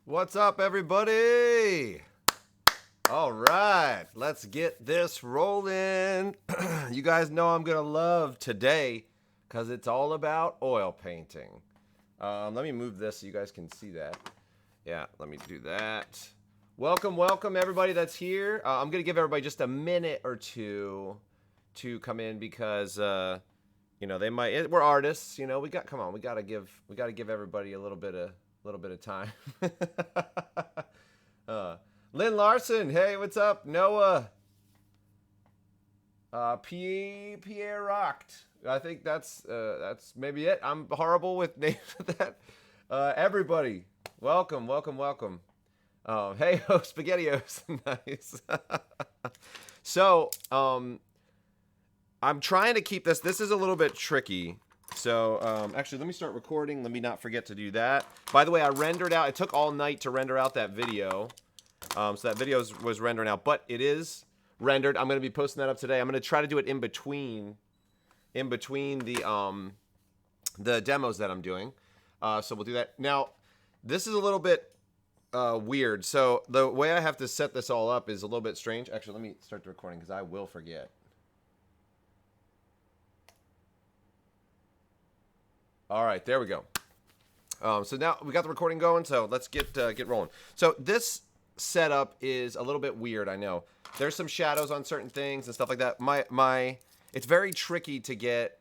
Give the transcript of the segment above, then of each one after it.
What's up, everybody? All right, let's get this rolling. You guys know I'm gonna love today because it's all about oil painting. Let me move this so you guys can see that. Yeah, let me do that. Welcome, everybody that's here. I'm gonna give everybody just a minute or two to come in because they might. We're artists, we gotta give everybody a little bit of time. Lynn Larson, hey, what's up? Noah, Pierre Rocked. I think that's maybe it. I'm horrible with names of that. Everybody, welcome. Hey, SpaghettiOs, nice. So, I'm trying to keep this. This is a little bit tricky. So, actually, let me start recording. Let me not forget to do that. By the way, I rendered out. It took all night to render out that video. So that video was rendering out, but it is rendered. I'm going to be posting that up today. I'm going to try to do it in between the demos that I'm doing. So we'll do that. Now, this is a little bit weird. So the way I have to set this all up is a little bit strange. Actually, let me start the recording because I will forget. All right, there we go. So now we got the recording going, so let's get rolling. So this setup is a little bit weird, I know. There's some shadows on certain things and stuff like that. It's very tricky to get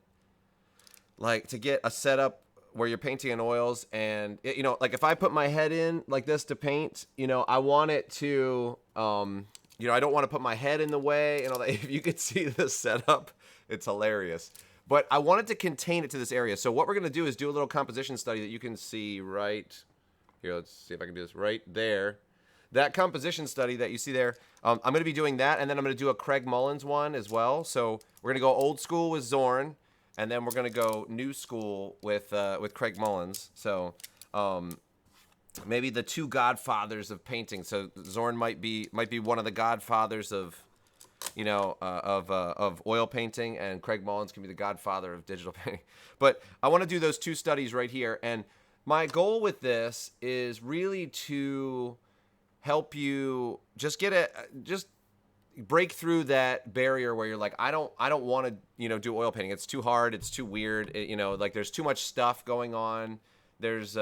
a setup where you're painting in oils, and like if I put my head in like this to paint, I want it to I don't want to put my head in the way and all that. If you could see this setup, it's hilarious. But I wanted to contain it to this area. So what we're going to do is do a little composition study that you can see right here. Let's see if I can do this right there. That composition study that you see there, I'm going to be doing that, and then I'm going to do a Craig Mullins one as well. So we're going to go old school with Zorn, and then we're going to go new school with Craig Mullins. So maybe the two godfathers of painting. So Zorn might be one of the godfathers of oil painting, and Craig Mullins can be the godfather of digital painting. But I want to do those two studies right here, and my goal with this is really to help you just break through that barrier where you're like, I don't want to do oil painting. It's too hard. It's too weird. Like there's too much stuff going on. There's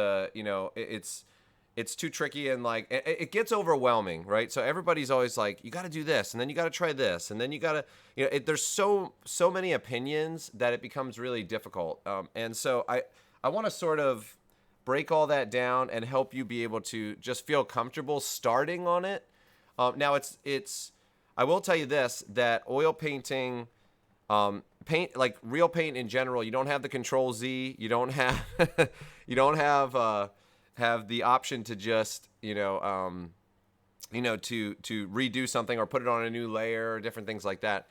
it's too tricky, and like it gets overwhelming, right? So everybody's always like, you got to do this, and then you got to try this, and then you got to, there's so many opinions that it becomes really difficult. And so I want to sort of break all that down and help you be able to just feel comfortable starting on it. Now it's I will tell you this, that oil painting, paint, like real paint in general, you don't have the Control Z, you don't have have the option to just to redo something or put it on a new layer or different things like that.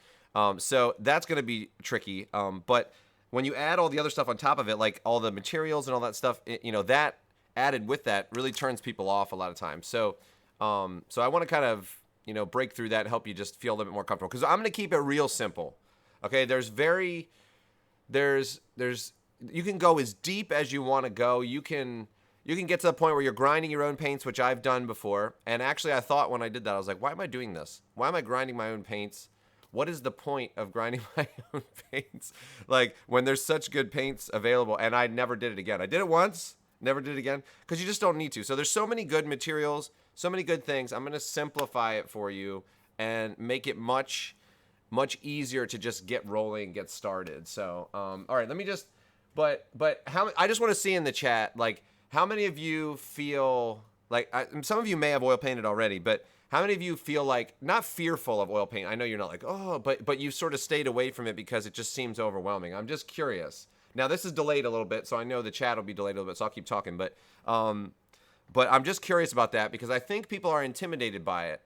So that's going to be tricky. But when you add all the other stuff on top of it, like all the materials and all that stuff, that added with that really turns people off a lot of times. So I want to kind of, break through that and help you just feel a little bit more comfortable, because I'm going to keep it real simple. Okay. There's you can go as deep as you want to go. You can get to the point where you're grinding your own paints, which I've done before. And actually I thought when I did that, I was like, why am I doing this? Why am I grinding my own paints? What is the point of grinding my own paints? Like, when there's such good paints available, and I never did it again. I did it once, never did it again, because you just don't need to. So there's so many good materials, so many good things. I'm going to simplify it for you and make it much, much easier to just get rolling, get started. So, all right, let me just, but I just want to see in the chat, like, how many of you feel like, some of you may have oil painted already, but how many of you feel like, not fearful of oil paint? I know you're not like, oh, but you sort of stayed away from it because it just seems overwhelming. I'm just curious. Now, this is delayed a little bit, so I know the chat will be delayed a little bit, so I'll keep talking. But I'm just curious about that, because I think people are intimidated by it.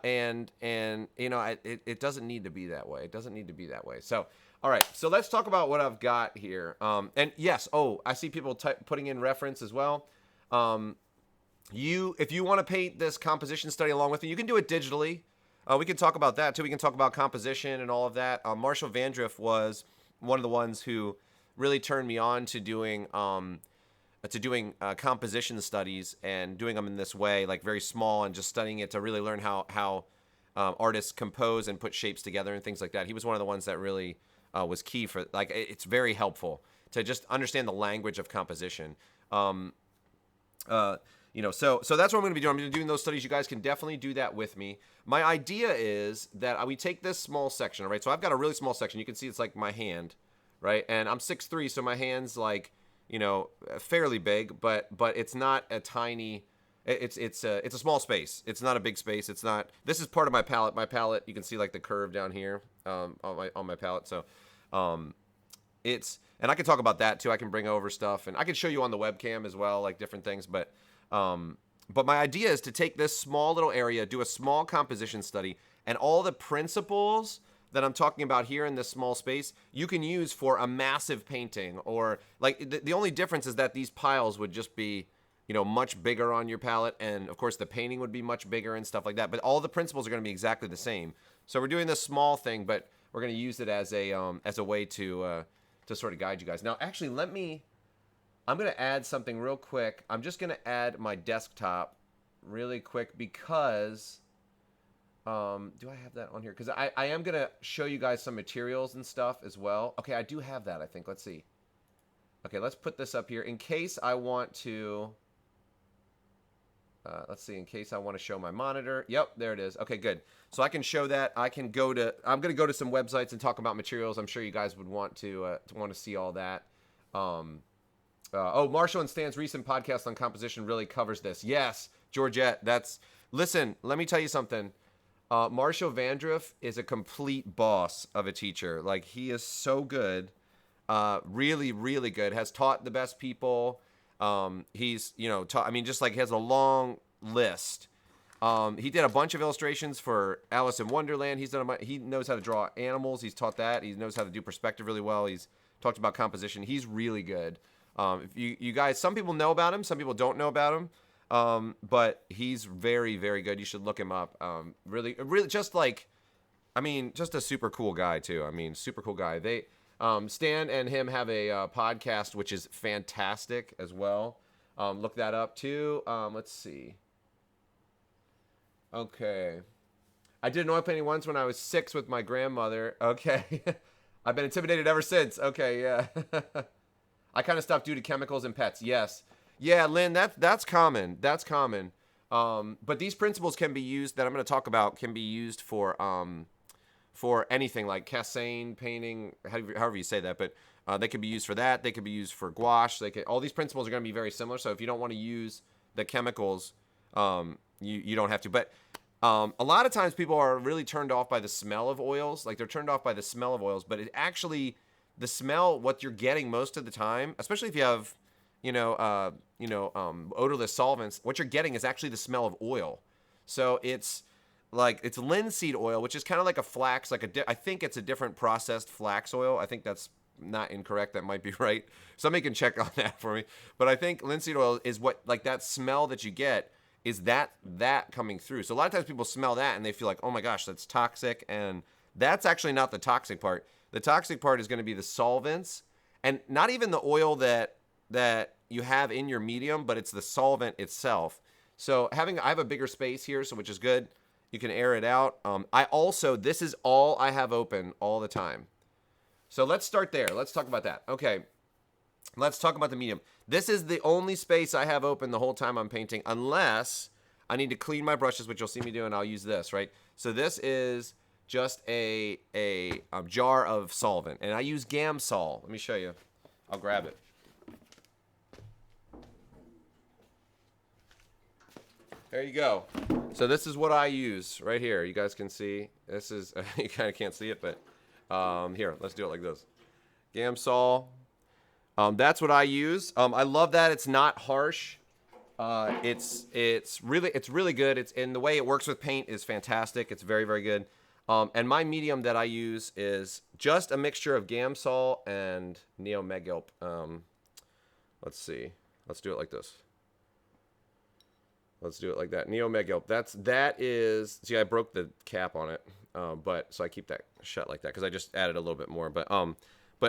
And it doesn't need to be that way. It doesn't need to be that way. So, all right, so let's talk about what I've got here. And yes, I see people putting in reference as well. If you want to paint this composition study along with me, you can do it digitally. We can talk about that too. We can talk about composition and all of that. Marshall Vandriff was one of the ones who really turned me on to doing to doing composition studies and doing them in this way, like very small, and just studying it to really learn how artists compose and put shapes together and things like that. He was one of the ones that really was key for, like, it's very helpful to just understand the language of composition. So that's what I'm going to be doing. I'm going to be doing those studies. You guys can definitely do that with me. My idea is that we take this small section, right? So I've got a really small section. You can see it's like my hand, right? And I'm 6'3", so my hand's like, fairly big, but it's not a tiny. It's a small space. It's not a big space. It's not. This is part of my palette. My palette, you can see like the curve down here on my palette. So, and I can talk about that too. I can bring over stuff, and I can show you on the webcam as well, like different things. But my idea is to take this small little area, do a small composition study, and all the principles that I'm talking about here in this small space, you can use for a massive painting. Or like the only difference is that these piles would just be, much bigger on your palette, and of course the painting would be much bigger and stuff like that. But all the principles are going to be exactly the same. So we're doing this small thing, but we're going to use it as a way to sort of guide you guys. Now, actually, I'm going to add something real quick. I'm just going to add my desktop really quick because, do I have that on here? Because I am going to show you guys some materials and stuff as well. Okay, I do have that, I think. Let's see. Okay, let's put this up here in case I want to, in case I want to show my monitor. Yep, there it is. Okay, good. So I can show that. I'm going to go to some websites and talk about materials. I'm sure you guys would want to see all that. Marshall and Stan's recent podcast on composition really covers this. Yes, Georgette, listen, let me tell you something. Marshall Vandruff is a complete boss of a teacher. Like, he is so good. Really, really good. Has taught the best people. He's, just like, he has a long list. He did a bunch of illustrations for Alice in Wonderland. He knows how to draw animals. He's taught that. He knows how to do perspective really well. He's talked about composition. He's really good. If you guys, some people know about him, some people don't know about him. But he's very, very good. You should look him up. Really, just a super cool guy too. Super cool guy. Stan and him have a podcast, which is fantastic as well. Look that up too. Let's see. Okay. I did an oil painting once when I was 6 with my grandmother. Okay. I've been intimidated ever since. Okay, yeah. I kind of stopped due to chemicals and pets. Yes. Yeah, Lynn, that's common. That's common. But these principles can be used, that I'm going to talk about, can be used for anything like Cassane painting, however you say that. But they can be used for that. They can be used for gouache. All these principles are going to be very similar. So if you don't want to use the chemicals, you don't have to. But a lot of times people are really turned off by the smell of oils. Like, they're turned off by the smell of oils. But it actually, the smell, what you're getting most of the time, especially if you have, odorless solvents, what you're getting is actually the smell of oil. So it's linseed oil, which is kind of like a flax, I think it's a different processed flax oil. I think that's not incorrect. That might be right. Somebody can check on that for me. But I think linseed oil is what, like, that smell that you get is that coming through. So a lot of times people smell that and they feel like, oh my gosh, that's toxic. And that's actually not the toxic part. The toxic part is going to be the solvents, and not even the oil that you have in your medium, but it's the solvent itself. So I have a bigger space here, so which is good. You can air it out. This is all I have open all the time. So let's start there. Let's talk about that. Okay. Let's talk about the medium. This is the only space I have open the whole time I'm painting, unless I need to clean my brushes, which you'll see me do, and I'll use this, right? So this is just a jar of solvent, and I use Gamsol. Let me show you. I'll grab it. There you go. So this is what I use right here. You guys can see. This is, you kind of can't see it, but here, let's do it like this. Gamsol. That's what I use. I love that it's not harsh. It's really good. And the way it works with paint is fantastic. It's very, very good. And my medium that I use is just a mixture of Gamsol and Neo-Megilp. Let's see. Let's do it like this. Let's do it like that. Neo-Megilp. That is. See, I broke the cap on it, but so I keep that shut like that because I just added a little bit more. But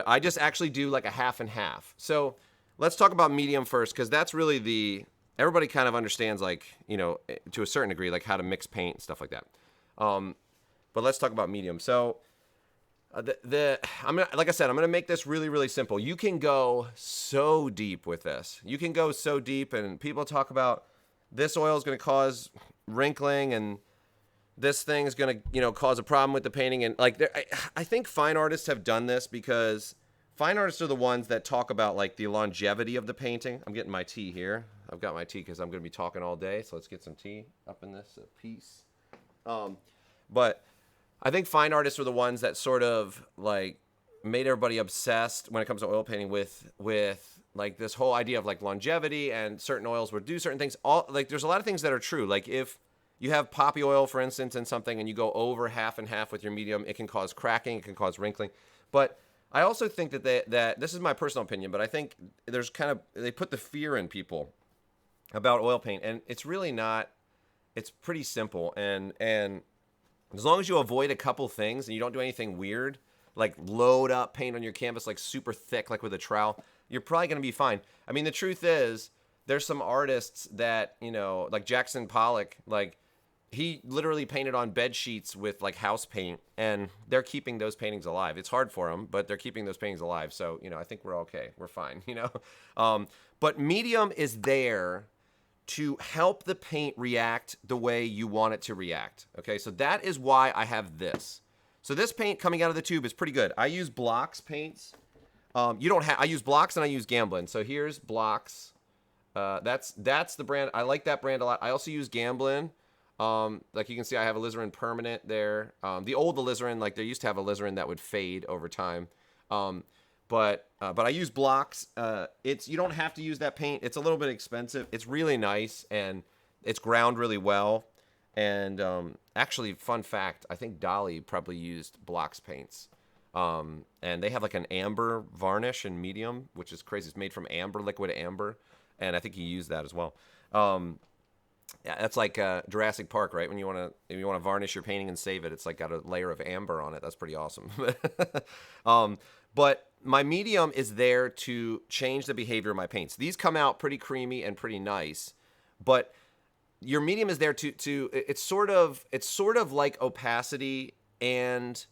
I just actually do like a half and half. So let's talk about medium first, because that's really everybody kind of understands, like, to a certain degree, like how to mix paint and stuff like that. But let's talk about medium. So like I said, I'm gonna make this really, really simple. You can go so deep with this. You can go so deep, and people talk about this oil is gonna cause wrinkling, and this thing is gonna, cause a problem with the painting. And like, I think fine artists have done this, because fine artists are the ones that talk about like the longevity of the painting. I'm getting my tea here. I've got my tea because I'm gonna be talking all day. So let's get some tea up in this piece. But I think fine artists are the ones that sort of like made everybody obsessed when it comes to oil painting with like this whole idea of like longevity, and certain oils would do certain things. Like there's a lot of things that are true. Like if you have poppy oil, for instance, in something, and you go over half and half with your medium, it can cause cracking, it can cause wrinkling. But I also think that this is my personal opinion, but I think there's they put the fear in people about oil paint, and it's really not. It's pretty simple, and as long as you avoid a couple things and you don't do anything weird, like load up paint on your canvas like super thick, like with a trowel, you're probably going to be fine. I mean, the truth is, there's some artists that, like Jackson Pollock, like he literally painted on bed sheets with like house paint, and they're keeping those paintings alive. It's hard for them, but they're keeping those paintings alive. So, I think we're okay. We're fine, But medium is there to help the paint react the way you want it to react. Okay, so that is why I have this. So this paint coming out of the tube is pretty good. I use Blocks paints. I use Blocks and I use Gamblin. So here's Blocks. That's the brand. I like that brand a lot. I also use Gamblin. Like you can see, I have alizarin permanent there. The old alizarin, like they used to have alizarin that would fade over time. But I use Blocks. You don't have to use that paint. It's a little bit expensive. It's really nice, and it's ground really well. And actually, fun fact, I think Dolly probably used Blocks paints. And they have like an amber varnish in medium, which is crazy. It's made from amber, liquid amber, and I think he used that as well. Yeah, that's like Jurassic Park, right? If you want to varnish your painting and save it, it's like got a layer of amber on it. That's pretty awesome. But my medium is there to change the behavior of my paints. These come out pretty creamy and pretty nice, but your medium is there to it's sort of like opacity and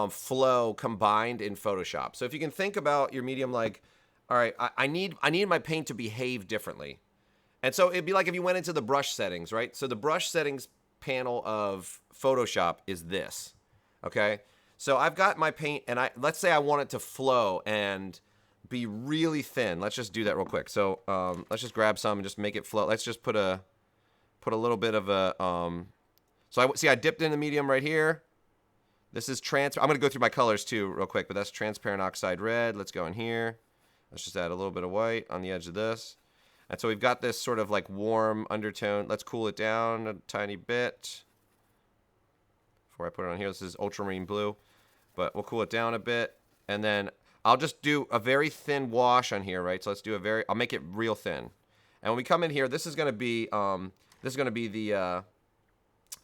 flow combined in Photoshop. So if you can think about your medium like, all right, I need my paint to behave differently. And so it'd be like if you went into the brush settings, right? So the brush settings panel of Photoshop is this, okay? So I've got my paint, and let's say I want it to flow and be really thin. Let's just do that real quick. So let's just grab some and just make it flow. Let's just put a little bit of a so I dipped in the medium right here. This is I'm gonna go through my colors too real quick, but that's transparent oxide red. Let's go in here. Let's just add a little bit of white on the edge of this. And so we've got this sort of like warm undertone. Let's cool it down a tiny bit before I put it on here. This is ultramarine blue, but we'll cool it down a bit. And then I'll just do a very thin wash on here, right? So let's do I'll make it real thin. And when we come in here, this is going to be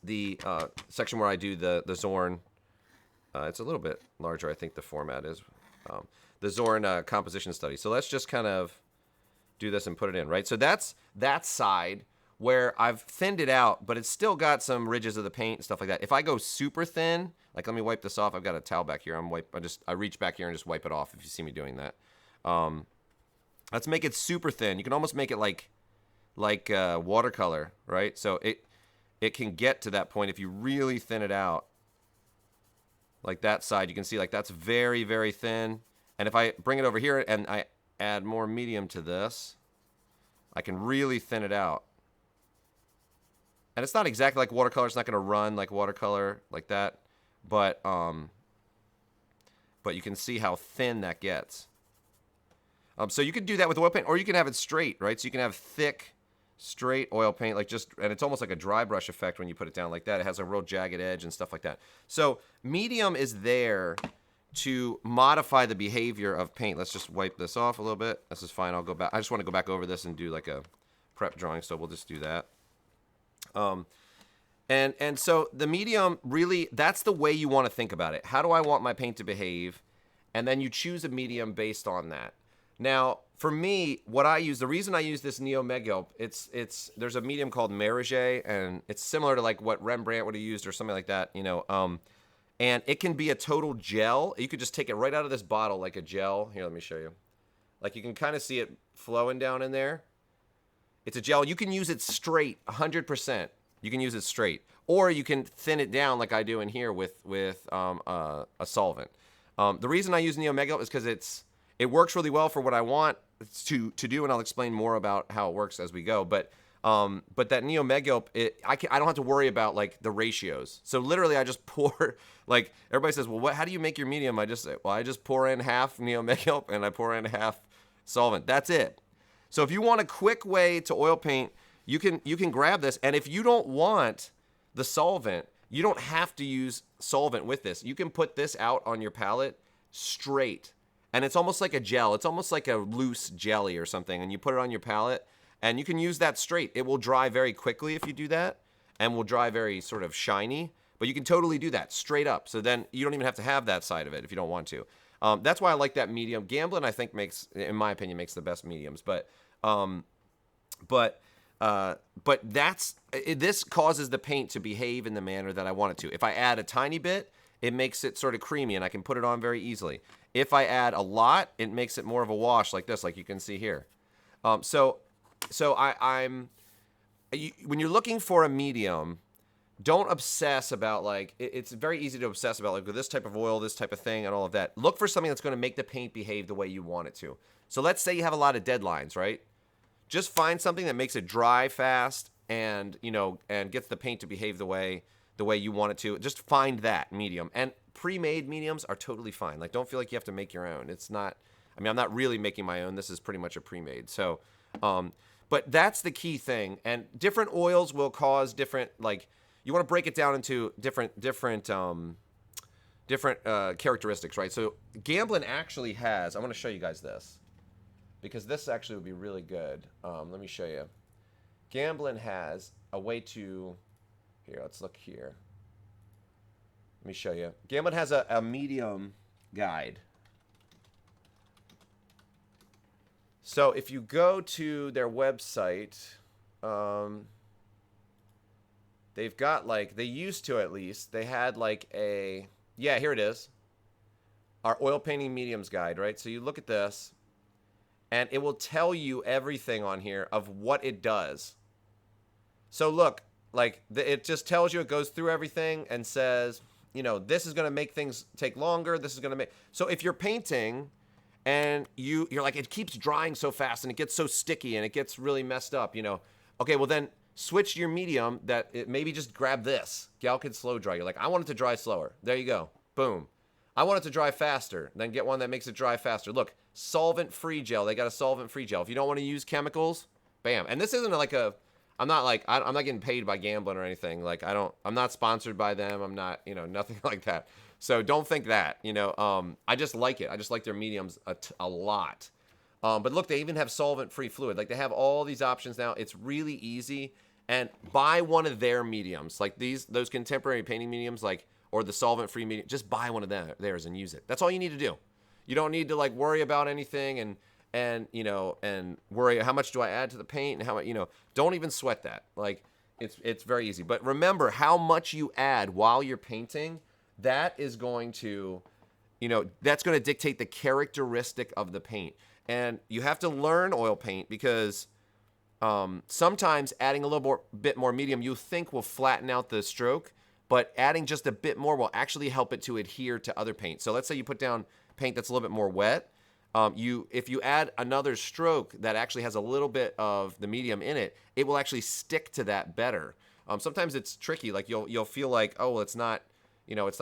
the section where I do the Zorn. It's a little bit larger, I think the format is. The Zorn composition study. So let's just kind of do this and put it in, right? So that's that side where I've thinned it out, but it's still got some ridges of the paint and stuff like that. If I go super thin, like let me wipe this off. I've got a towel back here. I reach back here and just wipe it off if you see me doing that. Let's make it super thin. You can almost make it like watercolor, right? So it can get to that point if you really thin it out. Like that side, you can see like that's very, very thin. And if I bring it over here and I add more medium to this, I can really thin it out. And it's not exactly like watercolor. It's not going to run like watercolor like that. But you can see how thin that gets. So you can do that with oil paint, or you can have it straight, right? So you can have thick, straight oil paint, and it's almost like a dry brush effect when you put it down like that. It has a real jagged edge and stuff like that. So medium is there to modify the behavior of paint. Let's just wipe this off a little bit. This is fine. I'll go back. I just want to go back over this and do like a prep drawing, so we'll just do that. And so the medium, really, that's the way you want to think about it. How do I want my paint to behave? And then you choose a medium based on that. Now, for me, what I use, the reason I use this Neo Megilp, there's a medium called Meriget, and it's similar to like what Rembrandt would have used or something like that, and it can be a total gel. You could just take it right out of this bottle like a gel. Here, let me show you. Like you can kind of see it flowing down in there. It's a gel. You can use it straight, 100%. You can use it straight, or you can thin it down like I do in here with a solvent. The reason I use Neo Megilp is because it works really well for what I want to do, and I'll explain more about how it works as we go. But that Neo Megilp, I don't have to worry about like the ratios. So literally, I just pour. Like everybody says, well, how do you make your medium? I just say, well, I just pour in half Neo Megilp and I pour in half solvent. That's it. So if you want a quick way to oil paint, you can grab this, and if you don't want the solvent, you don't have to use solvent with this. You can put this out on your palette straight. And it's almost like a gel. It's almost like a loose jelly or something. And you put it on your palette, and you can use that straight. It will dry very quickly if you do that, and will dry very sort of shiny. But you can totally do that straight up. So then you don't even have to have that side of it if you don't want to. That's why I like that medium. Gamblin, I think, in my opinion, makes the best mediums. But this causes the paint to behave in the manner that I want it to. If I add a tiny bit, it makes it sort of creamy, and I can put it on very easily. If I add a lot, it makes it more of a wash like this, like you can see here. When you're looking for a medium, don't obsess about like, it's very easy to obsess about like with this type of oil, this type of thing, and all of that. Look for something that's going to make the paint behave the way you want it to. So let's say you have a lot of deadlines, right? Just find something that makes it dry fast and gets the paint to behave the way you want it to. Just find that medium. And pre-made mediums are totally fine. Like, don't feel like you have to make your own. It's not, I mean, I'm not really making my own. This is pretty much a pre-made. So, but that's the key thing. And different oils will cause different, like, you want to break it down into different characteristics, right? So Gamblin actually has, I want to show you guys this, because this actually would be really good. Let me show you. Gamblin has a way to, here, let's look here. Let me show you. Gamblin has a medium guide. So if you go to their website, they've got like, they used to at least, they had like yeah, here it is. Our oil painting mediums guide, right? So you look at this, and it will tell you everything on here of what it does. So look, like it just tells you, it goes through everything and says, this is going to make things take longer. This is going to make, so if you're painting and you're like, it keeps drying so fast and it gets so sticky and it gets really messed up, okay, well then switch your medium maybe just grab this. Galkid Slow Dry. You're like, I want it to dry slower. There you go. Boom. I want it to dry faster. Then get one that makes it dry faster. Look, solvent-free gel. They got a solvent-free gel. If you don't want to use chemicals, bam. And this isn't like I'm not getting paid by Gamblin or anything. Like I'm not sponsored by them. I'm not, nothing like that. So don't think that, I just like it. I just like their mediums a lot. But look, they even have solvent-free fluid. Like they have all these options now. It's really easy. And buy one of their mediums, like those contemporary painting mediums, like, or the solvent-free medium. Just buy one of theirs and use it. That's all you need to do. You don't need to like worry about anything and worry how much do I add to the paint and how much, don't even sweat that. Like it's very easy. But remember how much you add while you're painting, that is going to, that's going to dictate the characteristic of the paint. And you have to learn oil paint because sometimes adding a little bit more medium you think will flatten out the stroke, but adding just a bit more will actually help it to adhere to other paint. So let's say you put down paint that's a little bit more wet. If you add another stroke that actually has a little bit of the medium in it, it will actually stick to that better. Sometimes it's tricky. Like you'll feel like, oh, well, it's not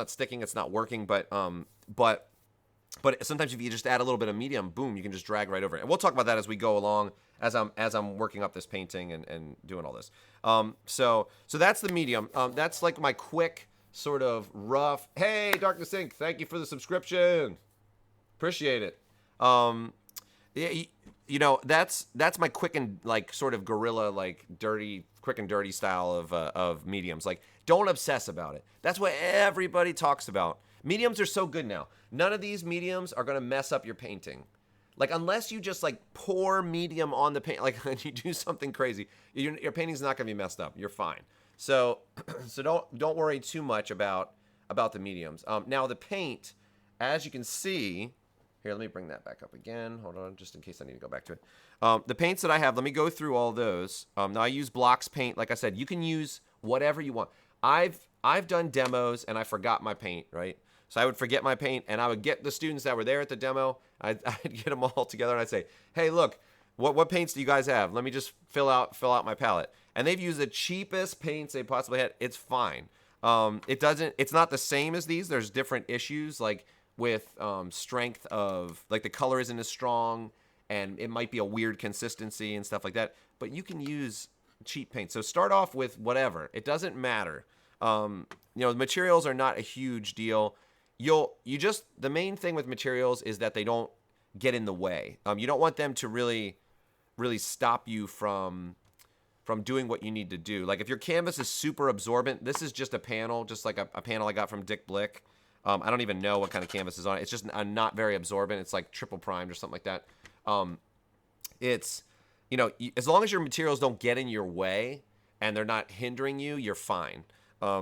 sticking, it's not working. But sometimes if you just add a little bit of medium, boom, you can just drag right over it. And we'll talk about that as we go along, as I'm working up this painting and doing all this. So that's the medium. That's like my quick sort of rough. Hey, Darkness Inc., thank you for the subscription. Appreciate it. That's my quick and like sort of guerrilla, like quick and dirty style of mediums. Like, don't obsess about it. That's what everybody talks about. Mediums are so good now. None of these mediums are going to mess up your painting. like unless you just like pour medium on the paint, like and you do something crazy, your painting's not gonna be messed up. You're fine. So so don't worry too much about the mediums. Now the paint, as you can see, here, let me bring that back up again. Hold on, just in case I need to go back to it. The paints that I have, let me go through all those. Now I use Blocks paint. Like I said, you can use whatever you want. I've done demos and I forgot my paint, right? So I would forget my paint and I would get the students that were there at the demo. I'd get them all together and I'd say, hey, look, what paints do you guys have? Let me just fill out my palette. And they've used the cheapest paints they possibly had. It's fine. It's not the same as these. There's different issues like with strength of, like the color isn't as strong and it might be a weird consistency and stuff like that. But you can use cheap paint. So start off with whatever. It doesn't matter. The materials are not a huge deal. The main thing with materials is that they don't get in the way. You don't want them to really stop you from doing what you need to do. Like if your canvas is super absorbent, this is just a panel, just like a panel I got from Dick Blick. I don't even know what kind of canvas is on it. It's just not very absorbent. It's like triple primed or something like that. It's, as long as your materials don't get in your way and they're not hindering you, you're fine.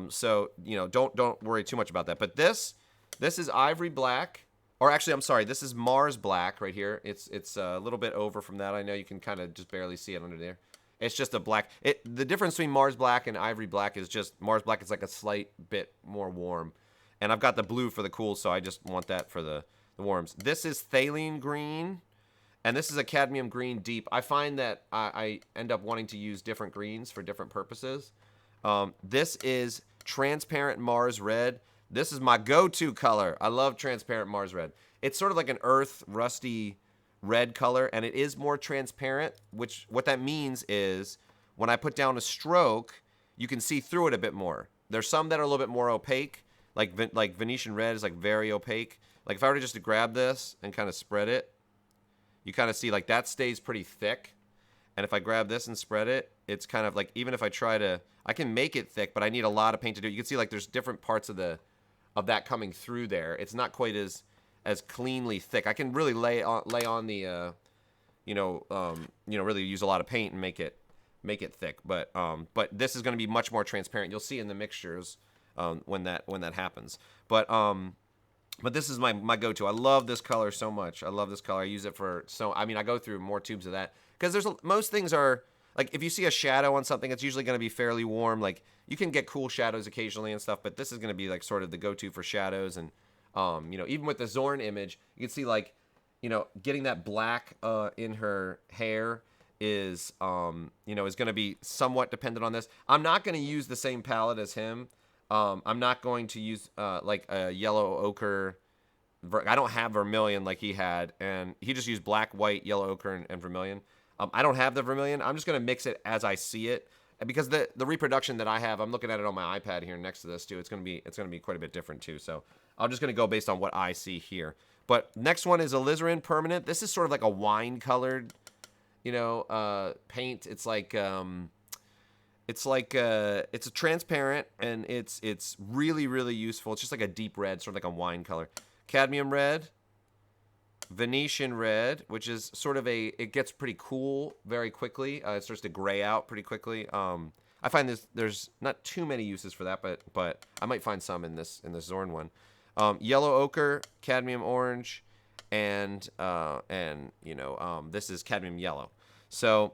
So don't worry too much about that. But this is ivory black, or actually, I'm sorry, this is Mars black right here. It's a little bit over from that. I know you can kind of just barely see it under there. It's just a black. The difference between Mars black and ivory black is just Mars black is like a slight bit more warm. And I've got the blue for the cool, so I just want that for the warms. This is Thalene green, and this is a cadmium green deep. I find that I end up wanting to use different greens for different purposes. This is transparent Mars red. This is my go-to color. I love transparent Mars red. It's sort of like an earth rusty red color, and it is more transparent, what that means is when I put down a stroke, you can see through it a bit more. There's some that are a little bit more opaque, like Venetian red is like very opaque. Like if I were to just to grab this and kind of spread it, you kind of see like that stays pretty thick. And if I grab this and spread it, it's kind of like, even if I try to, I can make it thick, but I need a lot of paint to do it. You can see like there's different parts of that coming through there. It's not quite as cleanly thick. I can really lay on the, really use a lot of paint and make it thick. But this is going to be much more transparent. You'll see in the mixtures when that happens. But this is my go-to. I love this color so much. I love this color. I use it I go through more tubes of that because most things are like, if you see a shadow on something, it's usually going to be fairly warm. Like you can get cool shadows occasionally and stuff, but this is going to be like sort of the go-to for shadows. And even with the Zorn image, you can see like, getting that black in her hair is going to be somewhat dependent on this. I'm not going to use the same palette as him. I'm not going to use like a yellow ochre. I don't have vermilion like he had, and he just used black, white, yellow ochre, and vermilion. I don't have the vermilion. I'm just going to mix it as I see it, because the reproduction that I have, I'm looking at it on my iPad here next to this too. It's going to be quite a bit different too. So I'm just going to go based on what I see here. But next one is alizarin permanent. This is sort of like a wine colored, paint. It's like it's a transparent, and it's really, really useful. It's just like a deep red, sort of like a wine color. Cadmium red, Venetian red, which is sort of it gets pretty cool very quickly. It starts to gray out pretty quickly. I find there's not too many uses for that, but I might find some in this Zorn one. Yellow ochre, cadmium orange, and this is cadmium yellow. So,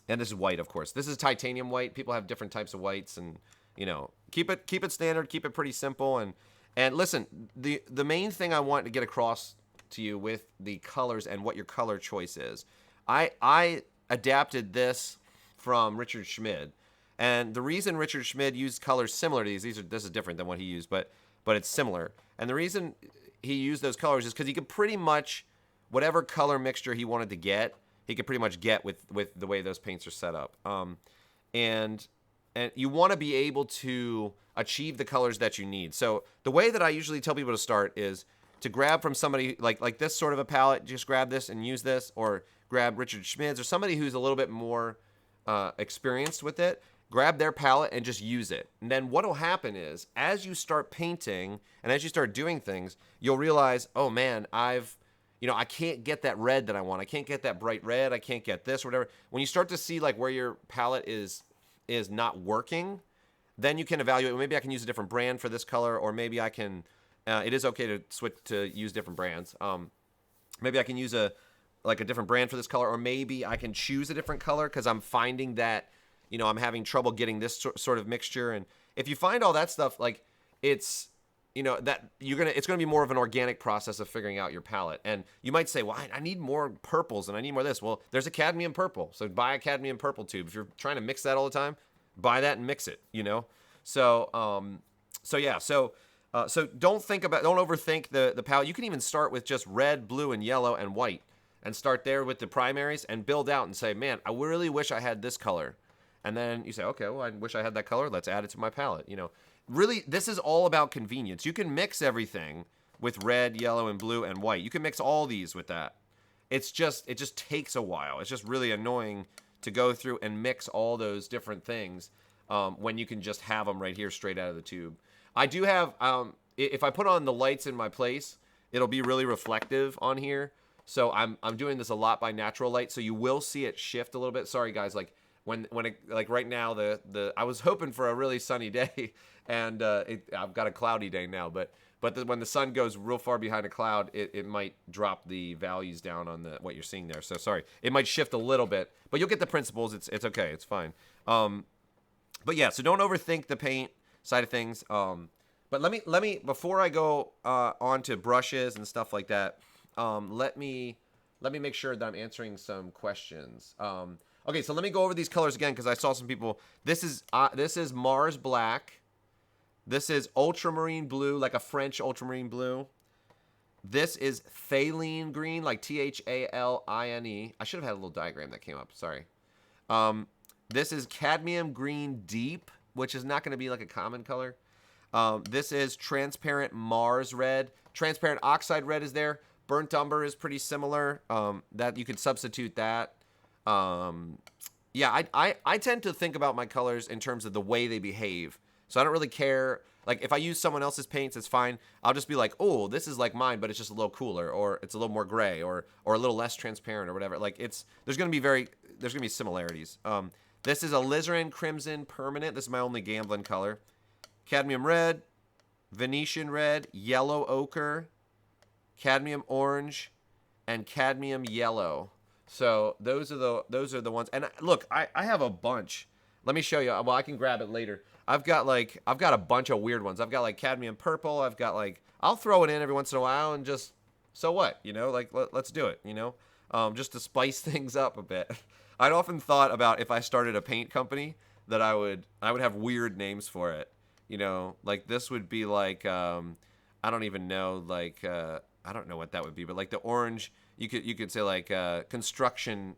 and this is white, of course. This is titanium white. People have different types of whites, and keep it standard, keep it pretty simple. And listen, the main thing I want to get across to you with the colors and what your color choice is, I adapted this from Richard Schmid, and the reason Richard Schmid used colors similar to this is different than what he used, but it's similar. And the reason he used those colors is because he could pretty much, whatever color mixture he wanted to get, he could pretty much get with the way those paints are set up. And you want to be able to achieve the colors that you need. So the way that I usually tell people to start is to grab from somebody like this sort of a palette, just grab this and use this, or grab Richard Schmid's or somebody who's a little bit more experienced with it. Grab their palette and just use it. And then what will happen is, as you start painting and as you start doing things, you'll realize, oh man, I can't get that red that I want. I can't get that bright red. I can't get this or whatever. When you start to see like where your palette is not working, then you can evaluate. Well, maybe I can use a different brand for this color, or maybe I can. It is okay to switch to use different brands. Maybe I can use a different brand for this color, or maybe I can choose a different color because I'm finding that I'm having trouble getting this sort of mixture. And if you find all that stuff, like it's that it's gonna be more of an organic process of figuring out your palette. And you might say, well, I need more purples and I need more of this. Well, there's a cadmium purple, so buy a cadmium purple tube. If you're trying to mix that all the time, buy that and mix it. So don't overthink the palette. You can even start with just red, blue, and yellow and white, and start there with the primaries and build out and say, man, I really wish I had this color. And then you say, okay, well, I wish I had that color. Let's add it to my palette. Really, this is all about convenience. You can mix everything with red, yellow, and blue and white. You can mix all these with that. It just takes a while. It's just really annoying to go through and mix all those different things when you can just have them right here straight out of the tube. I do have, if I put on the lights in my place, it'll be really reflective on here. So I'm doing this a lot by natural light, so you will see it shift a little bit. Sorry guys, like when it, like right now I was hoping for a really sunny day, and I've got a cloudy day now. But when the sun goes real far behind a cloud, it might drop the values down on what you're seeing there. So sorry, it might shift a little bit, but you'll get the principles. It's okay, it's fine. But yeah, so don't overthink the paint side of things. But let me before I go on to brushes and stuff like that. Let me make sure that I'm answering some questions. Okay, so let me go over these colors again because I saw some people. This is Mars Black. This is Ultramarine Blue, like a French ultramarine blue. This is Thaline Green, like Thaline. I should have had a little diagram that came up. Sorry. This is Cadmium Green Deep, which is not going to be like a common color. This is Transparent Mars Red. Transparent Oxide Red is there. Burnt Umber is pretty similar. That you could substitute that. Yeah, I tend to think about my colors in terms of the way they behave. So I don't really care. Like if I use someone else's paints, it's fine. I'll just be like, oh, this is like mine, but it's just a little cooler, or it's a little more gray, or a little less transparent, or whatever. Like there's gonna be similarities. This is Alizarin Crimson Permanent. This is my only gambling color. Cadmium Red, Venetian Red, Yellow Ochre, Cadmium Orange, and Cadmium Yellow. So those are the ones. And look, I have a bunch. Let me show you. Well, I can grab it later. I've got a bunch of weird ones. I've got like Cadmium Purple. I've got like, I'll throw it in every once in a while and just, so what, like let's do it, just to spice things up a bit. I'd often thought about if I started a paint company that I would have weird names for it. Like this would be like, I don't even know, like, I don't know what that would be, but like the orange, you could say like construction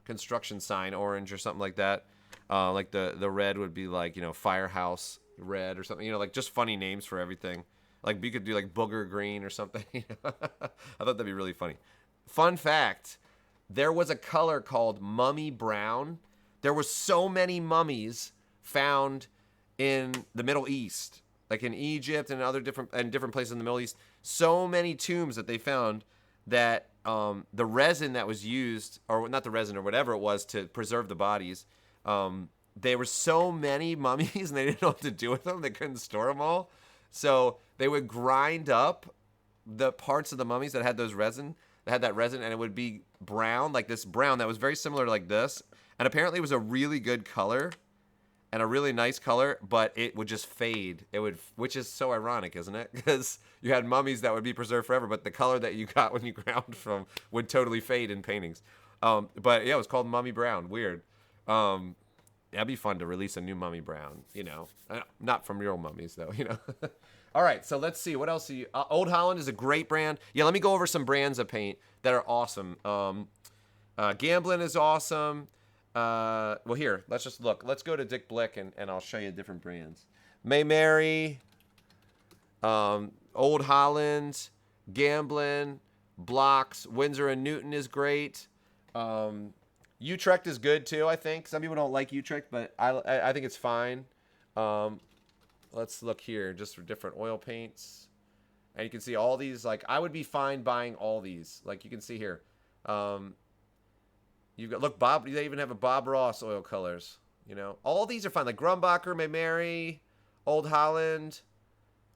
sign orange or something like that. Like the red would be like, firehouse red or something, like just funny names for everything. Like you could do like booger green or something. I thought that'd be really funny. Fun fact, there was a color called mummy brown. There were so many mummies found in the Middle East, like in Egypt and other different places in the Middle East. So many tombs that they found that the resin that was used, or not the resin or whatever it was to preserve the bodies, there were so many mummies and they didn't know what to do with them. They couldn't store them all. So they would grind up the parts of the mummies that had that resin, and it would be brown, like this brown that was very similar to like this. And apparently it was a really good color and a really nice color, but it would just fade. Which is so ironic, isn't it? Because you had mummies that would be preserved forever, but the color that you got when you ground from would totally fade in paintings. But yeah, it was called Mummy Brown. Weird. That'd be fun to release a new Mummy Brown, not from real mummies though, All right, so let's see. What else? Old Holland is a great brand. Yeah, let me go over some brands of paint that are awesome. Gamblin is awesome. Well, here, let's just look. Let's go to Dick Blick, and I'll show you different brands. May Mary, Old Holland, Gamblin, Blocks, Winsor & Newton is great. Utrecht is good too, I think. Some people don't like Utrecht, but I think it's fine. Let's look here, just for different oil paints. And you can see all these, like, I would be fine buying all these. Like, you can see here. You've got, look, Bob, they even have a Bob Ross oil colors. You know, all these are fine. Like Grumbacher, Maymary, Old Holland,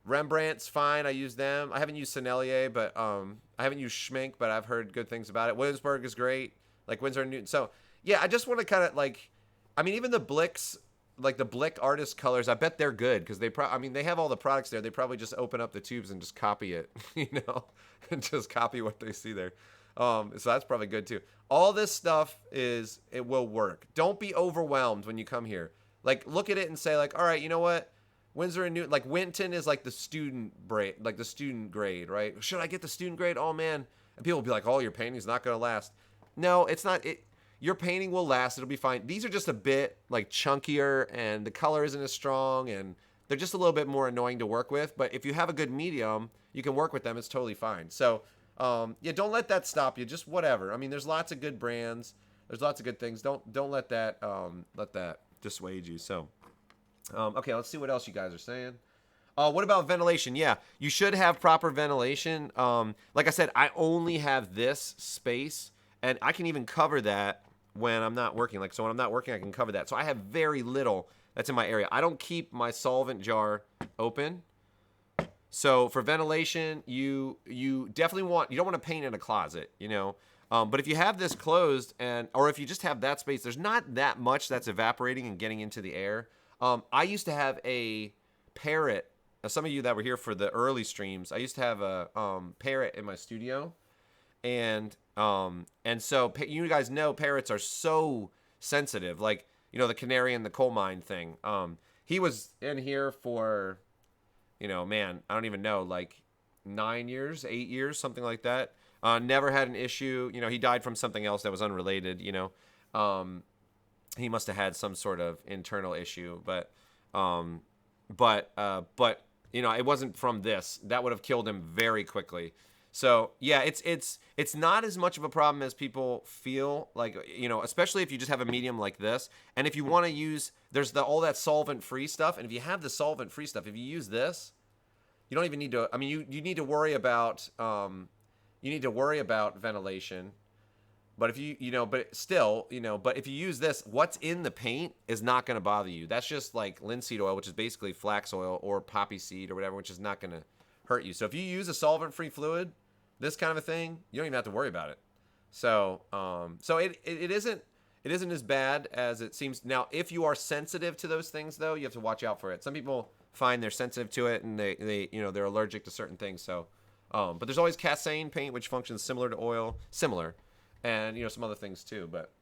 Rembrandt's fine. I use them. I haven't used Sennelier, but I haven't used Schmink, but I've heard good things about it. Williamsburg is great. Like Winsor and Newton. So, yeah, I just want to kind of, like, I mean, even the Blicks, like the Blick artist colors, I bet they're good because I mean, they have all the products there. They probably just open up the tubes and just copy it, you know, and just copy what they see there. So that's probably good too. All this stuff it will work. Don't be overwhelmed when you come here. Like, look at it and say, like, all right, you know what? Winsor and Newton, like Winton is like the student grade, right? Should I get the student grade? Oh man. And people will be like, oh, your painting's not going to last. No, it's not. Your painting will last. It'll be fine. These are just a bit like chunkier and the color isn't as strong and they're just a little bit more annoying to work with. But if you have a good medium, you can work with them. It's totally fine. So, yeah, don't let that stop you. Just whatever. I mean, there's lots of good brands. There's lots of good things. Don't let that dissuade you. So, okay, let's see what else you guys are saying. What about ventilation? Yeah, you should have proper ventilation. Like I said, I only have this space, and I can even cover that when I'm not working. Like, so when I'm not working, I can cover that. So I have very little that's in my area. I don't keep my solvent jar open. So for ventilation, you definitely you don't want to paint in a closet, you know. But if you have this closed or if you just have that space, there's not that much that's evaporating and getting into the air. I used to have a Parrot. Some of you that were here for the early streams, I used to have a Parrot in my studio, and so you guys know parrots are so sensitive, like, you know, the canary in the coal mine thing. He was in here for, you know, man, I don't even know, like 9 years, 8 years, something like that. Never had an issue. You know, he died from something else that was unrelated, you know. He must have had some sort of internal issue, but you know, it wasn't from this. That would have killed him very quickly. So yeah, it's not as much of a problem as people feel, like, you know, especially if you just have a medium like this. And if you want to use, there's all that solvent-free stuff. And if you have the solvent-free stuff, if you use this, you don't even need to. I mean, you need to worry about ventilation. But if but if you use this, what's in the paint is not going to bother you. That's just like linseed oil, which is basically flax oil, or poppy seed or whatever, which is not going to hurt you. So if you use a solvent-free fluid, this kind of a thing, you don't even have to worry about it. So, it isn't as bad as it seems. Now, if you are sensitive to those things, though, you have to watch out for it. Some people find they're sensitive to it and they you know, they're allergic to certain things. So, but there's always Cassane paint, which functions similar to oil, and, you know, some other things too. But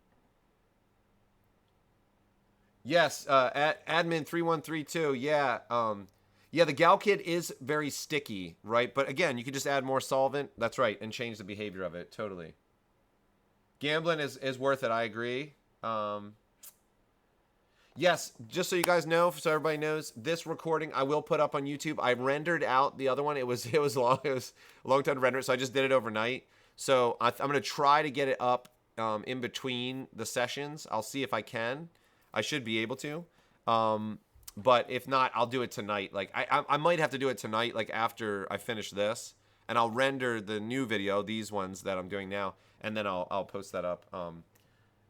yes, admin 3132, yeah. Yeah, the Gal Kit is very sticky, right? But again, you can just add more solvent. That's right, and change the behavior of it. Totally. Gambling is worth it. I agree. Yes, just so you guys know, so everybody knows, this recording I will put up on YouTube. I rendered out the other one. It was long. It was a long time to render it, so I just did it overnight. So I'm going to try to get it up in between the sessions. I'll see if I can. I should be able to. But if not, I'll do it tonight. Like I might have to do it tonight, like after I finish this, and I'll render the new video, these ones that I'm doing now, and then I'll post that up.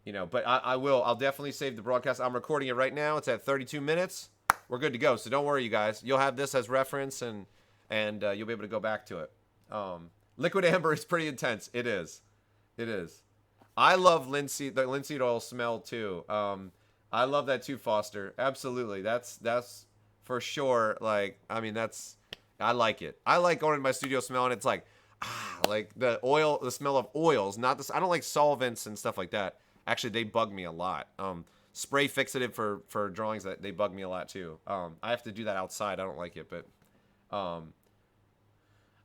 You know, but I'll definitely save the broadcast. I'm recording it right now. It's at 32 minutes. We're good to go. So don't worry, you guys. You'll have this as reference, and you'll be able to go back to it. Liquid amber is pretty intense. It is. I love the linseed oil smell too. I love that too, Foster. Absolutely. That's for sure. Like, I mean, I like it. I like going in my studio smelling. It's like, like the smell of oils, not this. I don't like solvents and stuff like that. Actually, they bug me a lot. Spray fixative for drawings, that they bug me a lot too. I have to do that outside. I don't like it, but,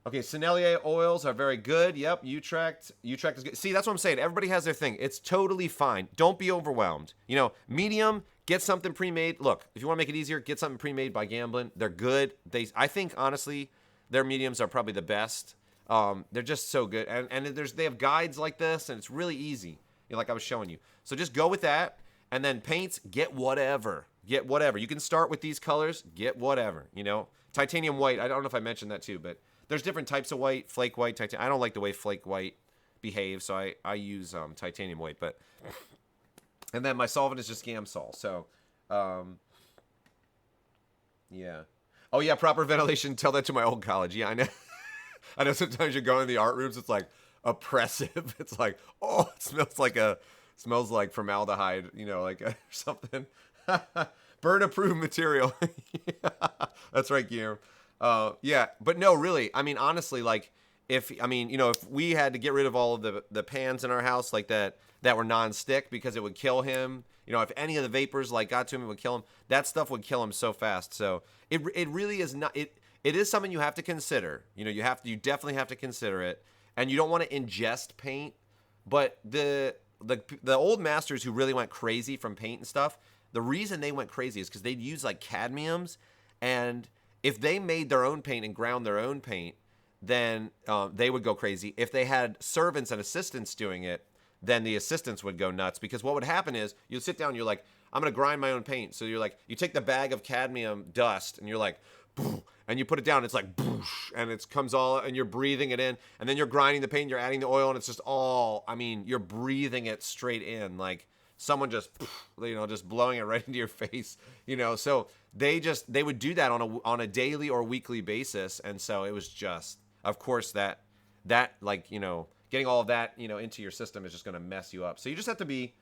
okay, Sennelier oils are very good. Yep, Utrecht is good. See, that's what I'm saying. Everybody has their thing. It's totally fine. Don't be overwhelmed. You know, medium, get something pre-made. Look, if you want to make it easier, get something pre-made by Gamblin. They're good. I think, honestly, their mediums are probably the best. They're just so good. And they have guides like this, and it's really easy, you know, like I was showing you. So just go with that. And then paints, get whatever. Get whatever. You can start with these colors. Get whatever, you know. Titanium white, I don't know if I mentioned that too, but There's different types of white, flake white, titanium. I don't like the way flake white behaves, so I use titanium white. But and then my solvent is just Gamsol. So yeah. Oh yeah, proper ventilation. Tell that to my old college. Yeah, I know. I know sometimes you go in the art rooms, it's like oppressive. It's like, oh, it smells like formaldehyde, like something. Burn approved material. Yeah, that's right, Guillermo. Yeah, but no, really. I mean, honestly, like if we had to get rid of all of the pans in our house like that were non-stick because it would kill him. If any of the vapors like got to him, it would kill him. That stuff would kill him so fast. So it really is not. It is something you have to consider. You definitely have to consider it, and you don't want to ingest paint. But the old masters who really went crazy from paint and stuff, the reason they went crazy is because they'd use like cadmiums, and if they made their own paint and ground their own paint, then they would go crazy. If they had servants and assistants doing it, then the assistants would go nuts, because what would happen is you'd sit down and you're like, I'm going to grind my own paint. So you're like, you take the bag of cadmium dust and you're like, and you put it down, it's like, and it comes all, and you're breathing it in, and then you're grinding the paint, you're adding the oil, and it's just all, you're breathing it straight in, like someone just, just blowing it right into your face, so they would do that on a daily or weekly basis. And so it was just, of course, that like, getting all of that, into your system is just going to mess you up. So you just have to be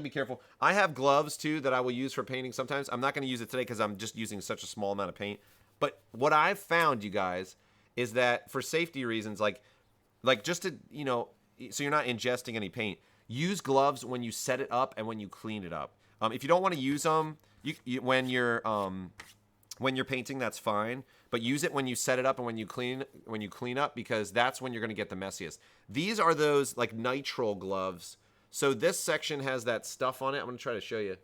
careful. I have gloves too that I will use for painting sometimes. I'm not going to use it today because I'm just using such a small amount of paint. But what I've found, you guys, is that for safety reasons, like just to, so you're not ingesting any paint, use gloves when you set it up and when you clean it up. If you don't want to use them when you're painting, that's fine. But use it when you set it up and when you clean up, because that's when you're going to get the messiest. These are those like nitrile gloves. So this section has that stuff on it. I'm going to try to show you.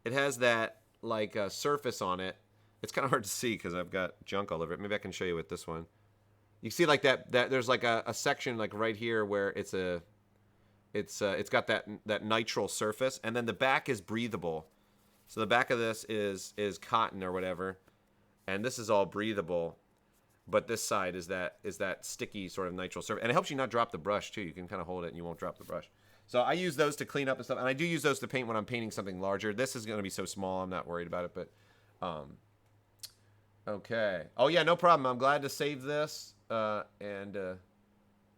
It has that like surface on it. It's kind of hard to see because I've got junk all over it. Maybe I can show you with this one. You see like that there's like a section like right here where it's got that nitrile surface, and then the back is breathable. So the back of this is cotton or whatever, and this is all breathable, but this side is that sticky sort of nitrile surface, and it helps you not drop the brush too. You can kind of hold it and you won't drop the brush. So I use those to clean up and stuff, and I do use those to paint when I'm painting something larger. This is going to be so small, I'm not worried about it, but okay. Oh yeah, no problem. I'm glad to save this, and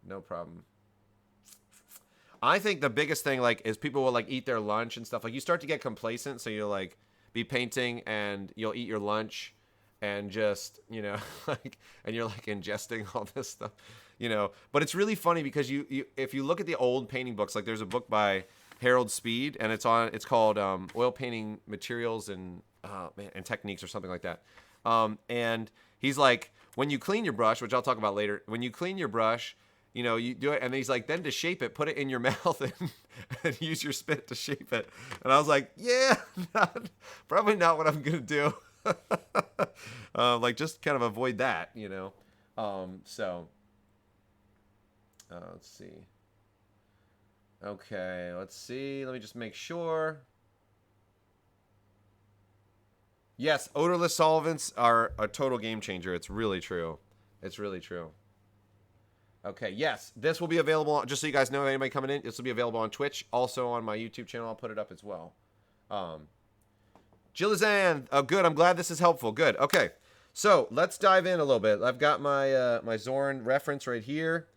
no problem. I think the biggest thing is people will eat their lunch and stuff. Like you start to get complacent, so you'll be painting and you'll eat your lunch and just, and you're ingesting all this stuff, But it's really funny because you if you look at the old painting books, there's a book by Harold Speed, and it's called Oil Painting Materials and Techniques or something like that. And he's like, when you clean your brush, which I'll talk about later, when you clean your brush, you do it, and he's like, then to shape it, put it in your mouth and use your spit to shape it. And I was like, yeah, probably not what I'm gonna do. Just kind of avoid that, So let's see. Okay, let's see. Let me just make sure. Yes, odorless solvents are a total game changer. It's really true. It's really true. Okay, yes, this will be available, just so you guys know, anybody coming in, this will be available on Twitch, also on my YouTube channel. I'll put it up as well. Jillizan, oh, good. I'm glad this is helpful. Good. Okay, so let's dive in a little bit. I've got my my Zorn reference right here.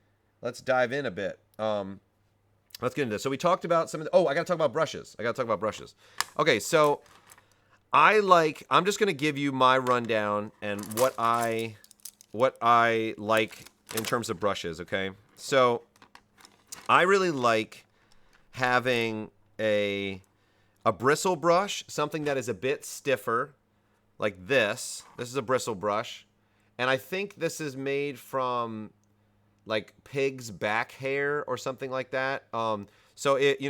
Let's dive in a bit. Let's get into this. So we talked about some of the, I got to talk about brushes. Okay, so I'm just going to give you my rundown and what I like in terms of brushes, okay? So I really like having a bristle brush, something that is a bit stiffer, like this. This is a bristle brush, and I think this is made from pig's back hair or something like that. So it,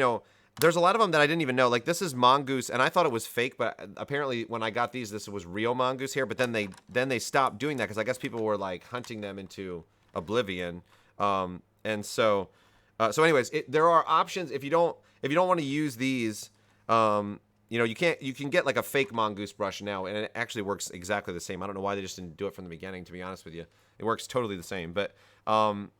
there's a lot of them that I didn't even know. This is mongoose, and I thought it was fake, but apparently when I got these, this was real mongoose hair. But then they stopped doing that because I guess people were hunting them into oblivion. And so anyways, there are options if you don't want to use these. you know, you can get like a fake mongoose brush now, and it actually works exactly the same. I don't know why they just didn't do it from the beginning, to be honest with you. It works totally the same, but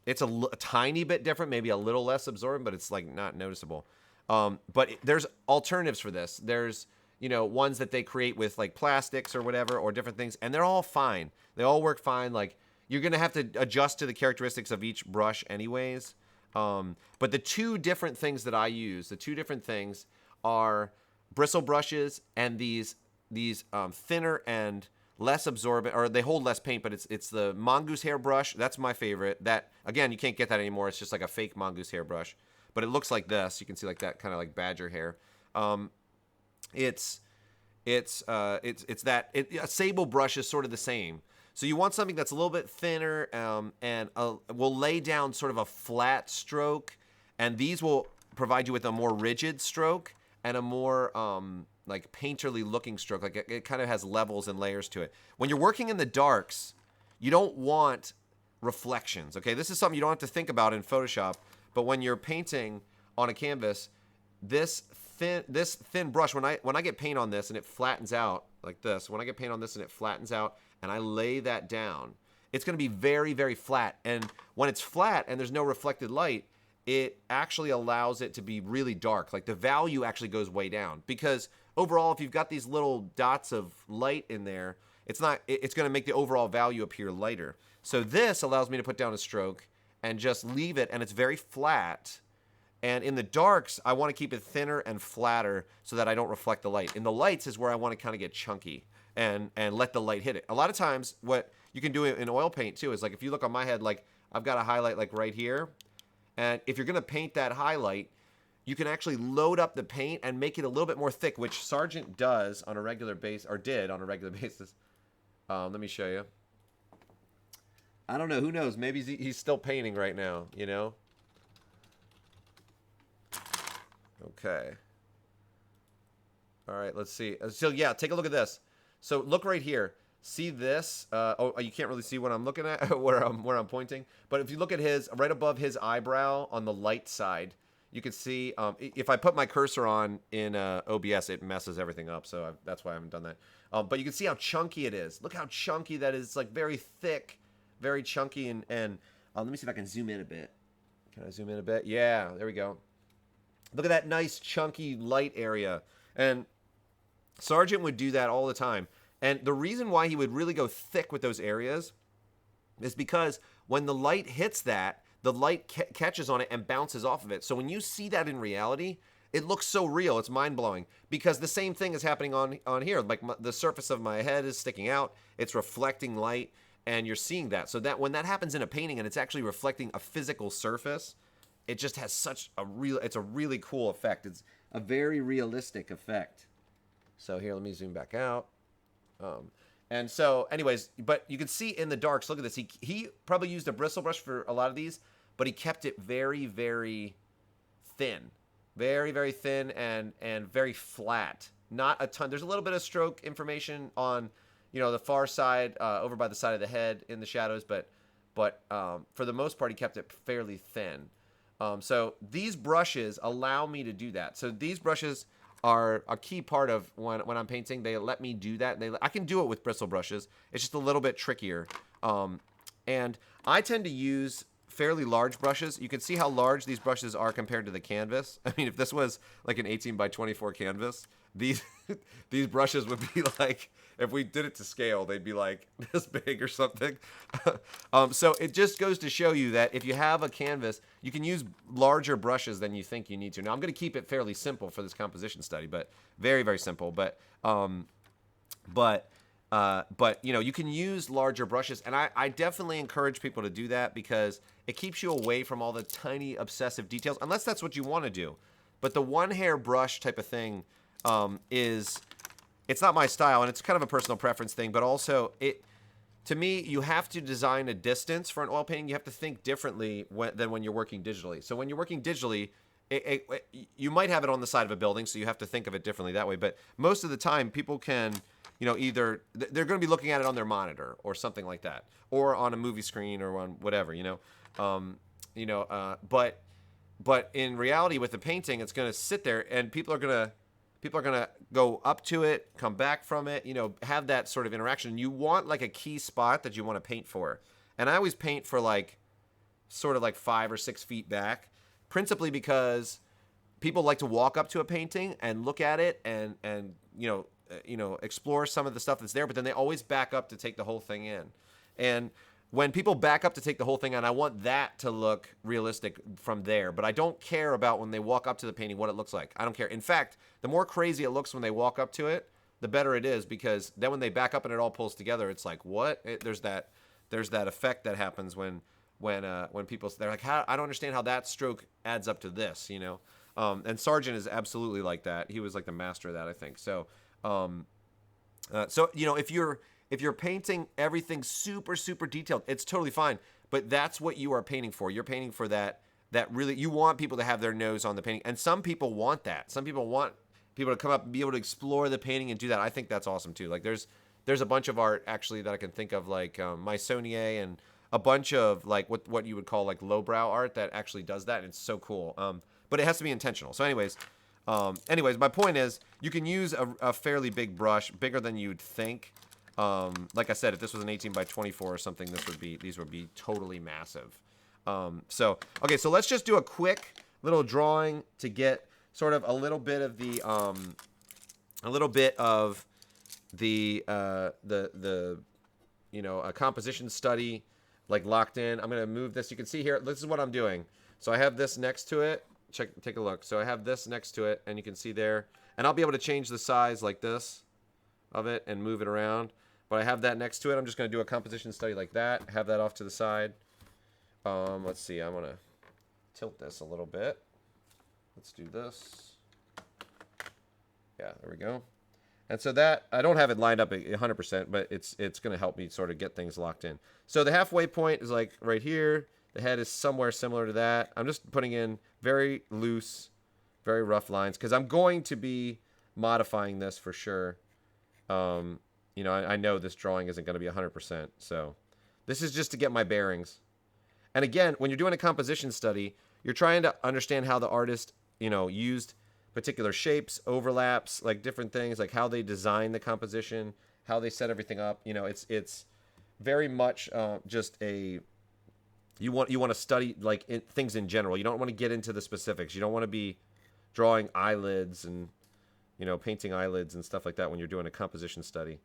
it's a tiny bit different, maybe a little less absorbent, but it's like not noticeable. But there's alternatives for this. There's, you know, ones that they create with like plastics or whatever, or different things, and they're all fine. They all work fine. Like, you're gonna have to adjust to the characteristics of each brush anyways. But the two different things that I use, the two different things are bristle brushes and these thinner and less absorbent, or they hold less paint, but it's the mongoose hair brush. That's my favorite. That, again, you can't get that anymore. It's just like a fake mongoose hair brush, but it looks like this. You can see like that kind of like badger hair. A sable brush is sort of the same. So you want something that's a little bit thinner, and will lay down sort of a flat stroke, and these will provide you with a more rigid stroke and a more like painterly looking stroke. Like it kind of has levels and layers to it. When you're working in the darks, you don't want reflections. Okay, this is something you don't have to think about in Photoshop, but when you're painting on a canvas, this thin brush, when I get paint on this and it flattens out like this, when I get paint on this and it flattens out and I lay that down, it's going to be very, very flat. And when it's flat and there's no reflected light, it actually allows it to be really dark. Like the value actually goes way down, because overall, if you've got these little dots of light in there, it's going to make the overall value appear lighter. So this allows me to put down a stroke and just leave it, and it's very flat. And in the darks, I want to keep it thinner and flatter so that I don't reflect the light. In the lights is where I want to kind of get chunky and let the light hit it. A lot of times, what you can do in oil paint too is, like, if you look on my head, like I've got a highlight like right here, and if you're going to paint that highlight, you can actually load up the paint and make it a little bit more thick, which Sargent does on a regular basis, or did on a regular basis. Let me show you. I don't know. Who knows? Maybe he's still painting right now, you know? Okay. All right, let's see. So, yeah, take a look at this. So, look right here. See this? Oh, you can't really see what I'm looking at, where I'm pointing. But if you look at his, right above his eyebrow on the light side, you can see, if I put my cursor on in OBS, it messes everything up. So that's why I haven't done that. But you can see how chunky it is. Look how chunky that is. It's like very thick, very chunky. And let me see if I can zoom in a bit. Can I zoom in a bit? Yeah, there we go. Look at that nice chunky light area. And Sargent would do that all the time. And the reason why he would really go thick with those areas is because when the light hits that, the light catches on it and bounces off of it. So when you see that in reality, it looks so real. It's mind-blowing, because the same thing is happening on here. Like the surface of my head is sticking out. It's reflecting light, and you're seeing that. So that when that happens in a painting and it's actually reflecting a physical surface, it just has such it's a really cool effect. It's a very realistic effect. So here, let me zoom back out. And so anyways, but you can see in the darks, look at this. He probably used a bristle brush for a lot of these, but he kept it very, very thin. Very, very thin and very flat. Not a ton. There's a little bit of stroke information on, you know, the far side, over by the side of the head in the shadows, but for the most part, he kept it fairly thin. So these brushes allow me to do that. So these brushes are a key part of when I'm painting. They let me do that. I can do it with bristle brushes. It's just a little bit trickier. And I tend to use fairly large brushes. You can see how large these brushes are compared to the canvas. I mean, if this was like an 18 by 24 canvas, these brushes would be like, if we did it to scale, they'd be like this big or something. So it just goes to show you that if you have a canvas, you can use larger brushes than you think you need to. Now, I'm going to keep it fairly simple for this composition study, but very, very simple. But you know, you can use larger brushes, and I definitely encourage people to do that, because it keeps you away from all the tiny obsessive details, unless that's what you want to do. But the one hair brush type of thing it's not my style, and it's kind of a personal preference thing, but also to me, you have to design a distance for an oil painting. You have to think differently than when you're working digitally. So when you're working digitally, you might have it on the side of a building, so you have to think of it differently that way. But most of the time, people can, you know, either they're going to be looking at it on their monitor or something like that, or on a movie screen or on whatever, you know. But in reality, with the painting, it's going to sit there, and people are going to People are going to go up to it, come back from it, have that sort of interaction. You want like a key spot that you want to paint for. And I always paint for like sort of like 5 or 6 feet back, principally because people like to walk up to a painting and look at it and explore some of the stuff that's there, but then they always back up to take the whole thing in. And when people back up to take the whole thing in, I want that to look realistic from there. But I don't care about when they walk up to the painting what it looks like. I don't care. In fact, the more crazy it looks when they walk up to it, the better it is, because then when they back up and it all pulls together, it's like, what? There's that effect that happens when people, they're like, I don't understand how that stroke adds up to this, And Sargent is absolutely like that. He was like the master of that, I think. So, if you're painting everything super, super detailed, it's totally fine. But that's what you are painting for. You're painting for that really, you want people to have their nose on the painting. And some people want that. Some people want people to come up and be able to explore the painting and do that. I think that's awesome too. Like there's a bunch of art actually that I can think of, like Meissonier and a bunch of like what you would call like lowbrow art that actually does that. And it's so cool. But it has to be intentional. So anyways, my point is you can use a fairly big brush, bigger than you'd think. Like I said, if this was an 18 by 24 or something, these would be totally massive. So let's just do a quick little drawing to get sort of a little bit of the a composition study like locked in. I'm going to move this. You can see here, this is what I'm doing. So I have this next to it. Take a look. So I have this next to it, and you can see there, and I'll be able to change the size like this of it and move it around. But I have that next to it. I'm just going to do a composition study like that. Have that off to the side. Let's see. I'm going to tilt this a little bit. Let's do this. Yeah, there we go. And so that, I don't have it lined up 100%, but it's going to help me sort of get things locked in. So the halfway point is like right here. The head is somewhere similar to that. I'm just putting in very loose, very rough lines because I'm going to be modifying this for sure. I know this drawing isn't going to be 100%. So this is just to get my bearings. And again, when you're doing a composition study, you're trying to understand how the artist, used particular shapes, overlaps, like different things, like how they design the composition, how they set everything up. It's very much just a, you want to study like things in general. You don't want to get into the specifics. You don't want to be drawing eyelids and, painting eyelids and stuff like that when you're doing a composition study.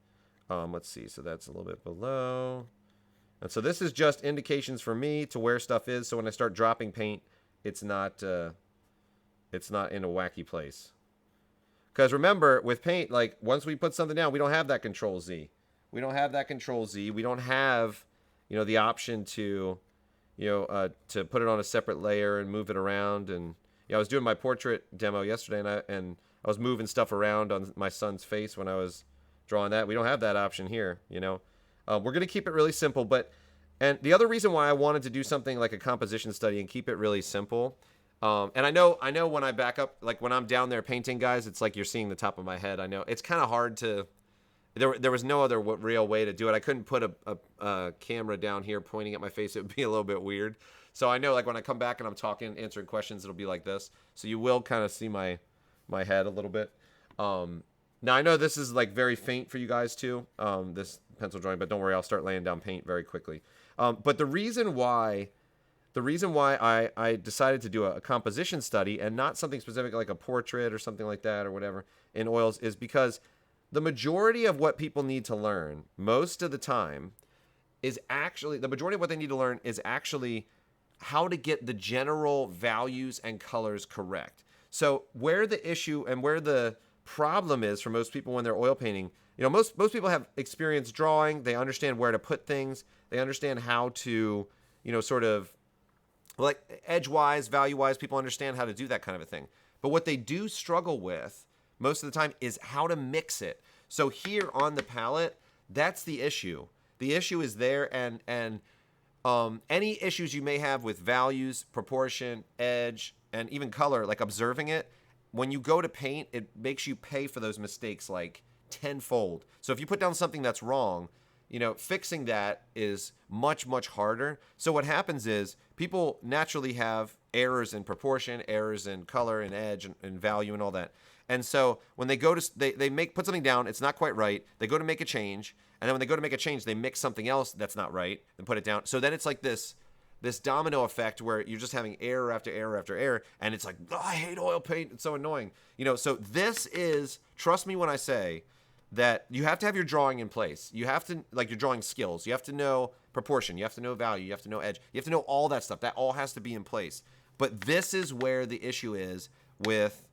Let's see. So that's a little bit below. And so this is just indications for me to where stuff is. So when I start dropping paint, it's not in a wacky place. Because remember, with paint, like once we put something down, we don't have that Control Z. We don't have that Control Z. We don't have, the option to, to put it on a separate layer and move it around. And I was doing my portrait demo yesterday, and I was moving stuff around on my son's face when I was drawing that. We don't have that option here. We're going to keep it really simple, and the other reason why I wanted to do something like a composition study and keep it really simple, and I know when I back up, like when I'm down there painting, guys, it's like you're seeing the top of my head. I know it's kind of hard to, there was no other real way to do it. I couldn't put a camera down here pointing at my face. It would be a little bit weird. So I know like when I come back and I'm talking, answering questions, it'll be like this. So you will kind of see my head a little bit. Now I know this is like very faint for you guys too, this pencil drawing, but don't worry, I'll start laying down paint very quickly. But the reason why I decided to do a composition study and not something specific like a portrait or something like that or whatever in oils is because the majority of what people need to learn most of the time is actually, the majority of what they need to learn is actually how to get the general values and colors correct. So where the issue and where the problem is for most people when they're oil painting, most people have experience drawing. They understand where to put things. They understand how to, sort of like edge-wise, value-wise, people understand how to do that kind of a thing. But what they do struggle with most of the time is how to mix it. So here on the palette, that's the issue. The issue is there, and any issues you may have with values, proportion, edge, and even color, like observing it, when you go to paint, it makes you pay for those mistakes like tenfold. So if you put down something that's wrong, fixing that is much, much harder. So what happens is people naturally have errors in proportion, errors in color and edge and value and all that. And so when they go to they put something down, it's not quite right. They go to make a change, and then when they go to make a change, they mix something else that's not right and put it down. So then it's like this domino effect where you're just having error after error after error, and it's like, oh, I hate oil paint. It's so annoying. So this is, trust me when I say that you have to have your drawing in place. You have to, like, your drawing skills. You have to know proportion. You have to know value. You have to know edge. You have to know all that stuff. That all has to be in place. But this is where the issue is with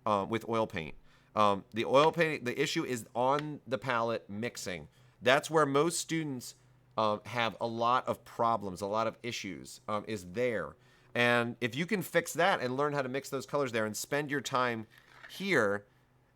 oil paint. The oil paint, the issue is on the palette mixing. That's where most students have a lot of problems, a lot of issues, is there. And if you can fix that and learn how to mix those colors there and spend your time here,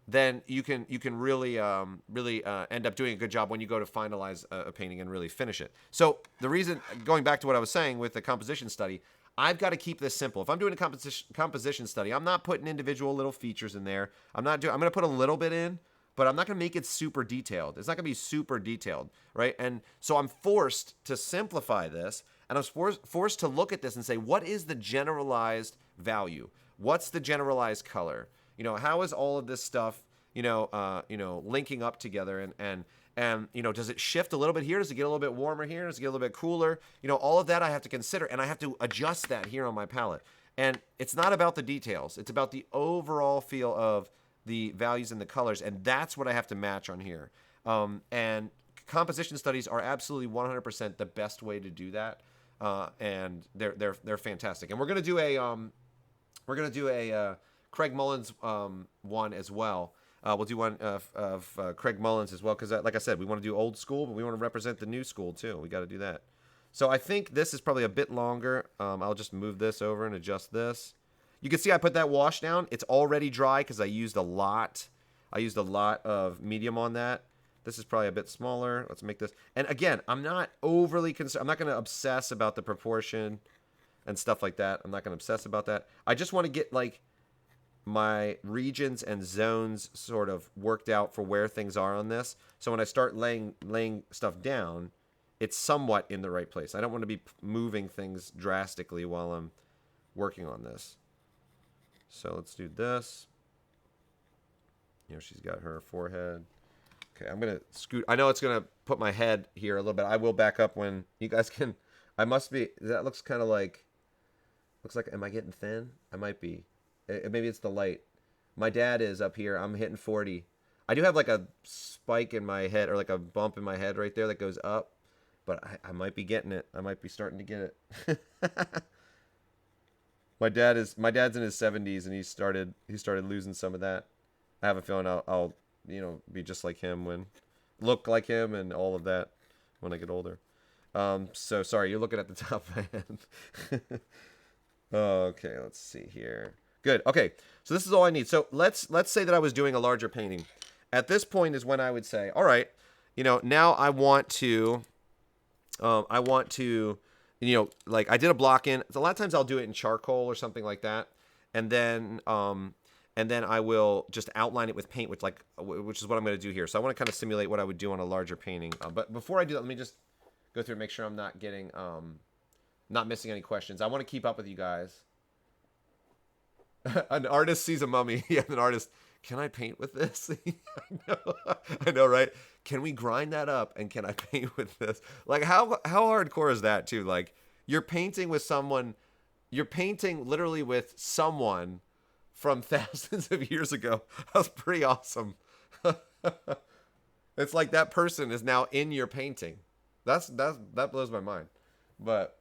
then you can really end up doing a good job when you go to finalize a painting and really finish it. So the reason, going back to what I was saying with the composition study, I've got to keep this simple. If I'm doing a composition study, I'm not putting individual little features in there. I'm going to put a little bit in, but I'm not going to make it super detailed. It's not going to be super detailed, right? And so I'm forced to simplify this, and I'm forced to look at this and say, what is the generalized value? What's the generalized color? How is all of this stuff, linking up together, and does it shift a little bit here? Does it get a little bit warmer here? Does it get a little bit cooler? All of that I have to consider, and I have to adjust that here on my palette. And it's not about the details. It's about the overall feel of the values and the colors, and that's what I have to match on here. And composition studies are absolutely 100% the best way to do that, and they're fantastic. And we're gonna do a Craig Mullins one as well. We'll do one of Craig Mullins as well, because like I said, we want to do old school, but we want to represent the new school too. We got to do that. So I think this is probably a bit longer. I'll just move this over and adjust this. You can see I put that wash down. It's already dry because I used a lot. I used a lot of medium on that. This is probably a bit smaller. Let's make this. And again, I'm not overly concerned. I'm not going to obsess about the proportion and stuff like that. I'm not going to obsess about that. I just want to get like my regions and zones sort of worked out for where things are on this. So when I start laying stuff down, it's somewhat in the right place. I don't want to be moving things drastically while I'm working on this. So let's do this. She's got her forehead. Okay, I'm going to scoot. I know it's going to put my head here a little bit. I will back up when you guys can. I must be. That looks kind of like. Looks like. Am I getting thin? I might be. Maybe it's the light. My dad is up here. I'm hitting 40. I do have like a spike in my head, or like a bump in my head right there that goes up. But I might be getting it. I might be starting to get it. My dad's in his 70s, and he started losing some of that. I have a feeling I'll be just like him, look like him and all of that when I get older. So sorry, you're looking at the top of my head. Okay, let's see here. Good. Okay, so this is all I need. So let's say that I was doing a larger painting. At this point is when I would say, all right, now I want to, like I did a block in. So a lot of times I'll do it in charcoal or something like that, and then I will just outline it with paint, which is what I'm going to do here. So I want to kind of simulate what I would do on a larger painting. But before I do that, let me just go through and make sure I'm not getting, not missing any questions. I want to keep up with you guys. An artist sees a mummy. Yeah, an artist. Can I paint with this? I know, right? Can we grind that up, and can I paint with this? Like, how hardcore is that too? Like, you're painting with someone. You're painting literally with someone from thousands of years ago. That's pretty awesome. It's like that person is now in your painting. That blows my mind. But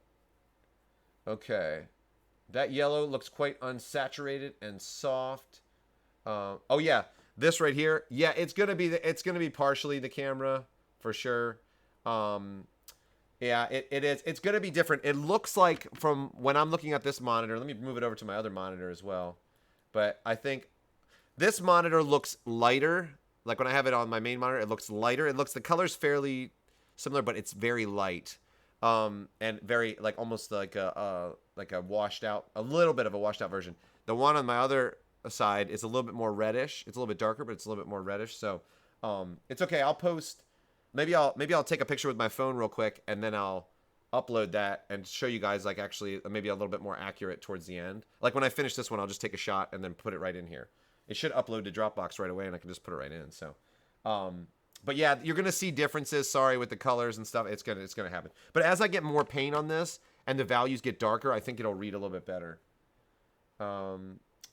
okay, that yellow looks quite unsaturated and soft. Oh yeah, this right here. Yeah, it's gonna be partially the camera for sure. Yeah, it is. It's gonna be different. It looks like from when I'm looking at this monitor. Let me move it over to my other monitor as well. But I think this monitor looks lighter. Like when I have it on my main monitor, it looks lighter. The color's fairly similar, but it's very light. And very like almost like a washed out, a little bit of a washed out version. The one on my other side is a little bit more reddish. It's a little bit darker, but it's a little bit more reddish. So it's okay. I'll post. Maybe I'll take a picture with my phone real quick, and then I'll upload that and show you guys like actually maybe a little bit more accurate towards the end. Like when I finish this one, I'll just take a shot and then put it right in here. It should upload to Dropbox right away, and I can just put it right in. So, but yeah, you're gonna see differences. Sorry, with the colors and stuff. It's gonna happen. But as I get more paint on this and the values get darker, I think it'll read a little bit better.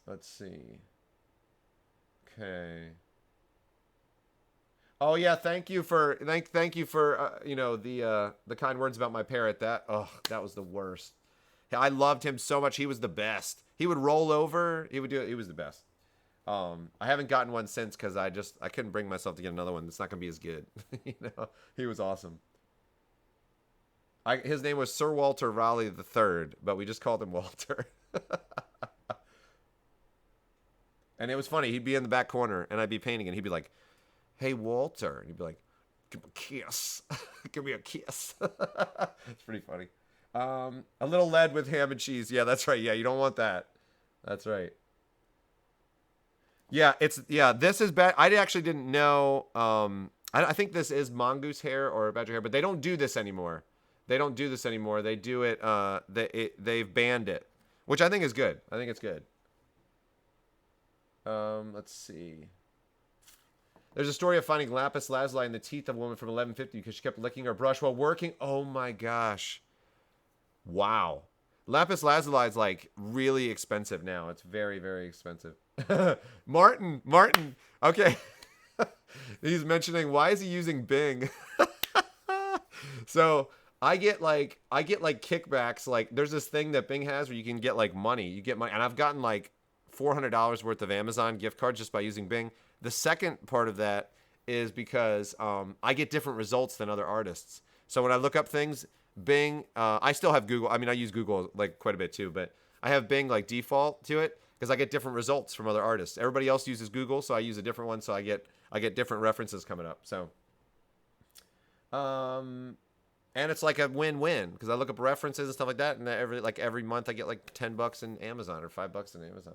Let's see. Okay. Oh yeah, thank you for the kind words about my parrot. That was the worst. I loved him so much. He was the best. He would roll over. He would do it. He was the best. I haven't gotten one since because I couldn't bring myself to get another one. It's not gonna be as good. He was awesome. His name was Sir Walter Raleigh III, but we just called him Walter. And it was funny. He'd be in the back corner, and I'd be painting, and he'd be like, "Hey, Walter," and he'd be like, "Give me a kiss, give me a kiss." It's pretty funny. A little lead with ham and cheese. Yeah, that's right. Yeah, you don't want that. That's right. Yeah, this is bad. I actually didn't know. I think this is mongoose hair or badger hair, but they don't do this anymore. They don't do this anymore. They do it. They've banned it, which I think is good. I think it's good. Let's see. There's a story of finding lapis lazuli in the teeth of a woman from 1150 because she kept licking her brush while working. Oh my gosh. Wow. Lapis lazuli is like really expensive now. It's very, very expensive. Martin. Okay. He's mentioning, why is he using Bing? So I get like kickbacks. Like there's this thing that Bing has where you can get like money. You get money. And I've gotten like $400 worth of Amazon gift cards just by using Bing. The second part of that is because I get different results than other artists. So when I look up things, Bing, I still have Google. I mean, I use Google like quite a bit too, but I have Bing like default to it because I get different results from other artists. Everybody else uses Google, so I use a different one, so I get different references coming up. So, and it's like a win-win because I look up references and stuff like that, and every month I get like $10 in Amazon or $5 in Amazon.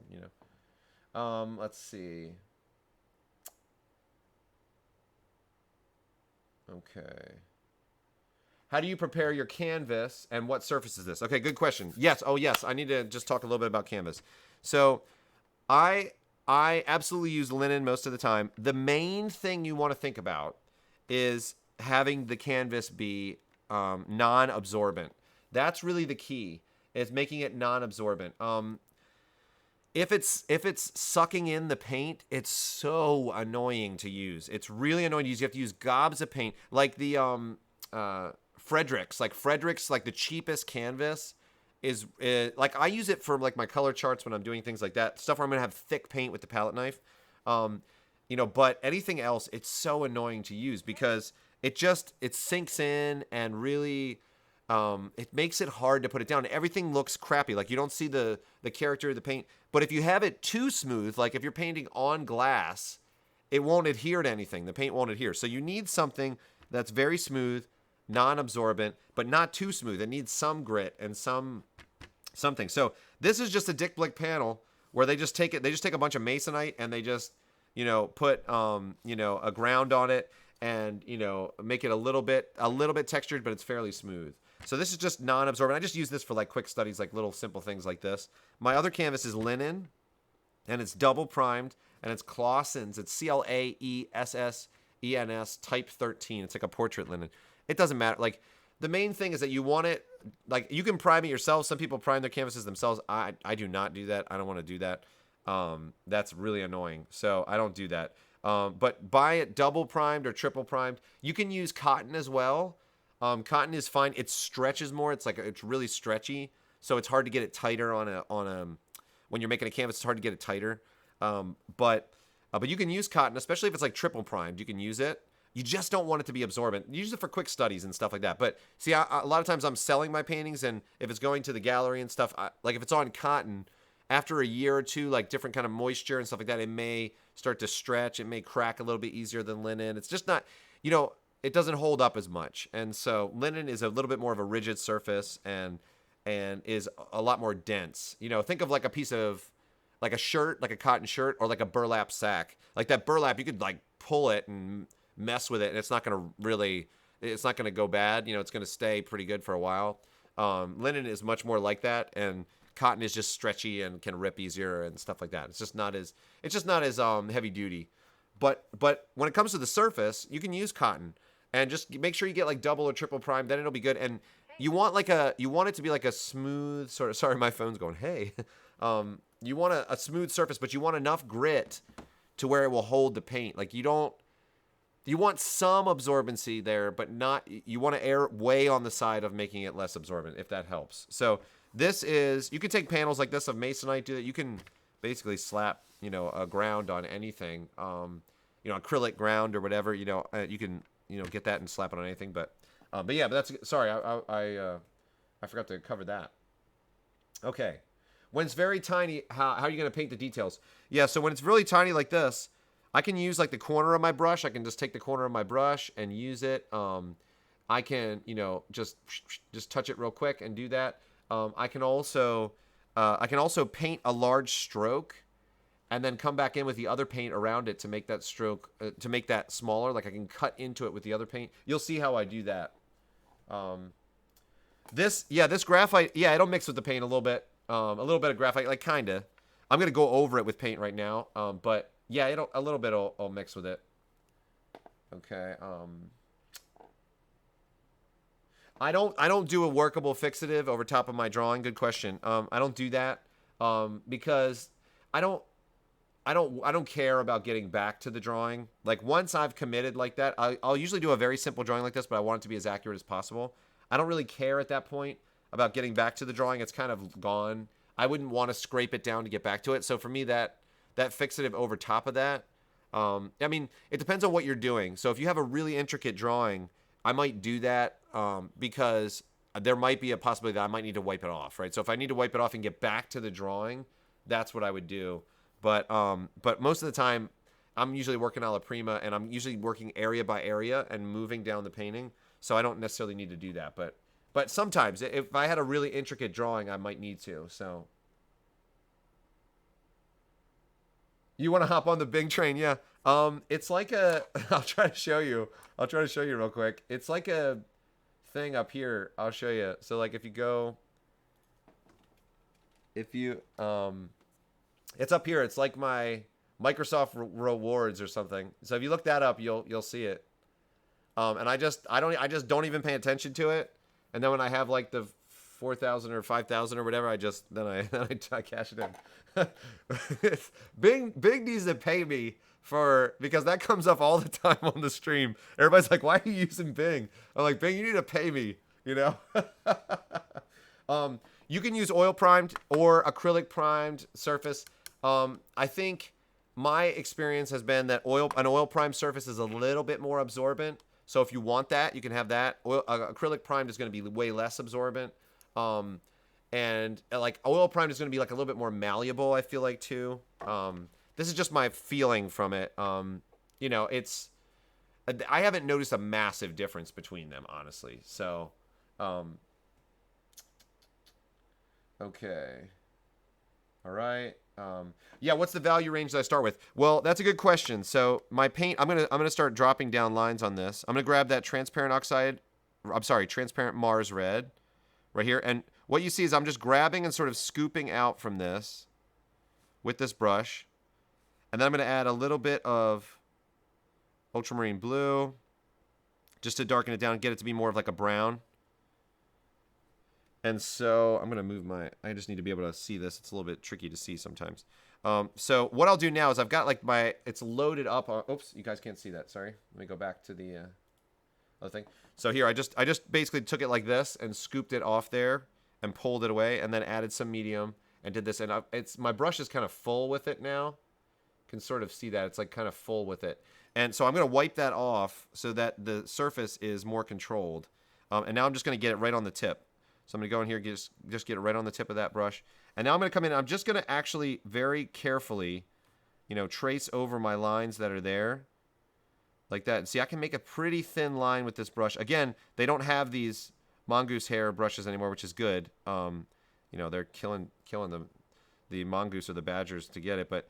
Let's see. Okay. How do you prepare your canvas, and what surface is this? Okay, good question. Yes. Oh, yes. I need to just talk a little bit about canvas. So, I absolutely use linen most of the time. The main thing you want to think about is having the canvas be non-absorbent. That's really the key. Is making it non-absorbent. If it's sucking in the paint, it's so annoying to use. It's really annoying to use. You have to use gobs of paint, like the Frederick's, like the cheapest canvas is like I use it for like my color charts when I'm doing things like that, stuff where I'm gonna have thick paint with the palette knife. But anything else, it's so annoying to use because it sinks in and really it makes it hard to put it down. Everything looks crappy. Like you don't see the character of the paint. But if you have it too smooth, like if you're painting on glass, it won't adhere to anything. The paint won't adhere. So you need something that's very smooth, non-absorbent, but not too smooth. It needs some grit and something. So this is just a Dick Blick panel where they just take a bunch of masonite and they just, put a ground on it and, make it a little bit textured, but it's fairly smooth. So this is just non-absorbent. I just use this for like quick studies, like little simple things like this. My other canvas is linen and it's double primed and it's Clausen's. It's CLAESSENS type 13. It's like a portrait linen. It doesn't matter. Like the main thing is that you want it, like you can prime it yourself. Some people prime their canvases themselves. I do not do that. I don't want to do that. That's really annoying. So I don't do that. But buy it double primed or triple primed. You can use cotton as well. Cotton is fine. It stretches more. It's really stretchy. So it's hard to get it tighter when you're making a canvas, it's hard to get it tighter. But you can use cotton, especially if it's like triple primed, you can use it. You just don't want it to be absorbent. Use it for quick studies and stuff like that. But see, a lot of times I'm selling my paintings, and if it's going to the gallery and stuff, like if it's on cotton, after a year or two, like different kind of moisture and stuff like that, it may start to stretch. It may crack a little bit easier than linen. It's just not, it doesn't hold up as much. And so linen is a little bit more of a rigid surface and is a lot more dense. Think of like a piece of, like a shirt, like a cotton shirt, or like a burlap sack. Like that burlap, you could like pull it and mess with it, and it's not going to go bad. It's going to stay pretty good for a while. Linen is much more like that, and cotton is just stretchy and can rip easier and stuff like that. It's just not as heavy duty. But when it comes to the surface, you can use cotton and just make sure you get like double or triple prime. Then it'll be good. And you want it to be like a smooth sort of. Sorry, my phone's going. Hey, you want a smooth surface, but you want enough grit to where it will hold the paint. Like you want some absorbency there, but not. You want to err way on the side of making it less absorbent, if that helps. So this is, you can take panels like this of masonite. Do that. You can basically slap, a ground on anything. Acrylic ground or whatever. You can get that and slap it on anything. But that's, sorry, I forgot to cover that. Okay. When it's very tiny, how are you going to paint the details? Yeah, so when it's really tiny like this, I can use like the corner of my brush. I can just take the corner of my brush and use it. I can, just touch it real quick and do that. I can also paint a large stroke and then come back in with the other paint around it to make that stroke, to make that smaller. Like I can cut into it with the other paint. You'll see how I do that. This graphite, it'll mix with the paint a little bit of graphite, like kinda. I'm gonna go over it with paint right now, but yeah, a little bit will mix with it. Okay. I don't do a workable fixative over top of my drawing. Good question. I don't do that because I don't care about getting back to the drawing. Like once I've committed like that, I'll usually do a very simple drawing like this, but I want it to be as accurate as possible. I don't really care at that point about getting back to the drawing. It's kind of gone. I wouldn't want to scrape it down to get back to it. So for me, that fixative over top of that, it depends on what you're doing. So if you have a really intricate drawing, I might do that because there might be a possibility that I might need to wipe it off, right? So if I need to wipe it off and get back to the drawing, that's what I would do. But most of the time, I'm usually working a la prima, and I'm usually working area by area and moving down the painting. So I don't necessarily need to do that. But sometimes, if I had a really intricate drawing, I might need to. So you want to hop on the Bing train? Yeah. It's like a. I'll try to show you real quick. It's like a thing up here. I'll show you. So like if you it's up here. It's like my Microsoft rewards or something. So if you look that up, you'll see it. And I just don't even pay attention to it. And then when I have like the 4,000 or 5,000 or whatever, I cash it in. Bing needs to pay me because that comes up all the time on the stream. Everybody's like, "Why are you using Bing?" I'm like, "Bing, you need to pay me." You can use oil primed or acrylic primed surface. I think my experience has been that an oil primed surface is a little bit more absorbent. So if you want that, you can have that. Acrylic primed is going to be way less absorbent. And like oil primed is going to be like a little bit more malleable, I feel like too. This is just my feeling from it. I haven't noticed a massive difference between them, honestly. So, okay. All right. What's the value range that I start with? Well, that's a good question. So my paint, I'm gonna start dropping down lines on this. I'm gonna grab that transparent Mars red right here. And what you see is I'm just grabbing and sort of scooping out from this with this brush. And then I'm gonna add a little bit of ultramarine blue just to darken it down and get it to be more of like a brown. And so I'm going to move I just need to be able to see this. It's a little bit tricky to see sometimes. So what I'll do now is I've got like it's loaded up. Oops, you guys can't see that. Sorry. Let me go back to the other thing. So here, I just basically took it like this and scooped it off there and pulled it away and then added some medium and did this. And my brush is kind of full with it now. You can sort of see that. It's like kind of full with it. And so I'm going to wipe that off so that the surface is more controlled. And now I'm just going to get it right on the tip. So I'm going to go in here, just get it right on the tip of that brush. And now I'm going to come in. I'm just going to actually very carefully, trace over my lines that are there. Like that. See, I can make a pretty thin line with this brush. Again, they don't have these mongoose hair brushes anymore, which is good. They're killing the mongoose or the badgers to get it. But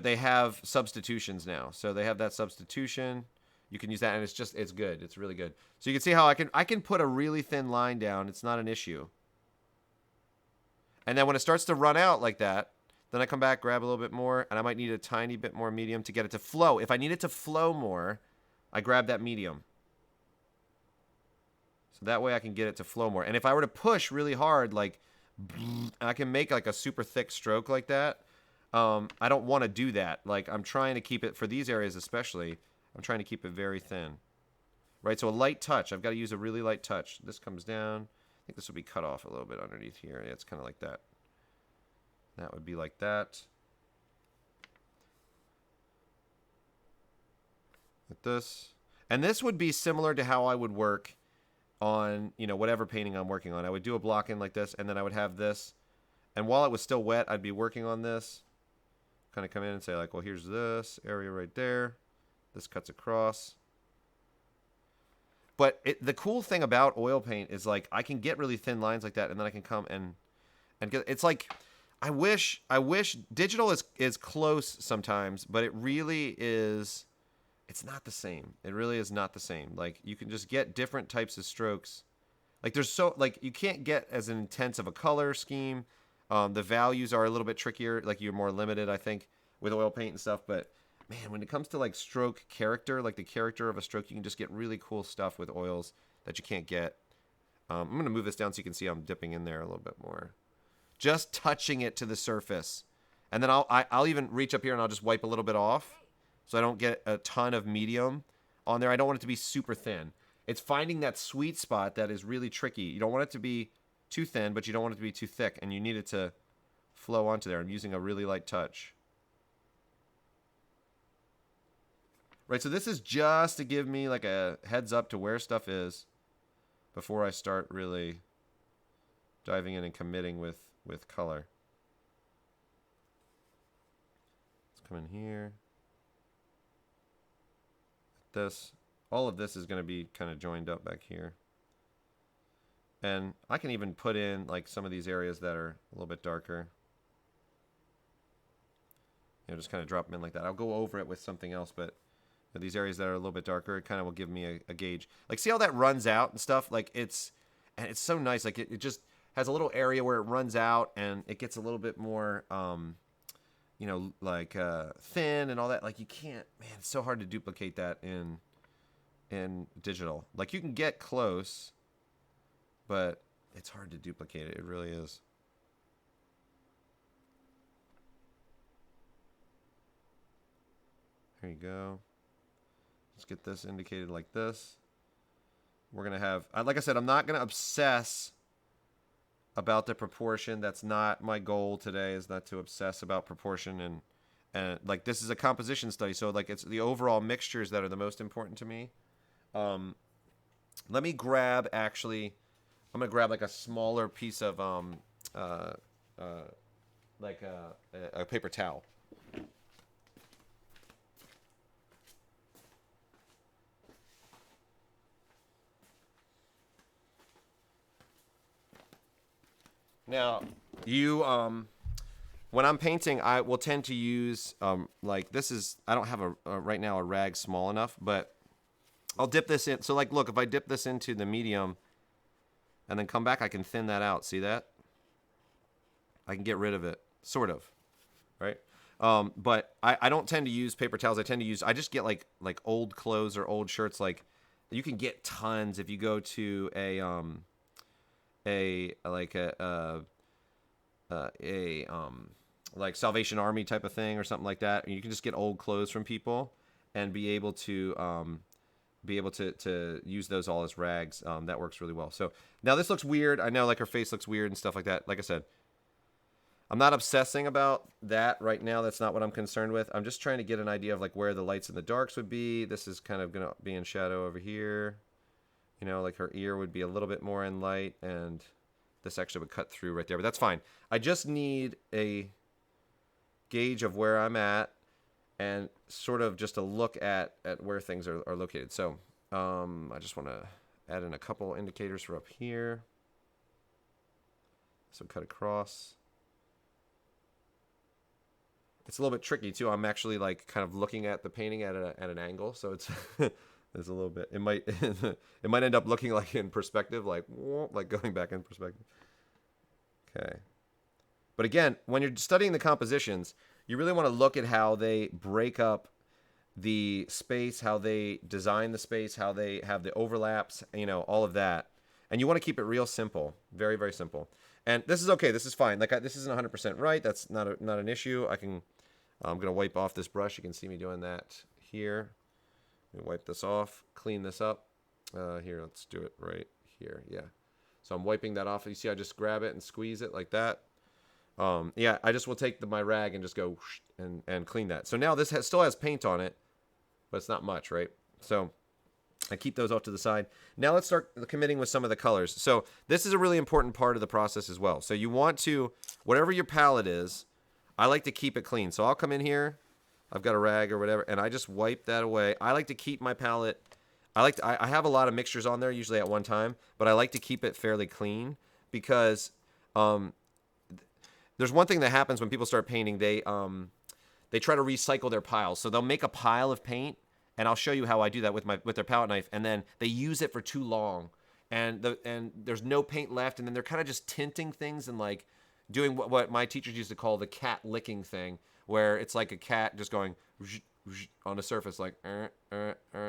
they have substitutions now. So they have that substitution. you can use that, and it's good. It's really good. So you can see how I can put a really thin line down. It's not an issue. And then when it starts to run out like that, then I come back, grab a little bit more, and I might need a tiny bit more medium to get it to flow. If I need it to flow more, I grab that medium. So that way I can get it to flow more. And if I were to push really hard, like, I can make like a super thick stroke like that. I don't want to do that. Like, I'm trying to keep it, for these areas especially, I'm trying to keep it very thin. Right, so a light touch. I've got to use a really light touch. This comes down. I think this will be cut off a little bit underneath here. Yeah, it's kind of like that. That would be like that. Like this. And this would be similar to how I would work on, you know, whatever painting I'm working on. I would do a block in like this, and then I would have this. And while it was still wet, I'd be working on this. Kind of come in and say, like, well, here's this area right there. This cuts across. But the cool thing about oil paint is, like, I can get really thin lines like that, and then I can come and get, it's like, I wish digital is close sometimes, but it really is, it's not the same. It really is not the same. Like, you can just get different types of strokes. Like, there's so, like, you can't get as intense of a color scheme. The values are a little bit trickier. Like, you're more limited, I think, with oil paint and stuff. But, man, when it comes to, like, stroke character, like the character of a stroke, you can just get really cool stuff with oils that you can't get. I'm going to move this down so you can see I'm dipping in there a little bit more. Just touching it to the surface. And then I'll even reach up here and I'll just wipe a little bit off so I don't get a ton of medium on there. I don't want it to be super thin. It's finding that sweet spot that is really tricky. You don't want it to be too thin, but you don't want it to be too thick, and you need it to flow onto there. I'm using a really light touch. Right, so this is just to give me like a heads up to where stuff is before I start really diving in and committing with color. Let's come in here. This, all of this is going to be kind of joined up back here. And I can even put in like some of these areas that are a little bit darker. You know, just kind of drop them in like that. I'll go over it with something else, but these areas that are a little bit darker, it kind of will give me a gauge. Like, see how that runs out and stuff? Like, it's so nice. Like, it just has a little area where it runs out and it gets a little bit more, you know, like thin and all that. Like, you can't, man, it's so hard to duplicate that in digital. Like, you can get close, but it's hard to duplicate it. It really is. There you go. Let's get this indicated like this. We're going to have, like I said, I'm not going to obsess about the proportion. That's not my goal today, is not to obsess about proportion. And like, this is a composition study. So like, it's the overall mixtures that are the most important to me. Let me grab, actually, I'm going to grab like a smaller piece of, like a paper towel. Now, you, when I'm painting, I will tend to use, like, this is, I don't have right now a rag small enough, but I'll dip this in. So, like, look, if I dip this into the medium and then come back, I can thin that out. See that? I can get rid of it, sort of, right? But I don't tend to use paper towels. I just get, like old clothes or old shirts. Like, you can get tons if you go to like Salvation Army type of thing or something like that. And you can just get old clothes from people and be able to use those all as rags. That works really well. So now this looks weird. I know, like, her face looks weird and stuff like that. Like I said, I'm not obsessing about that right now. That's not what I'm concerned with. I'm just trying to get an idea of like where the lights and the darks would be. This is kind of going to be in shadow over here. You know, like her ear would be a little bit more in light, and this actually would cut through right there, but that's fine. I just need a gauge of where I'm at and sort of just a look at where things are located. So I just want to add in a couple indicators for up here. So cut across. It's a little bit tricky too. I'm actually like kind of looking at the painting at an angle, so it's It's a little bit. It might it might end up looking like in perspective, like going back in perspective. Okay. But again, when you're studying the compositions, you really want to look at how they break up the space, how they design the space, how they have the overlaps, all of that. And you want to keep it real simple, very, very simple. And this is okay. This is fine. Like this isn't 100% right. That's not an issue. I'm going to wipe off this brush. You can see me doing that here. Let me wipe this off, clean this up. Here, let's do it right here. Yeah. So I'm wiping that off. You see, I just grab it and squeeze it like that. Yeah, I just will take my rag and just go and clean that. So now this still has paint on it, but it's not much, right? So I keep those off to the side. Now let's start committing with some of the colors. So this is a really important part of the process as well. So you want to, whatever your palette is, I like to keep it clean. So I'll come in here. I've got a rag or whatever, and I just wipe that away. I like to keep my palette. I have a lot of mixtures on there usually at one time, but I like to keep it fairly clean because there's one thing that happens when people start painting. They try to recycle their piles. So they'll make a pile of paint, and I'll show you how I do that with their palette knife, and then they use it for too long, and there's no paint left, and then they're kind of just tinting things and like doing what my teachers used to call the cat licking thing, where it's like a cat just going on a surface, like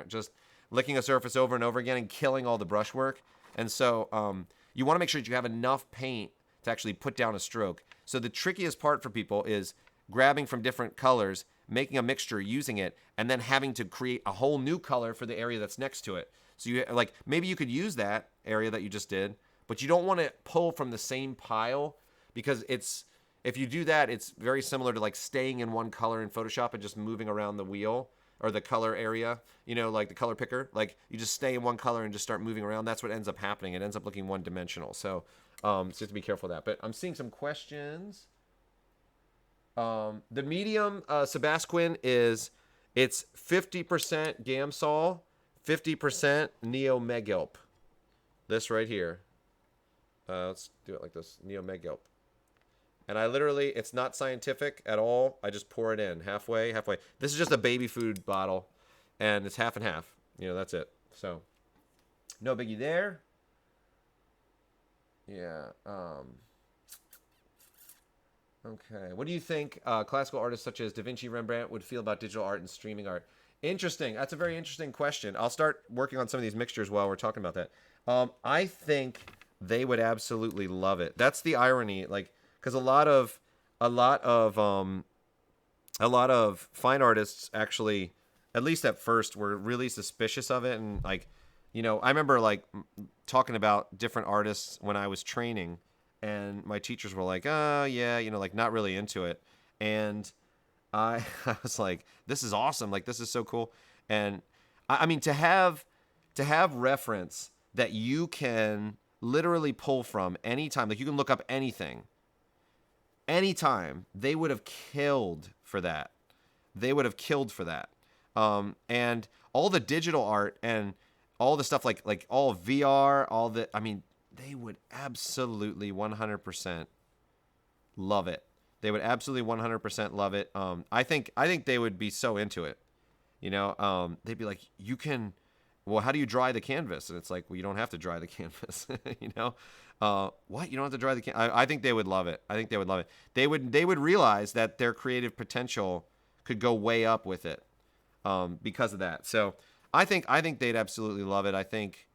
just licking a surface over and over again and killing all the brushwork. And so you want to make sure that you have enough paint to actually put down a stroke. So the trickiest part for people is grabbing from different colors, making a mixture, using it, and then having to create a whole new color for the area that's next to it. So you like maybe you could use that area that you just did, but you don't want to pull from the same pile, because if you do that, it's very similar to like staying in one color in Photoshop and just moving around the wheel or the color area, like the color picker. Like you just stay in one color and just start moving around. That's what ends up happening. It ends up looking one-dimensional. So you have to be careful of that. But I'm seeing some questions. The medium Sebasquin it's 50% Gamsol, 50% Neo Megilp. This right here. Let's do it like this. Neo Megilp. And I literally, it's not scientific at all. I just pour it in halfway. This is just a baby food bottle, and it's half and half. That's it. So, no biggie there. Yeah. Okay. What do you think classical artists such as Da Vinci, Rembrandt would feel about digital art and streaming art? Interesting. That's a very interesting question. I'll start working on some of these mixtures while we're talking about that. I think they would absolutely love it. That's the irony, like. Because a lot of fine artists actually, at least at first, were really suspicious of it, and like, I remember like talking about different artists when I was training, and my teachers were like, "Oh yeah," like not really into it, and I was like, "This is awesome! Like this is so cool," and I mean to have reference that you can literally pull from anytime, like you can look up anything. Anytime, they would have killed for that. And all the digital art and all the stuff like all VR, they would absolutely 100% love it. They would absolutely 100% love it. I think they would be so into it. They'd be like, well, how do you dry the canvas? And it's like, well, you don't have to dry the canvas, what? You don't have to dry the canvas? I think they would love it. They would realize that their creative potential could go way up with it because of that. So I think they'd absolutely love it. I think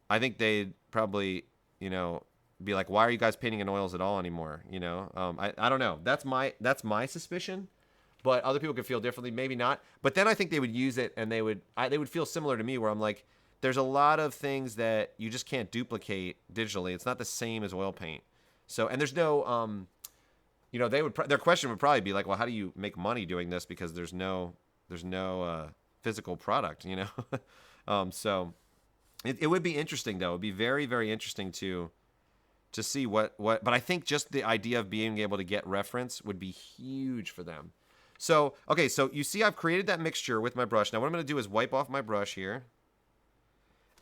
they'd probably, be like, why are you guys painting in oils at all anymore? I don't know. That's my suspicion. But other people could feel differently, maybe not. But then I think they would use it, and they would feel similar to me, where I'm like, there's a lot of things that you just can't duplicate digitally. It's not the same as oil paint. So, and there's no, their question would probably be like, well, how do you make money doing this? Because there's no physical product, So, it would be interesting though. It'd be very, very interesting to see what. But I think just the idea of being able to get reference would be huge for them. So, okay, so you see I've created that mixture with my brush. Now what I'm going to do is wipe off my brush here.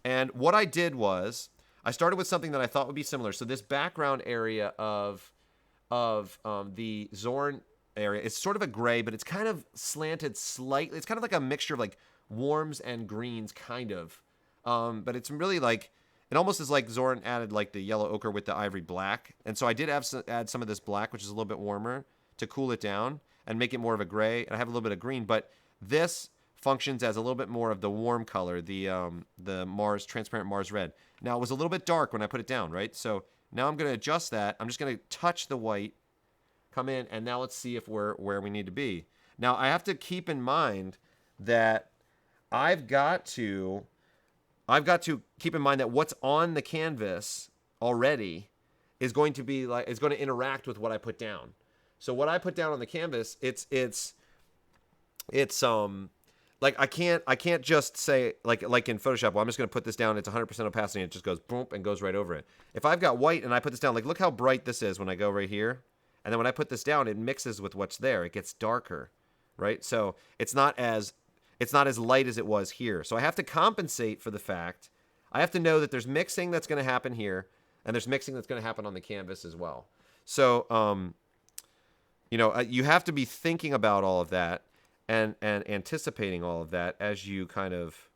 And what I did was I started with something that I thought would be similar. So this background area of the Zorn area. It's sort of a gray, but it's kind of slanted slightly. It's kind of like a mixture of like warms and greens, kind of. But it's really like, it almost is like Zoran added like the yellow ochre with the ivory black. And so I did add some of this black, which is a little bit warmer, to cool it down and make it more of a gray. And I have a little bit of green, but this functions as a little bit more of the warm color, the Mars, transparent Mars red. Now, it was a little bit dark when I put it down, right? So now I'm going to adjust that. I'm just going to touch the white, come in, and now let's see if we're where we need to be. Now, I have to keep in mind that I've got to keep in mind that what's on the canvas already is going to be like, is going to interact with what I put down. So what I put down on the canvas, it's like I can't just say like in Photoshop, well, I'm just going to put this down. It's 100% opacity. And it just goes boom and goes right over it. If I've got white and I put this down, like look how bright this is when I go right here. And then when I put this down, it mixes with what's there. It gets darker, right? So it's not as light as it was here. So I have to compensate for the fact, I have to know that there's mixing that's going to happen here, and there's mixing that's going to happen on the canvas as well. So, you have to be thinking about all of that and anticipating all of that as you kind of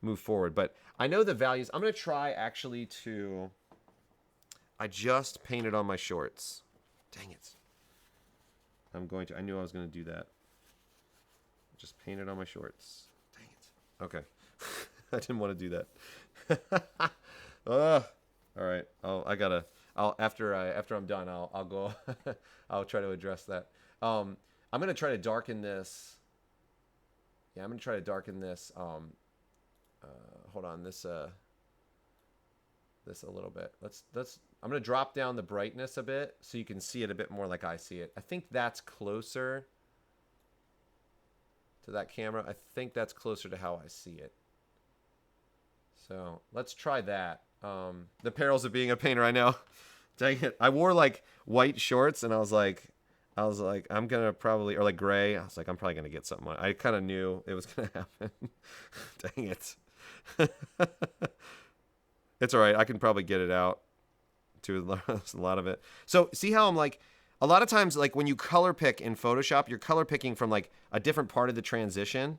move forward. But I know the values. I'm going to try actually I just painted on my shorts. Dang it. I knew I was going to do that. Just painted on my shorts. Dang it. Okay. I didn't want to do that. All right. After I'm done, I'll go. I'll try to address that. I'm going to try to darken this. Yeah, I'm going to try to darken this. Hold on. This a little bit. I'm going to drop down the brightness a bit so you can see it a bit more like I see it. I think that's closer to that camera. I think that's closer to how I see it. So let's try that. The perils of being a painter, I know. Dang it. I wore like white shorts and I was like, I'm going to probably, or like gray. I was like, I'm probably going to get something on. I kind of knew it was going to happen. Dang it. It's all right. I can probably get it out to a lot of it. So see how I'm like, a lot of times, like when you color pick in Photoshop, you're color picking from like a different part of the transition.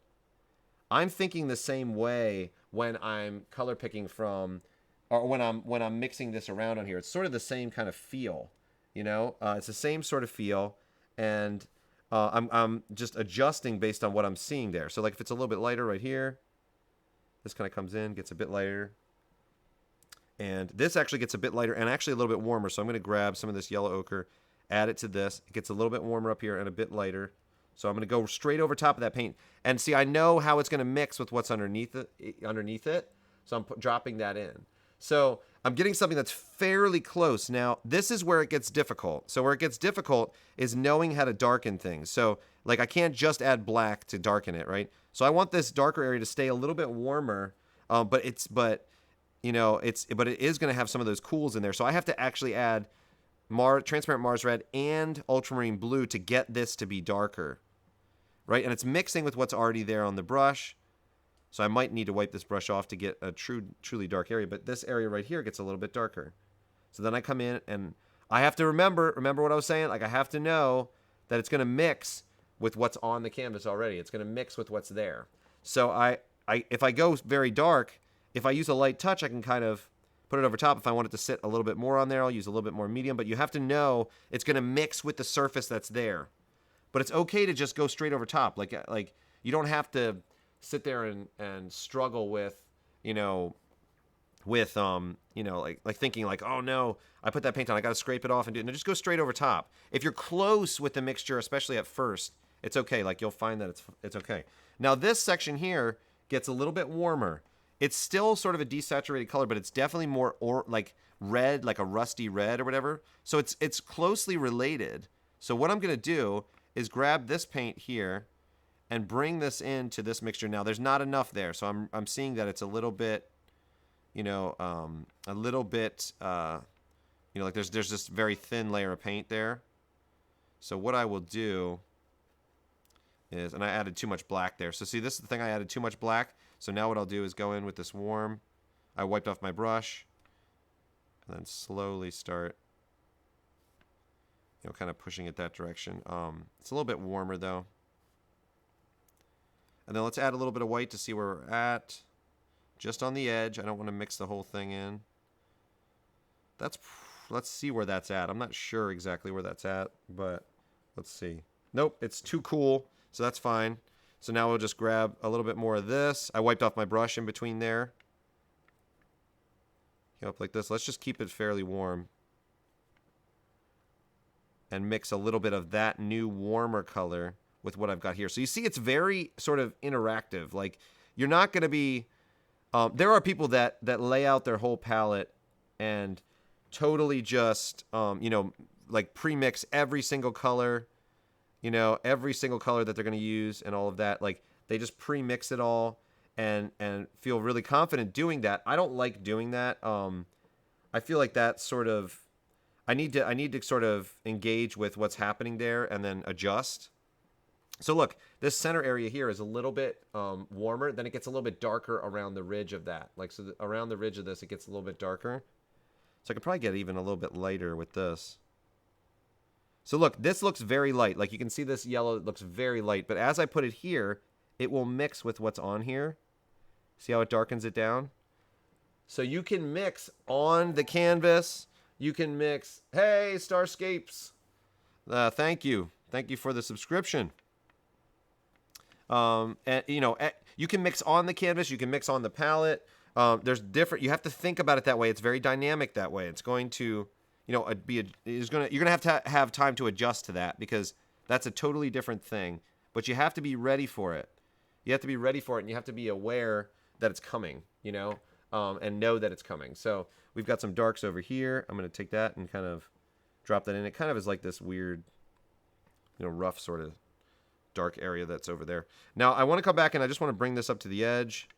I'm thinking the same way when I'm color picking from, or when I'm mixing this around on here. It's sort of the same kind of feel, it's the same sort of feel, and I'm just adjusting based on what I'm seeing there. So like if it's a little bit lighter right here, this kind of comes in, gets a bit lighter. And this actually gets a bit lighter and actually a little bit warmer. So I'm going to grab some of this yellow ochre, add it to this. It gets a little bit warmer up here and a bit lighter. So I'm going to go straight over top of that paint. And see, I know how it's going to mix with what's underneath it. So I'm dropping that in. So I'm getting something that's fairly close. Now, this is where it gets difficult. So where it gets difficult is knowing how to darken things. So like I can't just add black to darken it, right? So I want this darker area to stay a little bit warmer, but it is going to have some of those cools in there. So I have to actually add transparent Mars red and ultramarine blue to get this to be darker, right? And it's mixing with what's already there on the brush. So I might need to wipe this brush off to get a truly dark area, but this area right here gets a little bit darker. So then I come in and I have to remember what I was saying? Like I have to know that it's going to mix with what's on the canvas already. It's going to mix with what's there. So if I go very dark, if I use a light touch, I can kind of put it over top. If I want it to sit a little bit more on there, I'll use a little bit more medium. But you have to know it's going to mix with the surface that's there. But it's okay to just go straight over top. Like you don't have to sit there and struggle with, like thinking like, oh no, I put that paint on, I got to scrape it off and do it. No, just go straight over top. If you're close with the mixture, especially at first, it's okay. Like you'll find that it's okay. Now this section here gets a little bit warmer. It's still sort of a desaturated color, but it's definitely more like red, like a rusty red or whatever. So it's closely related. So what I'm going to do is grab this paint here and bring this into this mixture. Now there's not enough there, so I'm seeing that it's a little bit, like there's this very thin layer of paint there. So what I will do is, and I added too much black there. So see, this is the thing, I added too much black. So now what I'll do is go in with this warm. I wiped off my brush and then slowly start You know, kind of pushing it that direction. It's a little bit warmer though. And then let's add a little bit of white to see where we're at. Just on the edge. I don't want to mix the whole thing in. Let's see where that's at. I'm not sure exactly where that's at, but let's see. Nope, it's too cool, so that's fine. So now we'll just grab a little bit more of this. I wiped off my brush in between there. Up like this. Let's just keep it fairly warm. And mix a little bit of that new warmer color with what I've got here. So you see it's very sort of interactive. Like, you're not going to be... there are people that lay out their whole palette and totally just, you know, like pre-mix every single color, you know, every single color that they're going to use and all of that. Like, they just pre-mix it all and feel really confident doing that. I don't like doing that. I feel like that sort of, I need to sort of engage with what's happening there and then adjust. So look, this center area here is a little bit warmer. Then it gets a little bit darker around the ridge of that. Like, so around the ridge of this, it gets a little bit darker. So I could probably get even a little bit lighter with this. So look, this looks very light. Like, you can see this yellow looks very light. But as I put it here, it will mix with what's on here. See how it darkens it down? So you can mix on the canvas. You can mix, hey, Starscapes. Thank you. Thank you for the subscription. And you know, you can mix on the canvas, you can mix on the palette. There's different. You have to think about it that way. It's very dynamic that way. It's going to, you know, you're gonna have to have time to adjust to that because that's a totally different thing. But you have to be ready for it. You have to be ready for it, and you have to be aware that it's coming. You know, and know that it's coming. So we've got some darks over here. I'm gonna take that and kind of drop that in. It kind of is like this weird, you know, rough sort of dark area that's over there. Now I want to come back and I just want to bring this up to the edge.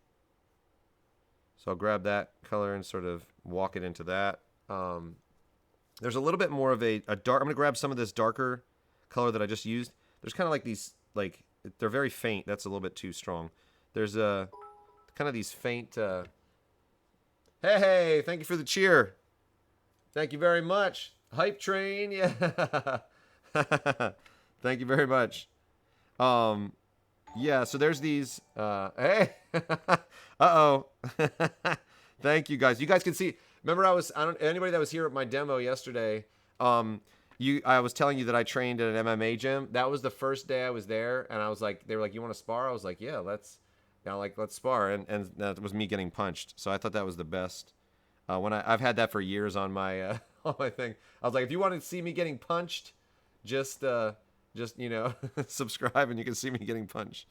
So I'll grab that color and sort of walk it into that. There's a little bit more of a dark. I'm going to grab some of this darker color that I just used. There's kind of like these, like, they're very faint. That's a little bit too strong. There's a kind of these faint. Hey, thank you for the cheer. Thank you very much. Hype train. Yeah. Thank you very much. Yeah, so there's these, hey, uh-oh. Thank you guys. You guys can see, remember anybody that was here at my demo yesterday, I was telling you that I trained at an MMA gym. That was the first day I was there, and I was like, they were like, you want to spar? I was like, yeah, let's spar, and that was me getting punched. So I thought that was the best. I've had that for years on my, on my thing. I was like, if you want to see me getting punched, just you know, subscribe and you can see me getting punched.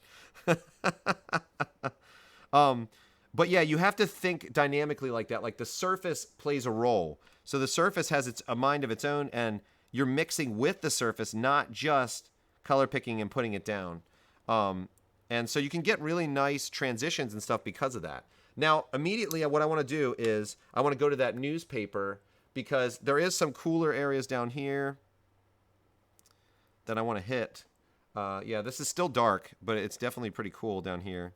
But yeah, you have to think dynamically like that. Like, the surface plays a role. So the surface has a mind of its own, and you're mixing with the surface, not just color picking and putting it down. And so you can get really nice transitions and stuff because of that. Now, immediately what I want to do is I want to go to that newspaper because there is some cooler areas down here that I want to hit. Yeah, this is still dark, but it's definitely pretty cool down here.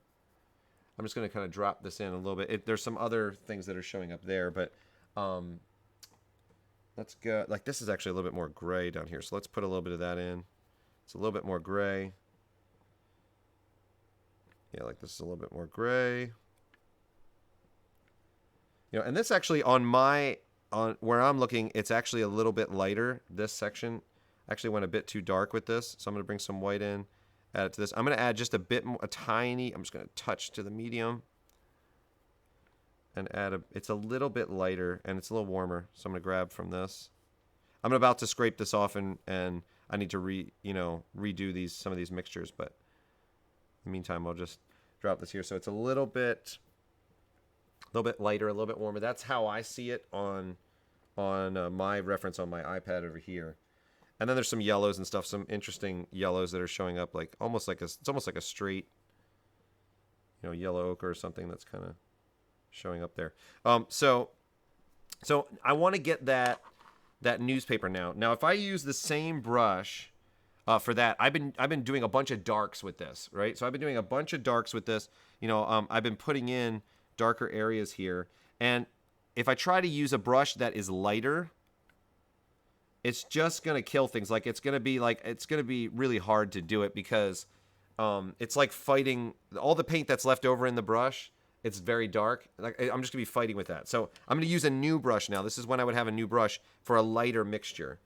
I'm just going to kind of drop this in a little bit. There's some other things that are showing up there, but let's go. Like, this is actually a little bit more gray down here, so let's put a little bit of that in. It's a little bit more gray. Yeah, like this is a little bit more gray. You know, and this actually on where I'm looking, it's actually a little bit lighter. This section actually went a bit too dark with this, so I'm going to bring some white in, add it to this. I'm going to add just a bit more, I'm just going to touch to the medium and add it's a little bit lighter and it's a little warmer, so I'm going to grab from this. I'm about to scrape this off and I need to redo some of these mixtures, but in the meantime, I'll just drop this here. So it's a little bit lighter, a little bit warmer. That's how I see it on my reference on my iPad over here. And then there's some yellows and stuff, some interesting yellows that are showing up, like it's almost like a straight, you know, yellow ochre or something that's kind of showing up there. So I want to get that newspaper now. Now, if I use the same brush for that, I've been doing a bunch of darks with this, right? So I've been doing a bunch of darks with this. You know, I've been putting in darker areas here, and if I try to use a brush that is lighter, it's just going to kill things. Like it's going to be really hard to do it because it's like fighting all the paint that's left over in the brush. It's very dark. Like I'm just going to be fighting with that. So I'm going to use a new brush now. This is when I would have a new brush for a lighter mixture.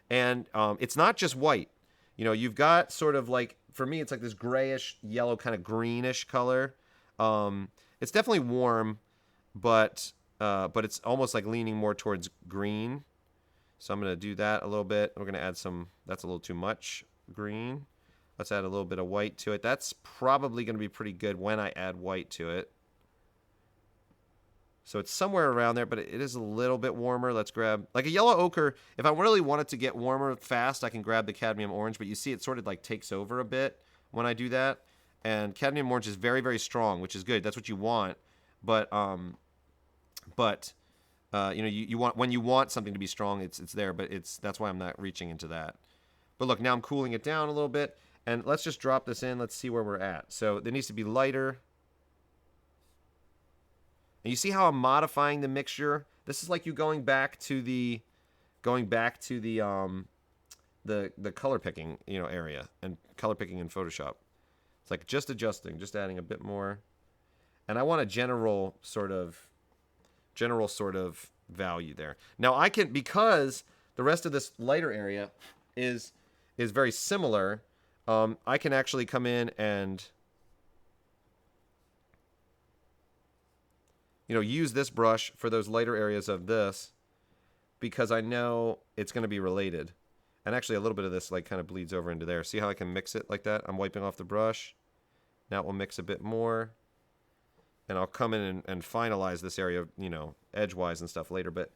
And it's not just white. You know, you've got sort of like, for me, it's like this grayish, yellow, kind of greenish color. It's definitely warm, but it's almost like leaning more towards green. So I'm going to do that a little bit. We're going to add some, that's a little too much green. Let's add a little bit of white to it. That's probably going to be pretty good when I add white to it. So it's somewhere around there, but it is a little bit warmer. Let's grab, like a yellow ochre. If I really want it to get warmer fast, I can grab the cadmium orange, but you see it sort of like takes over a bit when I do that. And cadmium orange is very, very strong, which is good. That's what you want. But you know, you want, when you want something to be strong, it's there, but that's why I'm not reaching into that. But look, now I'm cooling it down a little bit, and let's just drop this in. Let's see where we're at. So it needs to be lighter. And you see how I'm modifying the mixture? This is like you going back to the color picking, you know, area and color picking in Photoshop. It's like just adjusting, just adding a bit more. And I want a general sort of value there. Now I can, because the rest of this lighter area is very similar, I can actually come in and, you know, use this brush for those lighter areas of this, because I know it's going to be related. And actually a little bit of this like kind of bleeds over into there. See how I can mix it like that? I'm wiping off the brush. Now it will mix a bit more. And I'll come in and finalize this area, you know, edgewise and stuff later. But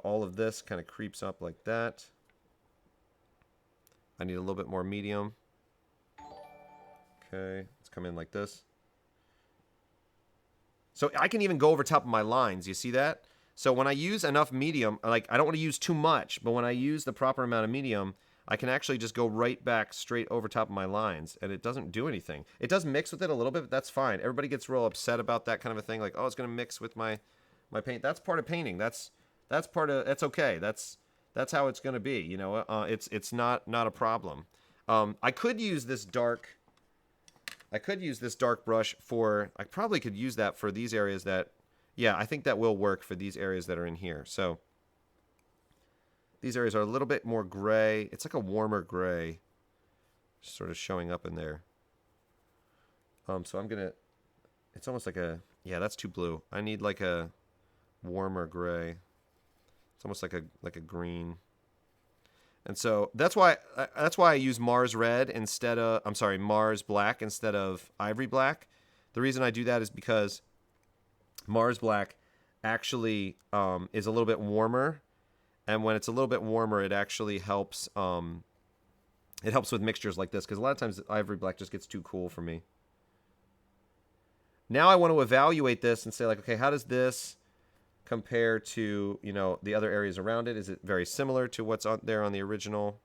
all of this kind of creeps up like that. I need a little bit more medium. Okay, let's come in like this. So I can even go over top of my lines. You see that? So when I use enough medium, like I don't want to use too much, but when I use the proper amount of medium, I can actually just go right back straight over top of my lines, and it doesn't do anything. It does mix with it a little bit, but that's fine. Everybody gets real upset about that kind of a thing, like, oh, it's going to mix with my paint. That's part of painting. That's okay. That's how it's going to be. You know, it's not a problem. I could use this dark brush for. I probably could use that for these areas that. Yeah, I think that will work for these areas that are in here. So these areas are a little bit more gray. It's like a warmer gray, sort of showing up in there. So I'm gonna. It's almost like a. Yeah, that's too blue. I need like a warmer gray. It's almost like a green. And so that's why I use Mars red instead of. I'm sorry, Mars black instead of ivory black. The reason I do that is because Mars black actually is a little bit warmer, and when it's a little bit warmer, it actually helps. It helps with mixtures like this, because a lot of times ivory black just gets too cool for me. Now I want to evaluate this and say, like, okay, how does this compare to, you know, the other areas around it? Is it very similar to what's on there on the original?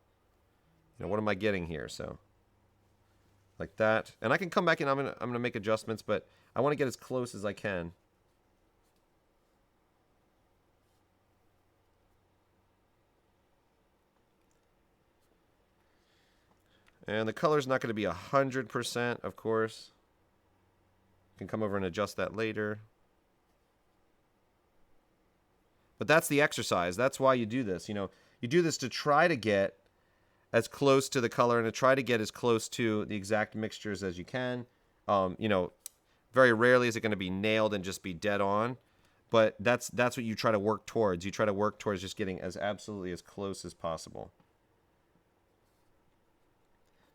You know, what am I getting here? So like that, and I can come back and I'm gonna make adjustments, but I want to get as close as I can. And the color's not going to be 100%, of course. You can come over and adjust that later. But that's the exercise. That's why you do this. You know, you do this to try to get as close to the color and to try to get as close to the exact mixtures as you can. You know, very rarely is it going to be nailed and just be dead on. But that's what you try to work towards. You try to work towards just getting as absolutely as close as possible.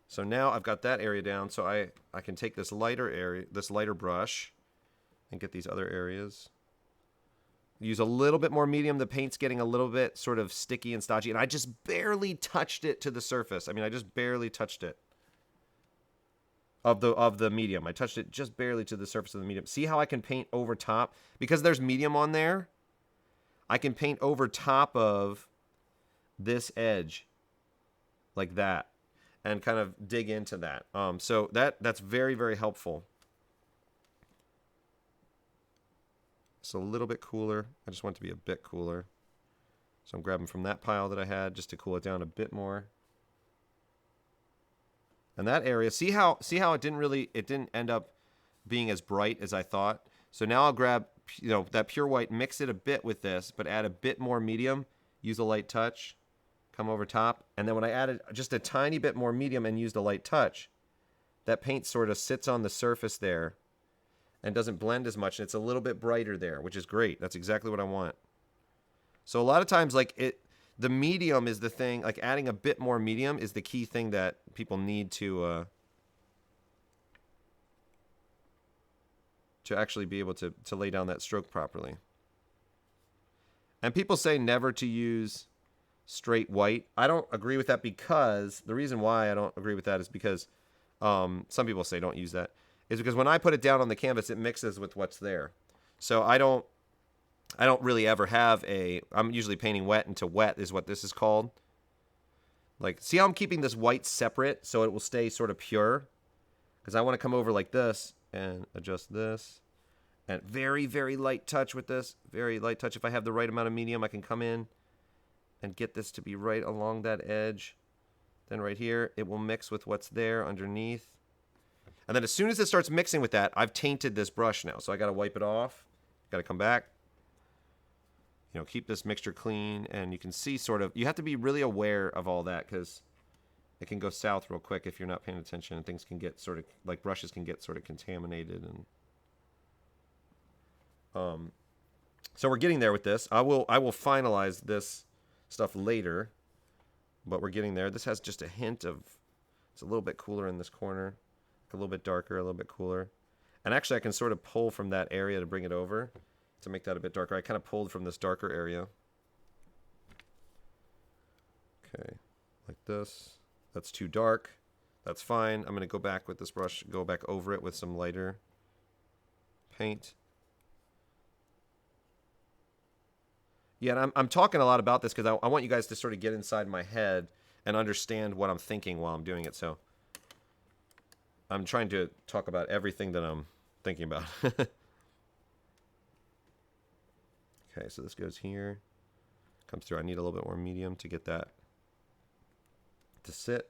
So now I've got that area down, so I can take this lighter area, this lighter brush, and get these other areas. Use a little bit more medium. The paint's getting a little bit sort of sticky and stodgy, and I just barely touched it to the surface. I mean, I just barely touched it of the medium. I touched it just barely to the surface of the medium. See how I can paint over top? Because there's medium on there, I can paint over top of this edge like that, and kind of dig into that. So that's very, very helpful. It's a little bit cooler. I just want it to be a bit cooler. So I'm grabbing from that pile that I had just to cool it down a bit more. And that area, see how it didn't end up being as bright as I thought. So now I'll grab, you know, that pure white, mix it a bit with this, but add a bit more medium, use a light touch, come over top, and then when I added just a tiny bit more medium and used a light touch, that paint sort of sits on the surface there and doesn't blend as much, and it's a little bit brighter there, which is great. That's exactly what I want. So a lot of times, like, the medium is the thing, like adding a bit more medium is the key thing that people need to actually be able to lay down that stroke properly. And people say never to use straight white. I don't agree with that, because the reason why I don't agree with that is because some people say don't use that, is because when I put it down on the canvas, it mixes with what's there. So I don't really ever have I'm usually painting wet into wet is what this is called. Like, see how I'm keeping this white separate so it will stay sort of pure? Because I want to come over like this and adjust this. And very, very light touch with this. Very light touch. If I have the right amount of medium, I can come in and get this to be right along that edge. Then right here, it will mix with what's there underneath. And then as soon as it starts mixing with that, I've tainted this brush now. So I got to wipe it off. Got to come back. You know, keep this mixture clean. And you can see sort of, you have to be really aware of all that, because it can go south real quick if you're not paying attention, and things can get sort of, like brushes can get sort of contaminated. And so we're getting there with this. I will finalize this stuff later, but we're getting there. This has just a hint of, it's a little bit cooler in this corner, a little bit darker, a little bit cooler. And actually I can sort of pull from that area to bring it over to make that a bit darker. I kind of pulled from this darker area. Okay, like this. That's too dark. That's fine. I'm going to go back with this brush, go back over it with some lighter paint. Yeah, and I'm talking a lot about this because I want you guys to sort of get inside my head and understand what I'm thinking while I'm doing it. So I'm trying to talk about everything that I'm thinking about. Okay, so this goes here. Comes through. I need a little bit more medium to get that to sit.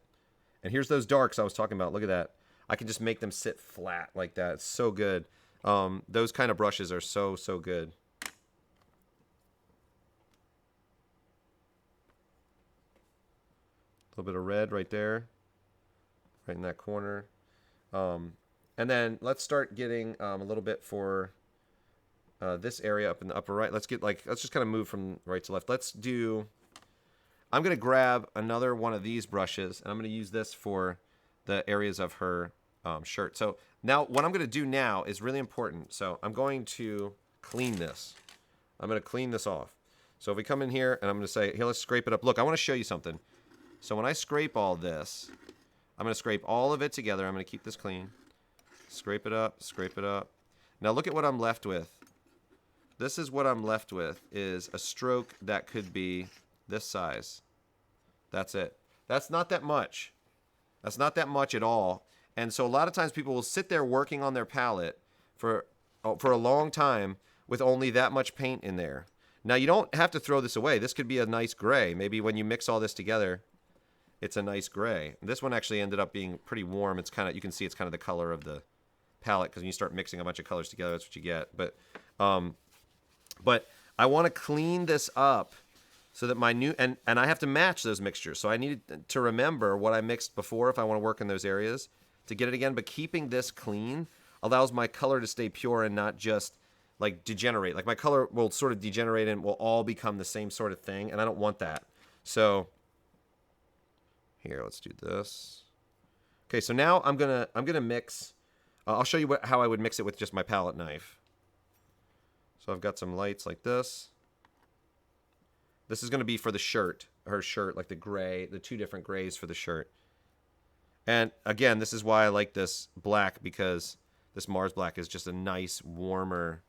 And here's those darks I was talking about. Look at that. I can just make them sit flat like that. It's so good. Those kind of brushes are so, so good. A little bit of red right there, right in that corner. And then let's start getting a little bit for this area up in the upper right. Let's just kind of move from right to left. I'm going to grab another one of these brushes, and I'm going to use this for the areas of her shirt. So now what I'm going to do now is really important. So I'm going to clean this. I'm going to clean this off. So if we come in here, and I'm going to say, here, let's scrape it up. Look, I want to show you something. So when I scrape all this, I'm going to scrape all of it together. I'm going to keep this clean. Scrape it up, scrape it up. Now look at what I'm left with. This is what I'm left with, is a stroke that could be this size. That's it. That's not that much. That's not that much at all. And so a lot of times people will sit there working on their palette for a long time with only that much paint in there. Now you don't have to throw this away. This could be a nice gray. Maybe when you mix all this together, it's a nice gray. This one actually ended up being pretty warm. It's kind of, you can see it's kind of the color of the palette, because when you start mixing a bunch of colors together, that's what you get. But I want to clean this up so that my new, and I have to match those mixtures. So I need to remember what I mixed before if I want to work in those areas to get it again. But keeping this clean allows my color to stay pure and not just like degenerate. Like my color will sort of degenerate and will all become the same sort of thing, and I don't want that. So here, let's do this. Okay, so now I'm gonna mix. I'll show you how I would mix it with just my palette knife. So I've got some lights like this. This is going to be for the shirt, her shirt, like the gray, the two different grays for the shirt. And again, this is why I like this black, because this Mars black is just a nice, warmer.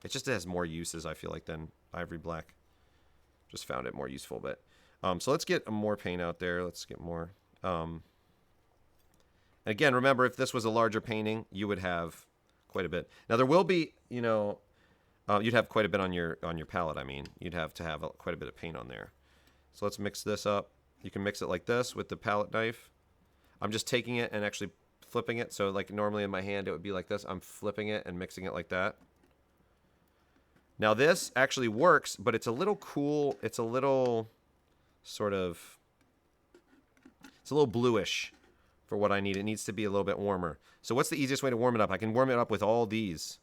It just has more uses, I feel like, than ivory black. Just found it more useful. But so let's get more paint out there. Let's get more. And again, remember, if this was a larger painting, you would have quite a bit. Now there will be, you know, You'd have quite a bit on your palette. I mean, you'd have to have quite a bit of paint on there. So let's mix this up. You can mix it like this with the palette knife. I'm just taking it and actually flipping it. So like normally in my hand it would be like this. I'm flipping it and mixing it like that. Now this actually works, but it's a little cool. It's a little sort of, it's a little bluish for what I need. It needs to be a little bit warmer. So what's the easiest way to warm it up? I can warm it up with all these.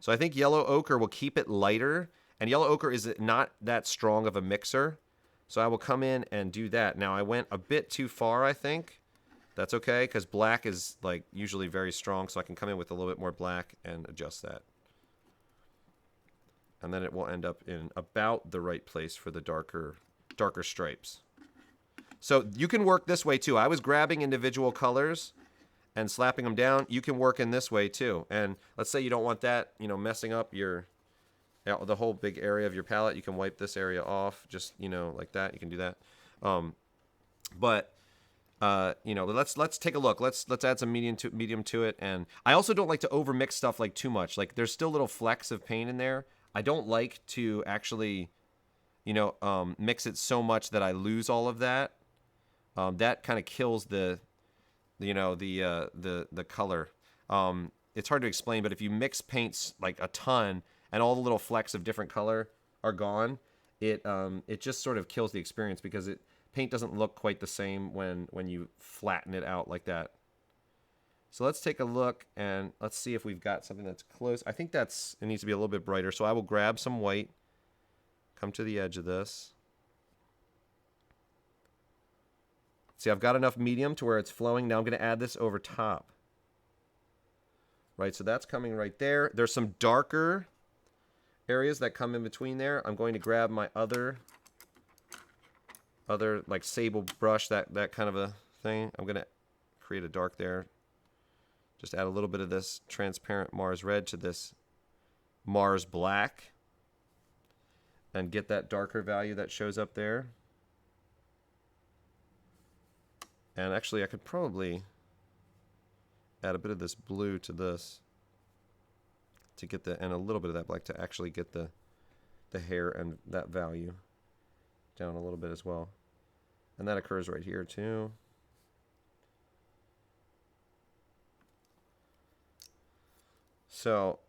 So I think yellow ochre will keep it lighter, and yellow ochre is not that strong of a mixer. So I will come in and do that. Now I went a bit too far, I think. That's okay, because black is like usually very strong, so I can come in with a little bit more black and adjust that. And then it will end up in about the right place for the darker stripes. So you can work this way too. I was grabbing individual colors and slapping them down. You can work in this way too. And let's say you don't want that, you know, messing up the whole big area of your palette. You can wipe this area off, just, you know, like that. You can do that. You know, let's take a look. Let's add some medium to it. And I also don't like to overmix stuff like too much. Like there's still little flecks of paint in there. I don't like to actually, you know, mix it so much that I lose all of that. That kind of kills the, you know, the color. It's hard to explain, but if you mix paints like a ton and all the little flecks of different color are gone, it just sort of kills the experience, because paint doesn't look quite the same when you flatten it out like that. So let's take a look and let's see if we've got something that's close. I think it needs to be a little bit brighter. So I will grab some white, come to the edge of this. See, I've got enough medium to where it's flowing. Now I'm going to add this over top. Right, so that's coming right there. There's some darker areas that come in between there. I'm going to grab my other like sable brush, that kind of a thing. I'm going to create a dark there. Just add a little bit of this transparent Mars red to this Mars black and get that darker value that shows up there. And actually I could probably add a bit of this blue to this to get and a little bit of that black to actually get the hair and that value down a little bit as well. And that occurs right here too. So,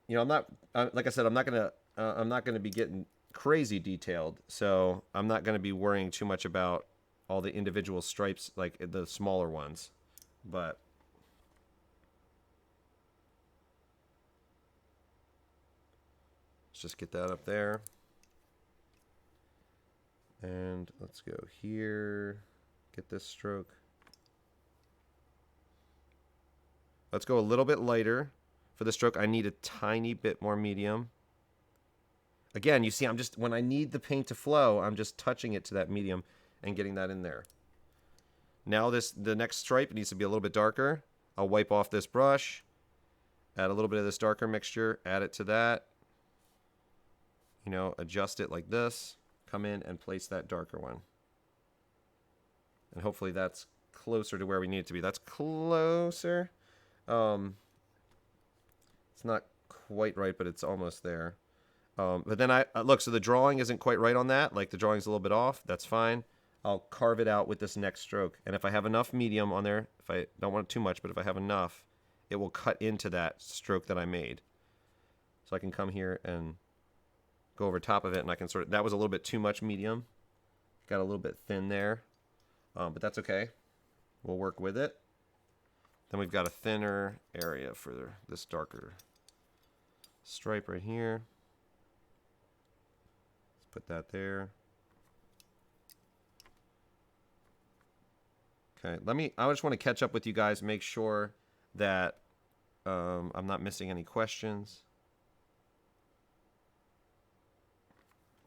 you know, I'm not like I said, I'm not gonna be getting crazy detailed. So I'm not gonna be worrying too much about all the individual stripes, like the smaller ones. But let's just get that up there. And let's go here, get this stroke. Let's go a little bit lighter. For the stroke, I need a tiny bit more medium. Again, you see, when I need the paint to flow, I'm just touching it to that medium and getting that in there. Now the next stripe needs to be a little bit darker. I'll wipe off this brush, add a little bit of this darker mixture, add it to that. You know, adjust it like this. Come in and place that darker one. And hopefully that's closer to where we need it to be. That's closer. It's not quite right, but it's almost there. But then look, so the drawing isn't quite right on that. Like the drawing's a little bit off. That's fine. I'll carve it out with this next stroke. And if I have enough medium on there, if I don't want it too much, but if I have enough, it will cut into that stroke that I made. So I can come here and go over top of it, and I can that was a little bit too much medium. Got a little bit thin there. But that's okay. We'll work with it. Then we've got a thinner area for this darker stripe right here. Let's put that there. Okay, I just want to catch up with you guys, make sure that I'm not missing any questions.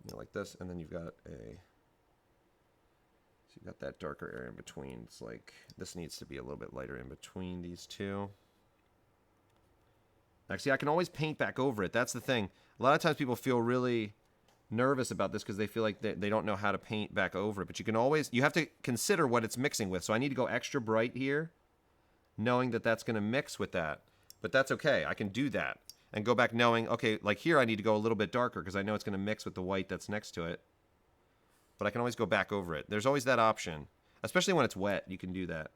You know, like this, and then you've got so you've got that darker area in between. It's like, this needs to be a little bit lighter in between these two. Actually, I can always paint back over it. That's the thing. A lot of times people feel really nervous about this because they feel like they don't know how to paint back over it. But you have to consider what it's mixing with. So I need to go extra bright here, knowing that that's going to mix with that. But that's okay. I can do that. and go back knowing, okay, like here I need to go a little bit darker because I know it's going to mix with the white that's next to it. But I can always go back over it. There's always that option. Especially when it's wet, you can do that.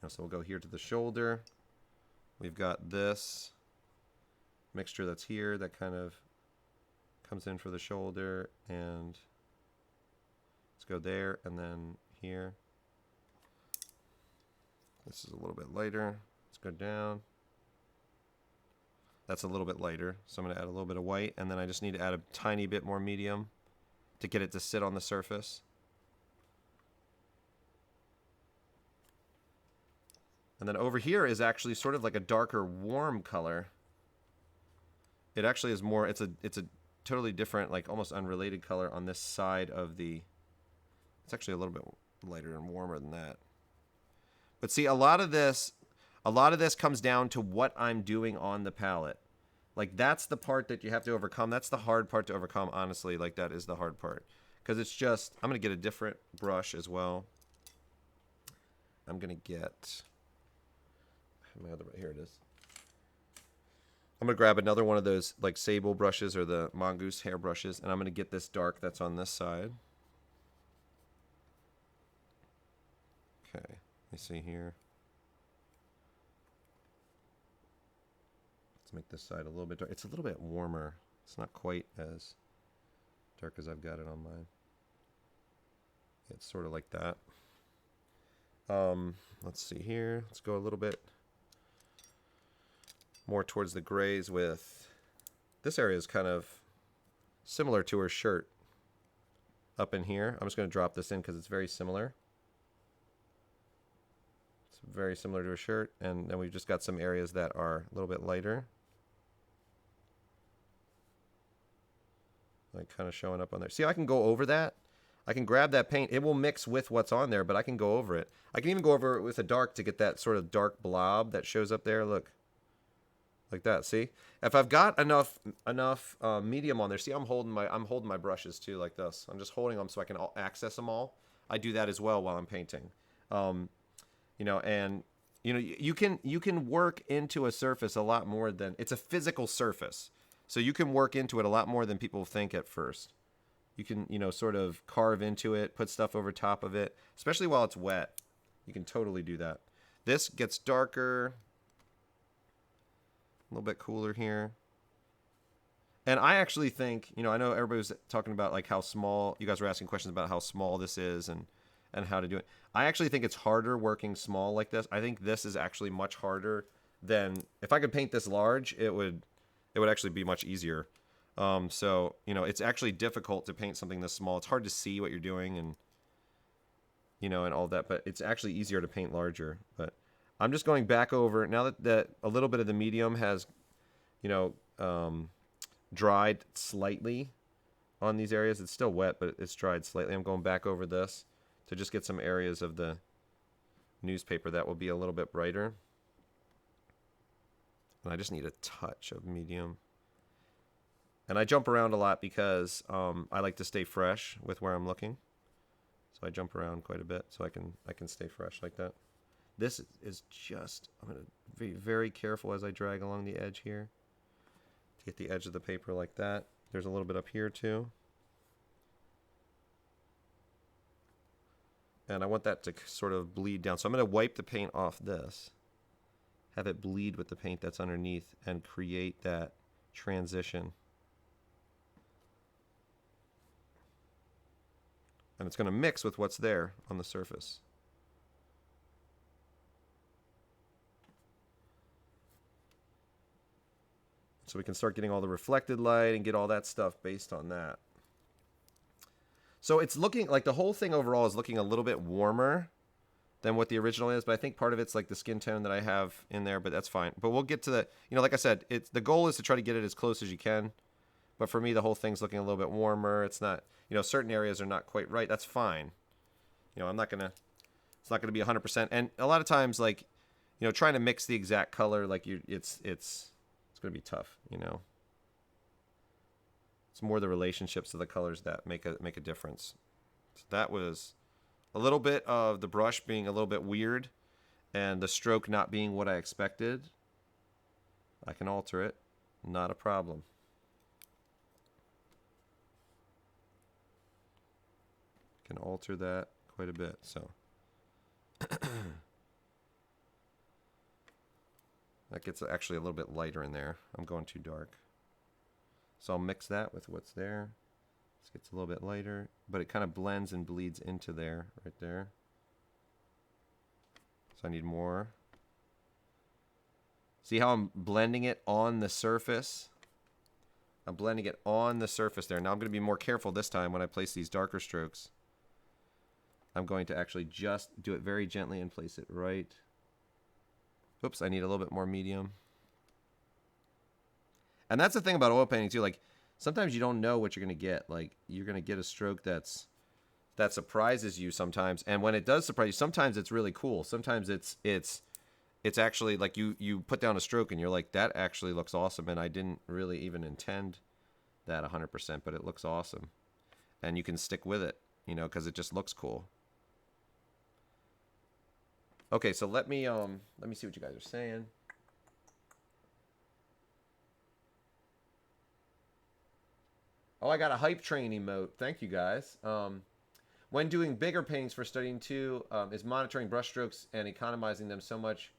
So we'll go here to the shoulder. We've got this mixture that's here that kind of comes in for the shoulder, and let's go there and then here. This is a little bit lighter. Let's go down. That's a little bit lighter, so I'm going to add a little bit of white, and then I just need to add a tiny bit more medium to get it to sit on the surface. And then over here is actually sort of like a darker warm color. It actually is more, it's a totally different, like almost unrelated color on this side of the, it's actually a little bit lighter and warmer than that. But see, a lot of this comes down to what I'm doing on the palette. Like that's the part that you have to overcome. That's the hard part to overcome, honestly. Like that is the hard part. Because it's just, I'm going to get a different brush as well. I'm going to get, here it is. I'm going to grab another one of those like sable brushes or the mongoose hair brushes, and I'm going to get this dark that's on this side. Okay, let me see here. Let's make this side a little bit dark. It's a little bit warmer. It's not quite as dark as I've got it on mine. It's sort of like that. Let's see here. Let's go a little bit more towards the grays with this area is kind of similar to her shirt up in here. I'm just going to drop this in because it's very similar. It's very similar to her shirt, and then we've just got some areas that are a little bit lighter. Like kind of showing up on there. See, I can go over that. I can grab that paint. It will mix with what's on there, but I can go over it. I can even go over it with a dark to get that sort of dark blob that shows up there. Look. Like that, see? If I've got enough medium on there, see, I'm holding my brushes too, like this. I'm just holding them so I can access them all. I do that as well while I'm painting. You know, and you know, you can work into a surface a lot more than it's a physical surface, so you can work into it a lot more than people think at first. You can, you know, sort of carve into it, put stuff over top of it, especially while it's wet. You can totally do that. This gets darker. A little bit cooler here. And I actually think, you know, I know everybody was talking about like how small, you guys were asking questions about how small this is and how to do it. I actually think it's harder working small like this. I think this is actually much harder than, if I could paint this large, it would actually be much easier. So, you know, it's actually difficult to paint something this small. It's hard to see what you're doing and, you know, and all that, but it's actually easier to paint larger. But I'm just going back over, now that a little bit of the medium has, you know, dried slightly on these areas. It's still wet, but it's dried slightly. I'm going back over this to just get some areas of the newspaper that will be a little bit brighter. And I just need a touch of medium. And I jump around a lot because I like to stay fresh with where I'm looking. So I jump around quite a bit so I can stay fresh like that. This is just, I'm going to be very careful as I drag along the edge here to get the edge of the paper like that. There's a little bit up here too. And I want that to sort of bleed down. So I'm going to wipe the paint off this, have it bleed with the paint that's underneath, and create that transition. And it's going to mix with what's there on the surface. So we can start getting all the reflected light and get all that stuff based on that. So it's looking like the whole thing overall is looking a little bit warmer than what the original is, but I think part of it's like the skin tone that I have in there, but that's fine. But we'll get to the, you know, like I said, the goal is to try to get it as close as you can. But for me, the whole thing's looking a little bit warmer. It's not, you know, certain areas are not quite right. That's fine. You know, it's not going to be 100%. And a lot of times, like, you know, trying to mix the exact color, like it's going to be tough, you know. It's more the relationships of the colors that make a difference. So that was a little bit of the brush being a little bit weird, and the stroke not being what I expected, I can alter it. Not a problem. Can alter that quite a bit. So that gets actually a little bit lighter in there. I'm going too dark. So I'll mix that with what's there. This gets a little bit lighter, but it kind of blends and bleeds into there, right there. So I need more. See how I'm blending it on the surface? I'm blending it on the surface there. Now I'm going to be more careful this time when I place these darker strokes. I'm going to actually just do it very gently and place it right. Oops, I need a little bit more medium. And that's the thing about oil painting too. Like, sometimes you don't know what you're going to get. Like, you're going to get a stroke that surprises you sometimes. And when it does surprise you, sometimes it's really cool. Sometimes it's actually like you put down a stroke and you're like, that actually looks awesome. And I didn't really even intend that 100%, but it looks awesome. And you can stick with it, you know, because it just looks cool. Okay, so let me see what you guys are saying. Oh, I got a hype train emote. Thank you, guys. When doing bigger paintings for studying too, is monitoring brushstrokes and economizing them so much.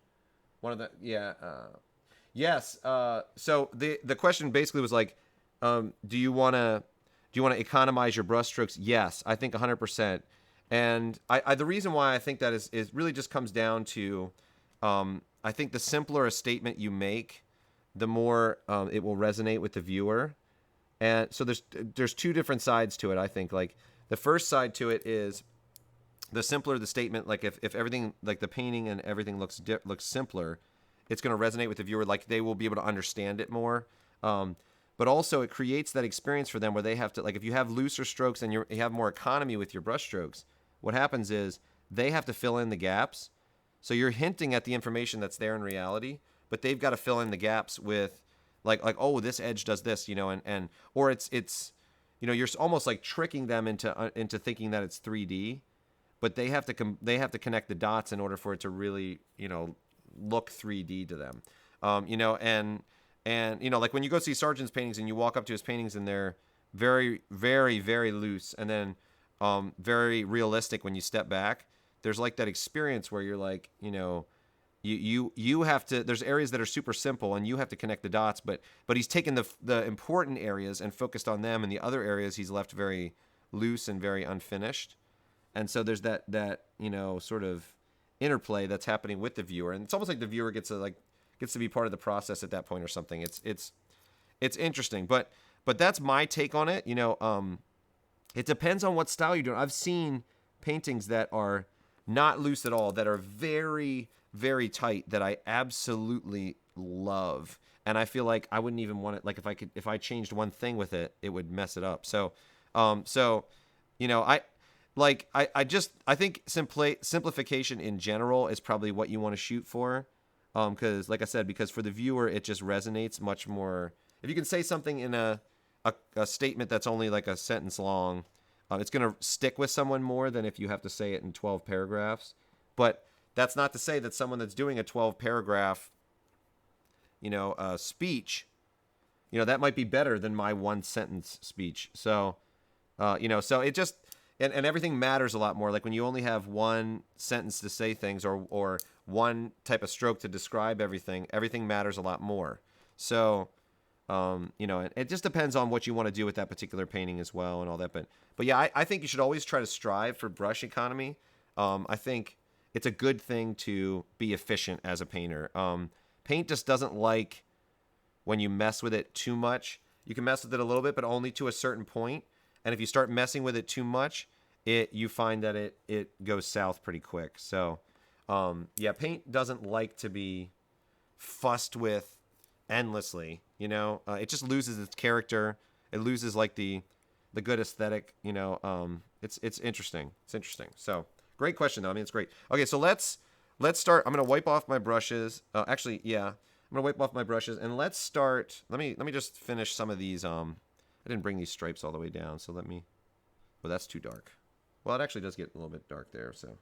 One of the yes. So the question basically was like, do you want to economize your brushstrokes? Yes, I think 100%. And I the reason why I think that is really just comes down to, I think the simpler a statement you make, the more it will resonate with the viewer. And so there's two different sides to it, I think. Like, the first side to it is the simpler the statement, like if everything, like the painting and everything looks simpler, it's going to resonate with the viewer. Like, they will be able to understand it more. But also it creates that experience for them where they have to, like, if you have looser strokes and you have more economy with your brush strokes, what happens is they have to fill in the gaps. So you're hinting at the information that's there in reality, but they've got to fill in the gaps with like oh, this edge does this, you know, and or it's you know, you're almost like tricking them into thinking that it's 3D, but they have to connect the dots in order for it to really, you know, look 3D to them. You know, and you know, like when you go see Sargent's paintings and you walk up to his paintings and they're very, very, very loose and then very realistic when you step back, there's like that experience where you're like, you know, you have to, there's areas that are super simple and you have to connect the dots, but he's taken the important areas and focused on them, and the other areas he's left very loose and very unfinished. And so there's that you know, sort of interplay that's happening with the viewer, and it's almost like the viewer gets to be part of the process at that point or something. It's interesting, but that's my take on it. You know, it depends on what style you're doing. I've seen paintings that are not loose at all, that are very, very tight, that I absolutely love, and I feel like I wouldn't even want it. Like, if I changed one thing with it, it would mess it up. So you know, I think simplification in general is probably what you want to shoot for, because like I said, because for the viewer it just resonates much more if you can say something in a statement that's only like a sentence long. It's going to stick with someone more than if you have to say it in 12 paragraphs. But that's not to say that someone that's doing a 12 paragraph, you know, speech, you know, that might be better than my one sentence speech. So, you know, so it just, and everything matters a lot more. Like when you only have one sentence to say things, or one type of stroke to describe everything matters a lot more. So, you know, it just depends on what you want to do with that particular painting as well and all that. But yeah, I think you should always try to strive for brush economy. I think it's a good thing to be efficient as a painter. Paint just doesn't like when you mess with it too much. You can mess with it a little bit, but only to a certain point. And if you start messing with it too much, you find that it goes south pretty quick. So, yeah, paint doesn't like to be fussed with endlessly. You know, it just loses its character. It loses like the good aesthetic. You know, it's interesting. It's interesting. So, great question though. I mean, it's great. Okay, so let's start. I'm gonna wipe off my brushes. Actually, yeah, I'm gonna wipe off my brushes and let's start. Let me just finish some of these. I didn't bring these stripes all the way down, so let me. Well, that's too dark. Well, it actually does get a little bit dark there. So,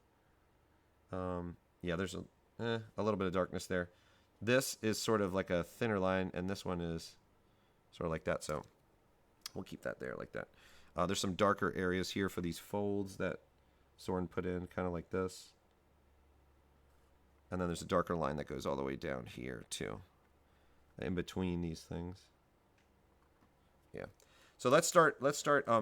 yeah, there's a little bit of darkness there. This is sort of like a thinner line, and this one is sort of like that. So we'll keep that there like that. There's some darker areas here for these folds that Soren put in, kind of like this. And then there's a darker line that goes all the way down here too, in between these things. Yeah. So let's start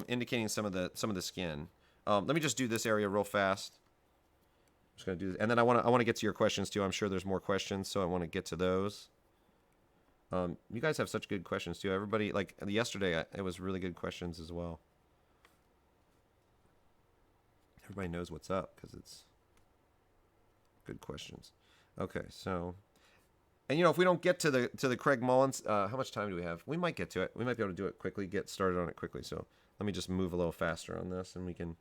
indicating some of the skin. Let me just do this area real fast. I'm just gonna do this, and then I want to get to your questions too. I'm sure there's more questions, so I want to get to those. You guys have such good questions too. Everybody, like yesterday, it was really good questions as well. Everybody knows what's up because it's good questions. Okay, so, and you know, if we don't get to the Craig Mullins, how much time do we have? We might get to it. We might be able to do it quickly, get started on it quickly. So let me just move a little faster on this, and we can.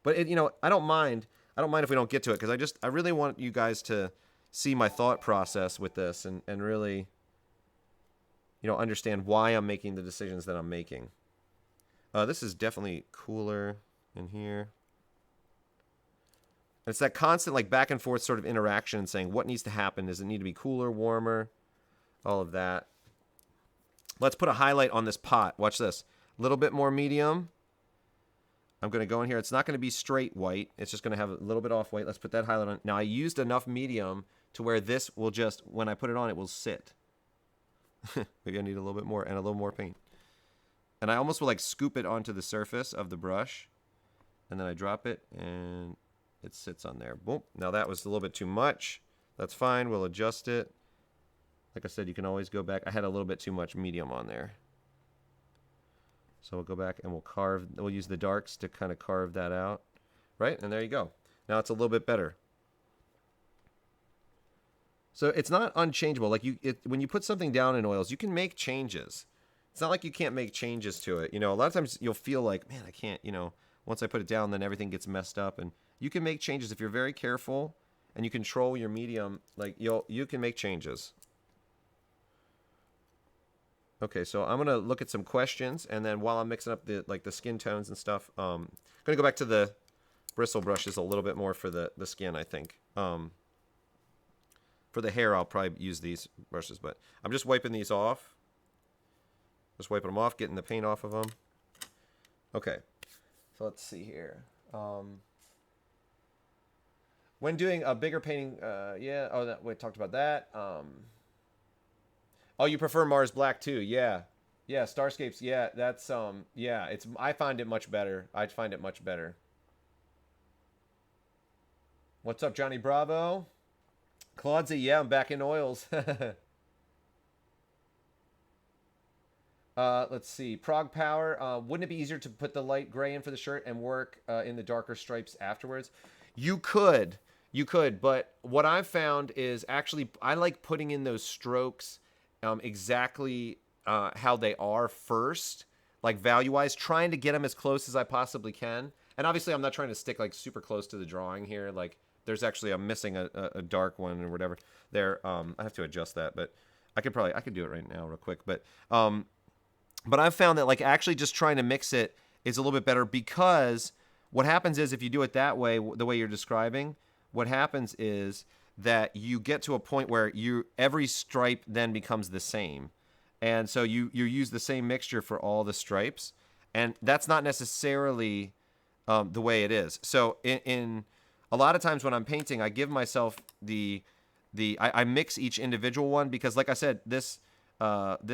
But it, you know, I don't mind. I don't mind if we don't get to it because I really want you guys to see my thought process with this and really, you know, understand why I'm making the decisions that I'm making. This is definitely cooler in here. It's that constant like back and forth sort of interaction and saying what needs to happen. Does it need to be cooler, warmer, all of that. Let's put a highlight on this pot. Watch this. A little bit more medium. I'm going to go in here. It's not going to be straight white. It's just going to have a little bit off white. Let's put that highlight on. Now I used enough medium to where this will just, when I put it on, it will sit. Maybe I need a little bit more and a little more paint. And I almost will like scoop it onto the surface of the brush. And then I drop it and it sits on there. Boom. Now that was a little bit too much. That's fine. We'll adjust it. Like I said, you can always go back. I had a little bit too much medium on there. So we'll go back and we'll use the darks to kind of carve that out. Right? And there you go. Now it's a little bit better. So it's not unchangeable. Like when you put something down in oils, you can make changes. It's not like you can't make changes to it. You know, a lot of times you'll feel like, man, I can't, you know, once I put it down, then everything gets messed up. And you can make changes if you're very careful and you control your medium. Like you can make changes. Okay, so I'm gonna look at some questions, and then while I'm mixing up the skin tones and stuff, I'm gonna go back to the bristle brushes a little bit more for the skin. I think for the hair, I'll probably use these brushes, but I'm just wiping these off. Just wiping them off, getting the paint off of them. Okay, so let's see here. When doing a bigger painting, yeah. Oh, we talked about that. Oh, you prefer Mars Black too? Yeah, yeah. Starscapes. Yeah, that's yeah. I find it much better. I find it much better. What's up, Johnny Bravo? Claude, yeah, I'm back in oils. Let's see. Prague Power. Wouldn't it be easier to put the light gray in for the shirt and work in the darker stripes afterwards? You could, but what I've found is actually I like putting in those strokes exactly how they are first, like value-wise, trying to get them as close as I possibly can. And obviously, I'm not trying to stick like super close to the drawing here. Like, there's actually I'm missing a dark one or whatever. There, I have to adjust that, but I could do it right now real quick. But I've found that like actually just trying to mix it is a little bit better because what happens is if you do it that way, the way you're describing, what happens is that you get to a point where every stripe then becomes the same. And so you use the same mixture for all the stripes. And that's not necessarily the way it is. So in a lot of times when I'm painting, I give myself I mix each individual one because like I said, this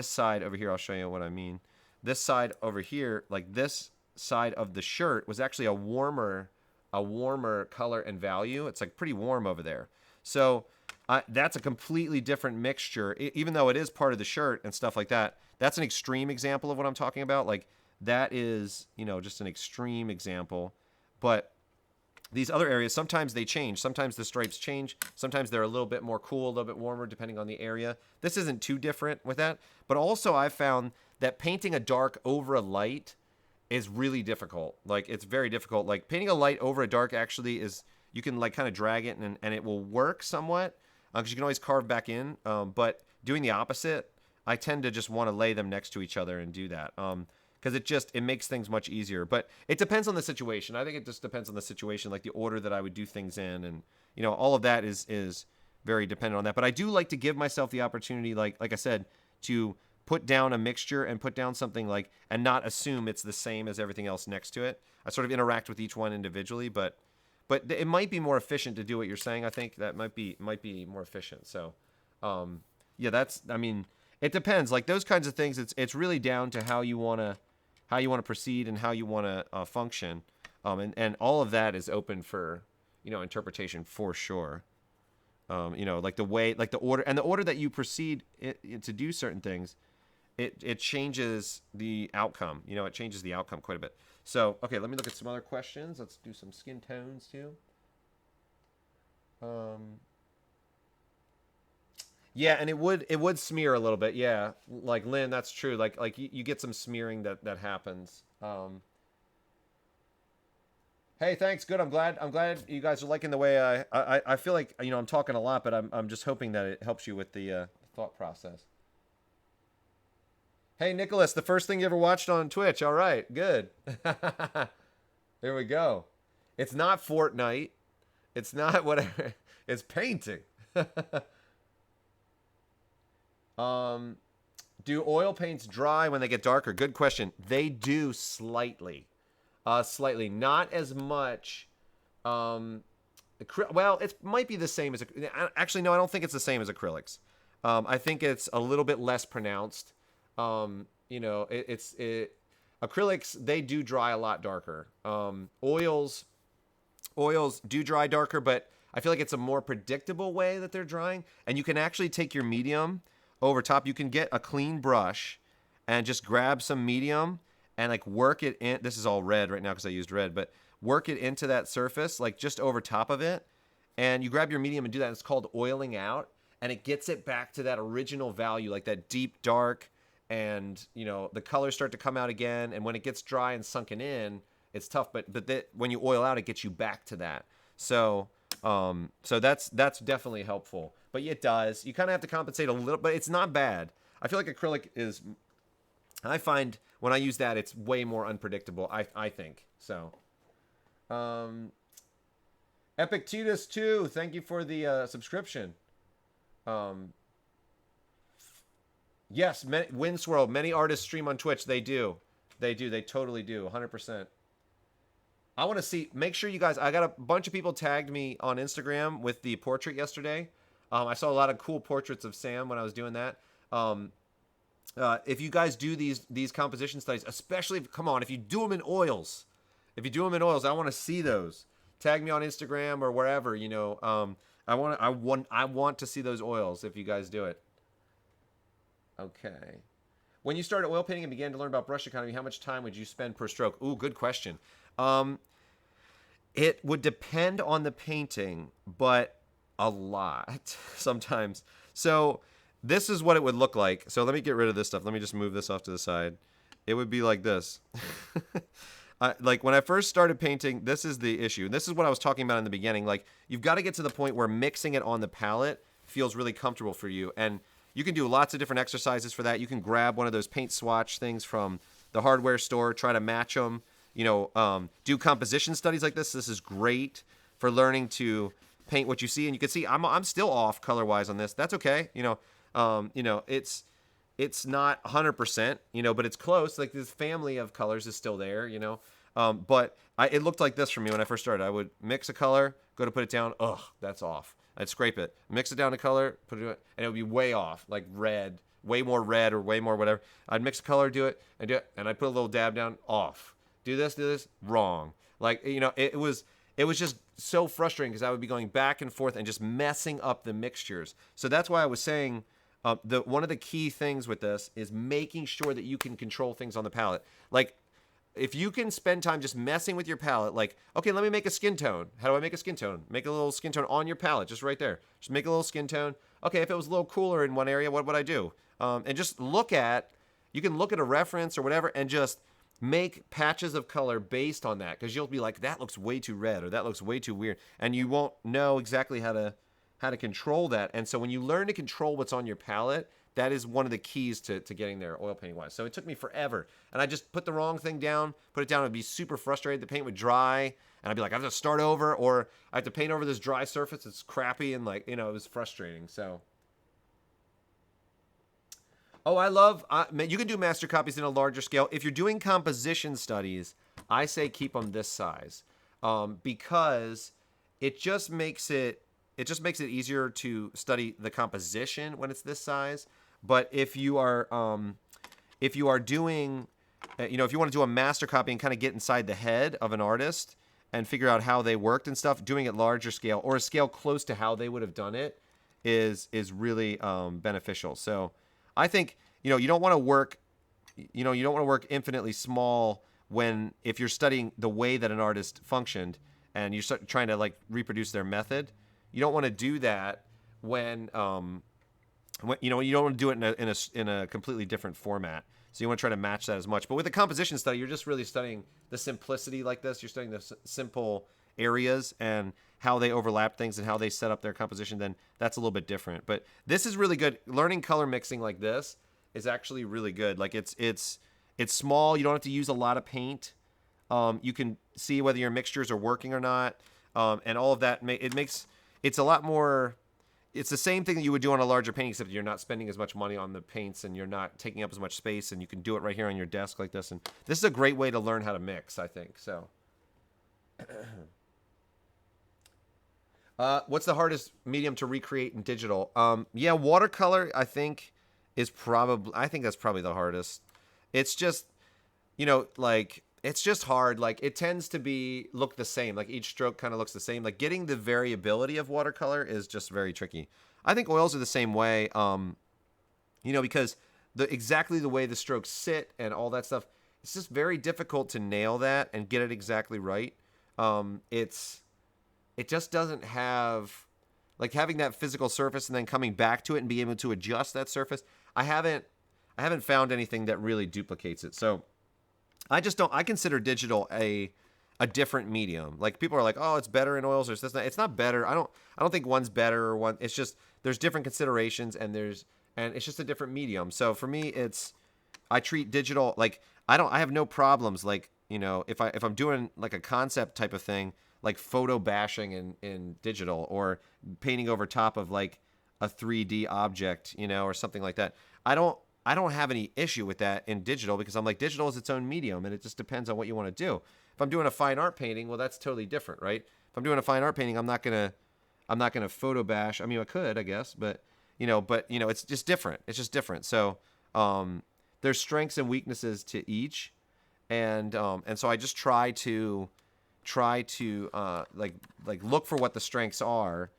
side over here, I'll show you what I mean. This side over here, like this side of the shirt was actually a warmer color and value. It's like pretty warm over there. So that's a completely different mixture, even though it is part of the shirt and stuff like that. That's an extreme example of what I'm talking about. Like that is, you know, just an extreme example. But these other areas, sometimes they change. Sometimes the stripes change. Sometimes they're a little bit more cool, a little bit warmer, depending on the area. This isn't too different with that. But also I've found that painting a dark over a light is really difficult. Like it's very difficult. Like painting a light over a dark actually is, you can like kind of drag it and it will work somewhat because you can always carve back in. But doing the opposite, I tend to just want to lay them next to each other and do that because it makes things much easier. But it depends on the situation. I think it just depends on the situation, like the order that I would do things in, and you know all of that is very dependent on that. But I do like to give myself the opportunity, like I said, to put down a mixture and put down something like, and not assume it's the same as everything else next to it. I sort of interact with each one individually, but it might be more efficient to do what you're saying. I think that might be more efficient. So, yeah, I mean, it depends. Like those kinds of things, it's really down to how you want to proceed and how you want to function. And all of that is open for, interpretation for sure. Like the way, like the order that you proceed to do certain things, it changes the outcome. It changes the outcome quite a bit. So, okay, let me look at some other questions. Let's do some skin tones too. Yeah, and it would smear a little bit. Yeah, like Lynn, that's true. Like you get some smearing that happens. Hey, thanks. Good. I'm glad you guys are liking the way I feel like I'm talking a lot, but I'm just hoping that it helps you with the thought process. Hey, Nicholas, the first thing you ever watched on Twitch. All right, good. There we go. It's not Fortnite. It's not whatever. It's painting. Do oil paints dry when they get darker? Good question. They do slightly. Slightly. Not as much. Well, it might be the same as... Actually, no, I don't think it's the same as acrylics. I think it's a little bit less pronounced. Acrylics, they do dry a lot darker. Oils do dry darker, but I feel like it's a more predictable way that they're drying. And you can actually take your medium over top. You can get a clean brush and just grab some medium and like work it in. This is all red right now because I used red, but work it into that surface, like just over top of it. And you grab your medium and do that. It's called oiling out, and it gets it back to that original value, like that deep dark. And the colors start to come out again, and when it gets dry and sunken in, it's tough. But when you oil out, it gets you back to that. So that's definitely helpful. But it does. You kind of have to compensate a little, but it's not bad. I feel like acrylic is. I find when I use that, it's way more unpredictable. I think so. Epictetus 2, thank you for the subscription. Yes, Windswirl, many artists stream on Twitch. They do. They totally do. 100%. I want to see, make sure you guys, I got a bunch of people tagged me on Instagram with the portrait yesterday. I saw a lot of cool portraits of Sam when I was doing that. If you guys do these composition studies, especially, if you do them in oils, I want to see those. Tag me on Instagram or wherever, I want to see those oils if you guys do it. Okay. When you started oil painting and began to learn about brush economy, how much time would you spend per stroke? Ooh, good question. It would depend on the painting, but a lot sometimes. So this is what it would look like. So let me get rid of this stuff. Let me just move this off to the side. It would be like this. Like when I first started painting, this is the issue. This is what I was talking about in the beginning. Like you've got to get to the point where mixing it on the palette feels really comfortable for you. And you can do lots of different exercises for that. You can grab one of those paint swatch things from the hardware store, try to match them, do composition studies like this. This is great for learning to paint what you see. And you can see I'm still off color-wise on this. That's okay. It's not 100%, but it's close. Like this family of colors is still there, but it looked like this for me when I first started. I would mix a color, go to put it down. Ugh, that's off. I'd scrape it, mix it down to color, put it, and it would be way off, like red, way more red or way more whatever. I'd mix a color, do it, and I'd put a little dab down, off. Do this, wrong. Like, it was just so frustrating because I would be going back and forth and just messing up the mixtures. So that's why I was saying one of the key things with this is making sure that you can control things on the palette. Like, if you can spend time just messing with your palette, like, okay, let me make a skin tone. How do I make a skin tone? Make a little skin tone on your palette, just right there. Just make a little skin tone. Okay, if it was a little cooler in one area, what would I do? And just you can look at a reference or whatever and just make patches of color based on that, because you'll be like, that looks way too red or that looks way too weird. And you won't know exactly how to control that. And so when you learn to control what's on your palette, that is one of the keys to getting there oil painting wise. So it took me forever, and I just put the wrong thing down, put it down, and be super frustrated. The paint would dry, and I'd be like, I have to start over, or I have to paint over this dry surface. It's crappy, and like, it was frustrating. So, oh, you can do master copies in a larger scale. If you're doing composition studies, I say keep them this size, because it just makes it easier to study the composition when it's this size. But if you are doing, if you want to do a master copy and kind of get inside the head of an artist and figure out how they worked and stuff, doing it larger scale or a scale close to how they would have done it is really beneficial. So I think, you don't want to work, infinitely small if you're studying the way that an artist functioned and you're trying to like reproduce their method. You don't want to do that when you don't want to do it in a completely different format. So you want to try to match that as much. But with a composition study, you're just really studying the simplicity like this. You're studying the simple areas and how they overlap things and how they set up their composition. Then that's a little bit different. But this is really good. Learning color mixing like this is actually really good. Like it's small. You don't have to use a lot of paint. You can see whether your mixtures are working or not, and all of that. It's a lot more. It's the same thing that you would do on a larger painting, except you're not spending as much money on the paints and you're not taking up as much space, and you can do it right here on your desk like this. And this is a great way to learn how to mix, I think. So, what's the hardest medium to recreate in digital? Yeah, watercolor, I think that's probably the hardest. It's just, it's just hard. Like, it tends to look the same. Like, each stroke kind of looks the same. Like, getting the variability of watercolor is just very tricky. I think oils are the same way, because exactly the way the strokes sit and all that stuff, it's just very difficult to nail that and get it exactly right. It just doesn't have, like, having that physical surface and then coming back to it and being able to adjust that surface. I haven't found anything that really duplicates it. So I consider digital a different medium. Like, people are like, oh, it's better in oils or it's this. It's not better. I don't think one's better or one. It's just there's different considerations and it's just a different medium. So for me, I treat digital like I have no problems. Like, if I'm doing like a concept type of thing, like photo bashing in digital or painting over top of like a 3D object, or something like that. I don't have any issue with that in digital because I'm like, digital is its own medium and it just depends on what you want to do. If I'm doing a fine art painting, well, that's totally different, right? If I'm doing a fine art painting, I'm not gonna photo bash. I mean, I could, I guess, but it's just different. It's just different. So there's strengths and weaknesses to each, and so I just try to like look for what the strengths are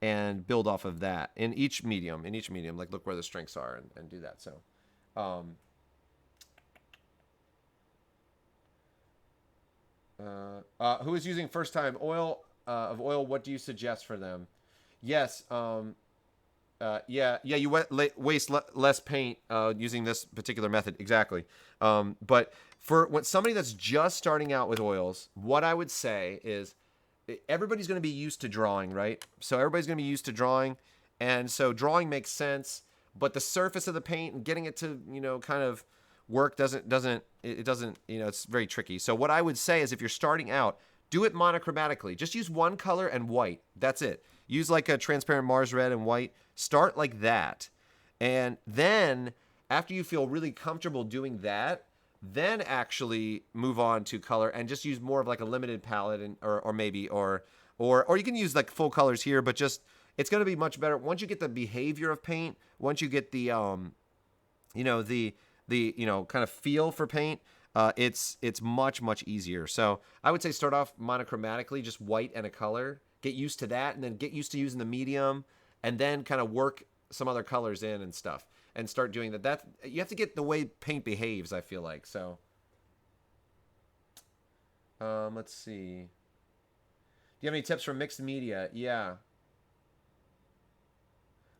and build off of that in each medium, like look where the strengths are and do that. So, who is using first time oil, what do you suggest for them? Yes. You waste less paint, using this particular method. Exactly. But for somebody that's just starting out with oils, what I would say is, everybody's going to be used to drawing, right? So everybody's going to be used to drawing, and so drawing makes sense. But the surface of the paint and getting it to kind of work doesn't it's very tricky. So what I would say is, if you're starting out, do it monochromatically. Just use one color and white. That's it. Use like a transparent Mars red and white. Start like that, and then after you feel really comfortable doing that, then actually move on to color and just use more of like a limited palette or you can use like full colors here, but just it's going to be much better once you get the behavior of paint, once you get the kind of feel for paint. It's much easier. So I would say start off monochromatically, just white and a color. Get used to that, and then get used to using the medium, and then kind of work some other colors in and stuff. And start doing that. You have to get the way paint behaves, I feel like. So, let's see. Do you have any tips for mixed media? Yeah.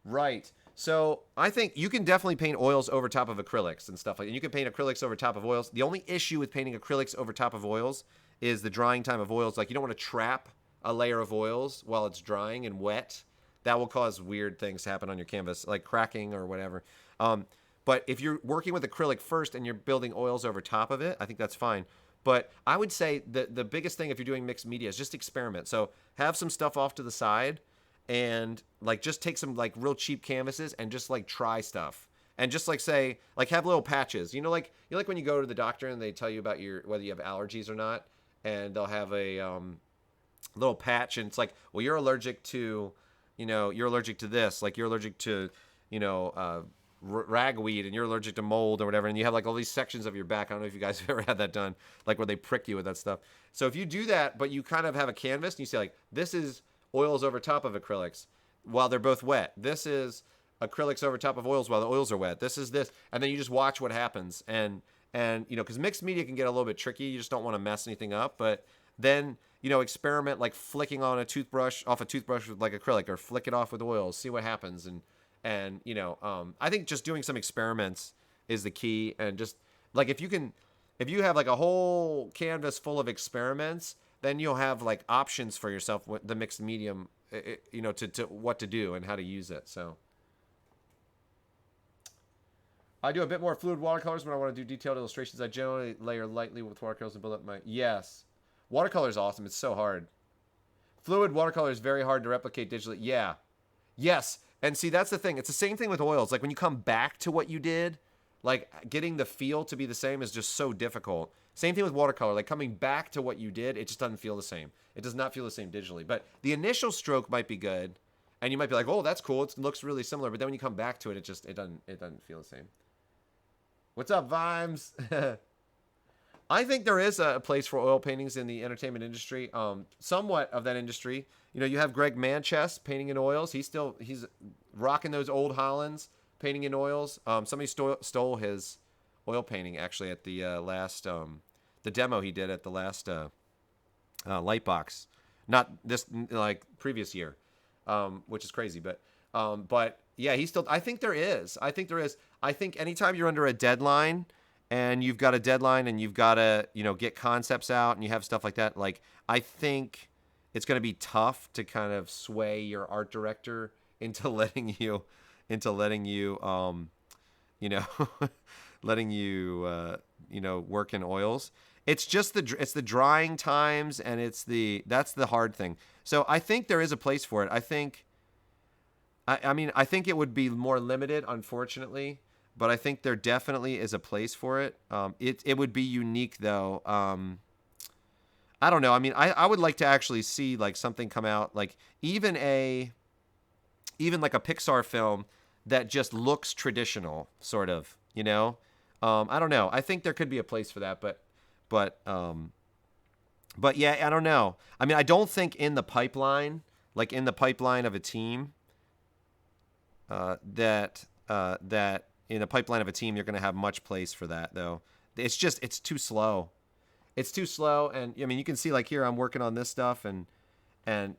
Right. So I think you can definitely paint oils over top of acrylics and stuff like that. You can paint acrylics over top of oils. The only issue with painting acrylics over top of oils is the drying time of oils. Like, you don't want to trap a layer of oils while it's drying and wet. that will cause weird things to happen on your canvas, like cracking or whatever. But if you're working with acrylic first and you're building oils over top of it, I think that's fine. But I would say the biggest thing if you're doing mixed media is just experiment. So have some stuff off to the side and like just take some like real cheap canvases and just like try stuff. And just like say, like have little patches. Like when you go to the doctor and they tell you about whether you have allergies or not, and they'll have a little patch and it's like, well, you're allergic to, you're allergic to this, like you're allergic to, ragweed and you're allergic to mold or whatever, and you have like all these sections of your back. I don't know if you guys have ever had that done, like where they prick you with that stuff. So if you do that, but you kind of have a canvas and you say like, this is oils over top of acrylics while they're both wet. This is acrylics over top of oils while the oils are wet. This is this, and then you just watch what happens. And because mixed media can get a little bit tricky, you just don't want to mess anything up. But then experiment like flicking on a toothbrush with like acrylic, or flick it off with oils, see what happens. And I think just doing some experiments is the key. And just like if you have like a whole canvas full of experiments, then you'll have like options for yourself with the mixed medium, to what to do and how to use it. So I do a bit more fluid watercolors when I want to do detailed illustrations. I generally layer lightly with watercolors and build up my... Yes. Watercolor is awesome. It's so hard. Fluid watercolor is very hard to replicate digitally. Yeah. Yes. And see, that's the thing. It's the same thing with oils. Like when you come back to what you did, like getting the feel to be the same is just so difficult. Same thing with watercolor. Like coming back to what you did, it just doesn't feel the same. It does not feel the same digitally. But the initial stroke might be good, and you might be like, "Oh, that's cool. It looks really similar." But then when you come back to it, it doesn't feel the same. What's up, Vimes? I think there is a place for oil paintings in the entertainment industry. Somewhat of that industry. You have Greg Manchess painting in oils. He's rocking those old Hollands, painting in oils. Somebody stole his oil painting actually at the last the demo he did at the last Lightbox, not this like previous year, which is crazy. But yeah, I think there is. I think anytime you're under a deadline and you've got to, get concepts out and you have stuff like that, like I think it's going to be tough to kind of sway your art director into letting you work in oils. It's just it's the drying times, and that's the hard thing. So I think there is a place for it. I think it would be more limited, unfortunately, but I think there definitely is a place for it. It would be unique though. I don't know. I mean, I would like to actually see like something come out, like even like a Pixar film that just looks traditional, sort of, I don't know. I think there could be a place for that, but yeah, I don't know. I mean, I don't think in the pipeline of a team, that in the pipeline of a team, you're going to have much place for that though. It's too slow. It's too slow. And I mean, you can see like here, I'm working on this stuff and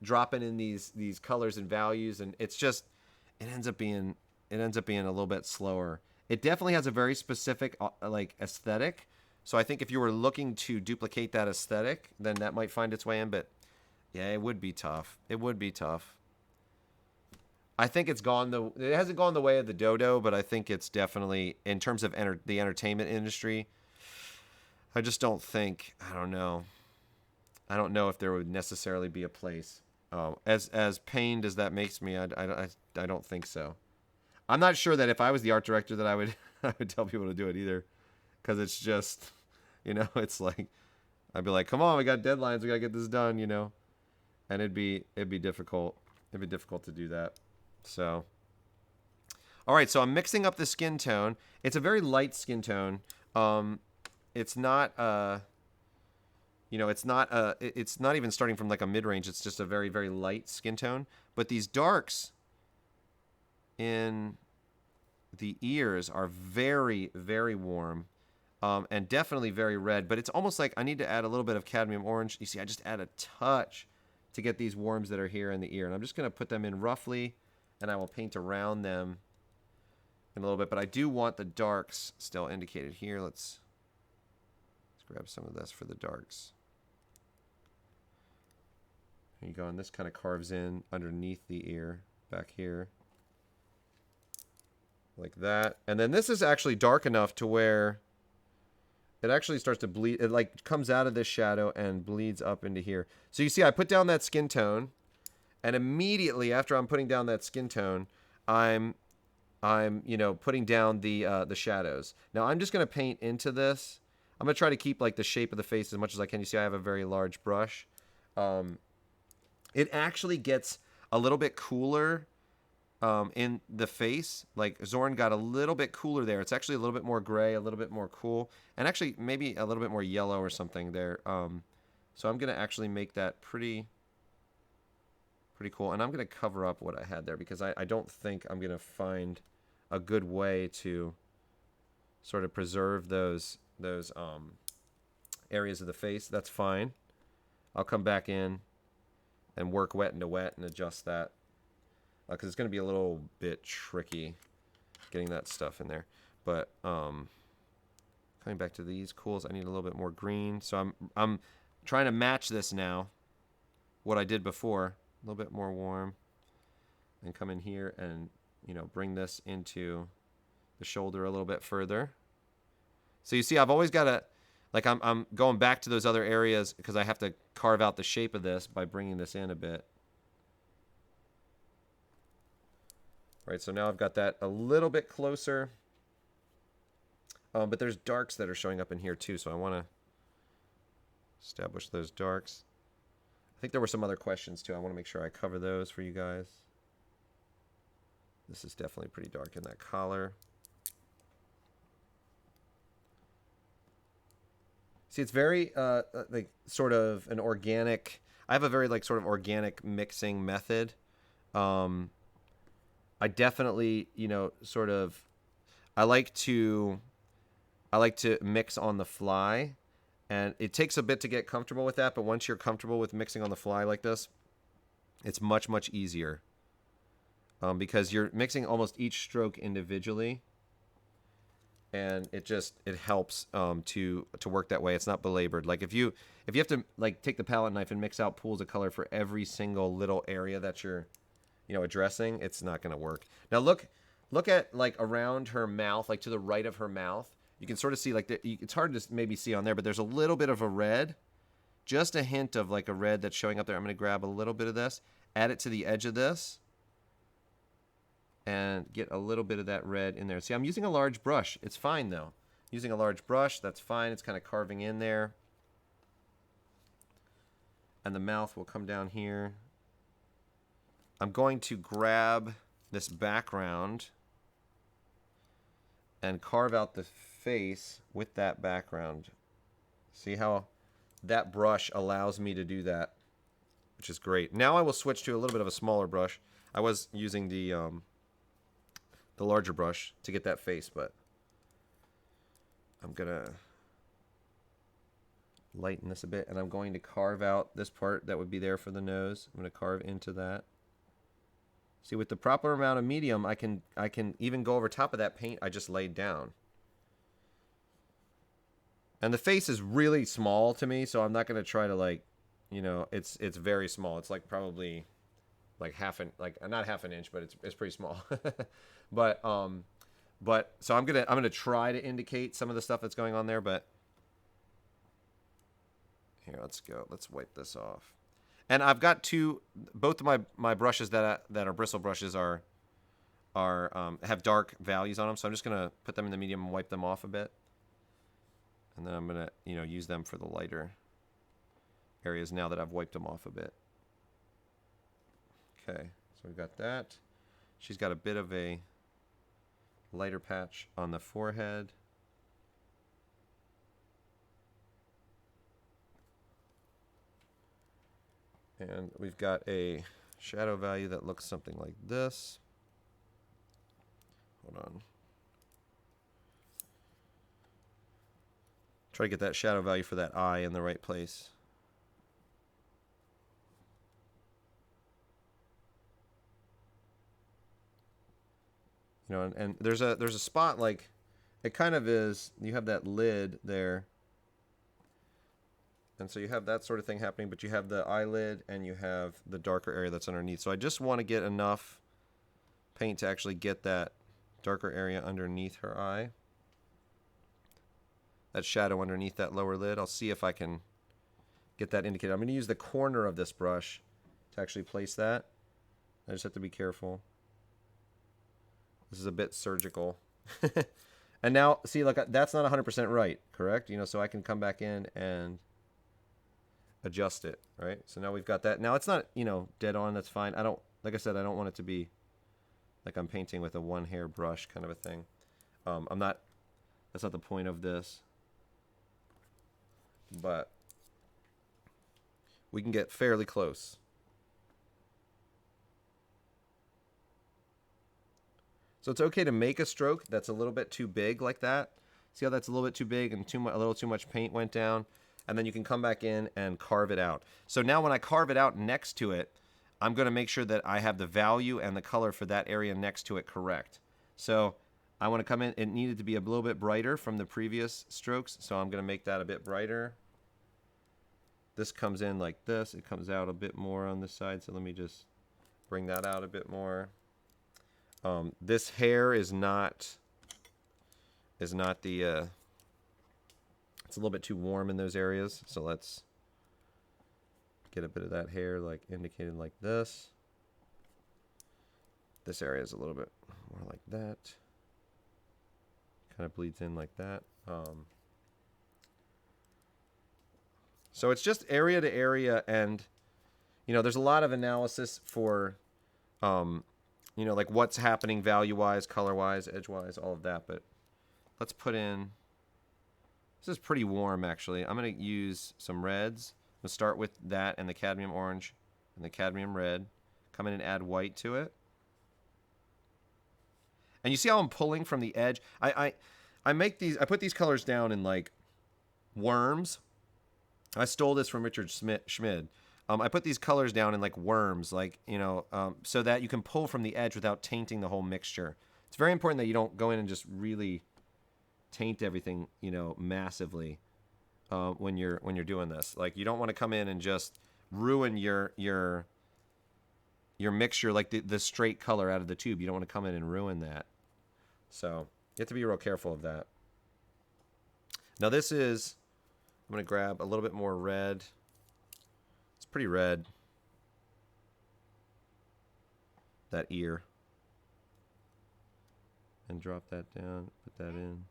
dropping in these colors and values. And it ends up being a little bit slower. It definitely has a very specific like aesthetic. So I think if you were looking to duplicate that aesthetic, then that might find its way in. But yeah, it would be tough. I think it hasn't gone the way of the dodo, but I think it's definitely, in terms of the entertainment industry, I just don't think, I don't know if there would necessarily be a place. As pained as that makes me, I don't think so. I'm not sure that if I was the art director that I would tell people to do it either, because it's just, it's like, I'd be like, come on, we got deadlines, we gotta get this done, and it'd be difficult. It'd be difficult to do that. So, all right, so I'm mixing up the skin tone. It's a very light skin tone. It's not it's not even starting from like a mid-range. It's just a very, very light skin tone. But these darks in the ears are very, very warm, and definitely very red. But it's almost like I need to add a little bit of cadmium orange. You see, I just add a touch to get these warms that are here in the ear. And I'm just going to put them in roughly, and I will paint around them in a little bit. But I do want the darks still indicated here. Let's grab some of this for the darks. There you go, and this kind of carves in underneath the ear. back here. Like that. And then this is actually dark enough to where it actually starts to bleed. It like comes out of this shadow and bleeds up into here. So you see I put down that skin tone, and immediately after I'm putting down that skin tone, I'm you know, putting down the shadows. Now I'm just going to paint into this. I'm going to try to keep like the shape of the face as much as I can. You see I have a very large brush. It actually gets a little bit cooler in the face. Like Zorn got a little bit cooler there. It's actually a little bit more gray, a little bit more cool, and actually maybe a little bit more yellow or something there. So I'm going to actually make that pretty cool. And I'm going to cover up what I had there because I don't think I'm going to find a good way to sort of preserve those areas of the face. That's fine. I'll come back in and work wet into wet and adjust that. Because it's going to be a little bit tricky getting that stuff in there. But coming back to these cools, I need a little bit more green. So I'm trying to match this now, what I did before. A little bit more warm. And come in here and, you know, bring this into the shoulder a little bit further. So you see, I've always got to, like I'm going back to those other areas because I have to carve out the shape of this by bringing this in a bit. Right, so now I've got that a little bit closer. But there's darks that are showing up in here too, so I want to establish those darks. I think there were some other questions too. I want to make sure I cover those for you guys. This is definitely pretty dark in that collar. See, it's very like sort of an organic. I have a very like sort of organic mixing method. I definitely, you know, sort of, I like to mix on the fly, and it takes a bit to get comfortable with that, but once you're comfortable with mixing on the fly like this, it's much, much easier, because you're mixing almost each stroke individually, and it helps to work that way. It's not belabored. Like if you have to like take the palette knife and mix out pools of color for every single little area that you're, you know, addressing, it's not going to work. Now look at like around her mouth, like to the right of her mouth. You can sort of see like it's hard to maybe see on there, but there's a little bit of a red, just a hint of like a red that's showing up there. I'm going to grab a little bit of this, add it to the edge of this, and get a little bit of that red in there. See, I'm using a large brush. It's fine though. Using a large brush, that's fine. It's kind of carving in there. And the mouth will come down here. I'm going to grab this background and carve out the face with that background. See how that brush allows me to do that, which is great. Now I will switch to a little bit of a smaller brush. I was using the larger brush to get that face, but I'm gonna lighten this a bit, and I'm going to carve out this part that would be there for the nose. I'm going to carve into that. See, with the proper amount of medium, I can even go over top of that paint I just laid down. And the face is really small to me, so I'm not going to try to, like, you know, it's very small. It's like probably like not half an inch, but it's pretty small. but so I'm gonna try to indicate some of the stuff that's going on there, but here, let's go. Let's wipe this off. And I've got both of my brushes that are bristle brushes are have dark values on them, so I'm just gonna put them in the medium and wipe them off a bit, and then I'm gonna, you know, use them for the lighter areas now that I've wiped them off a bit. Okay, so we've got that. She's got a bit of a lighter patch on the forehead. And we've got a shadow value that looks something like this. Hold on. Try to get that shadow value for that eye in the right place. You know, and there's a spot, like, it kind of is, you have that lid there. And so you have that sort of thing happening, but you have the eyelid and you have the darker area that's underneath. So I just want to get enough paint to actually get that darker area underneath her eye. That shadow underneath that lower lid. I'll see if I can get that indicated. I'm going to use the corner of this brush to actually place that. I just have to be careful. This is a bit surgical. And now, see, look, that's not 100% right, correct? You know, so I can come back in and adjust it, right? So now we've got that. Now it's not, you know, dead on. That's fine. I don't, like I said, I don't want it to be like I'm painting with a one hair brush kind of a thing. I'm not, that's not the point of this. But we can get fairly close. So it's okay to make a stroke that's a little bit too big like that. See how that's a little bit too big and a little too much paint went down? And then you can come back in and carve it out. So now when I carve it out next to it, I'm going to make sure that I have the value and the color for that area next to it correct. So I want to come in, it needed to be a little bit brighter from the previous strokes, so I'm going to make that a bit brighter. This comes in like this, it comes out a bit more on this side, so let me just bring that out a bit more. This hair is not the, it's a little bit too warm in those areas, so let's get a bit of that hair like indicated like this. This area is a little bit more like that. Kind of bleeds in like that. So it's just area to area, and you know, there's a lot of analysis for you know, like what's happening value-wise, color-wise, edge-wise, all of that. But let's put in, this is pretty warm actually. I'm going to use some reds. I'm going to start with that and the cadmium orange and the cadmium red. Come in and add white to it. And you see how I'm pulling from the edge? I put these colors down in like worms. I stole this from Richard Schmid. I put these colors down in like worms, like, you know, so that you can pull from the edge without tainting the whole mixture. It's very important that you don't go in and just really taint everything, you know, massively when you're doing this. Like, you don't want to come in and just ruin your mixture, like the straight color out of the tube. You don't want to come in and ruin that. So you have to be real careful of that. Now this is, I'm going to grab a little bit more red. It's pretty red. That ear. And drop that down, put that in.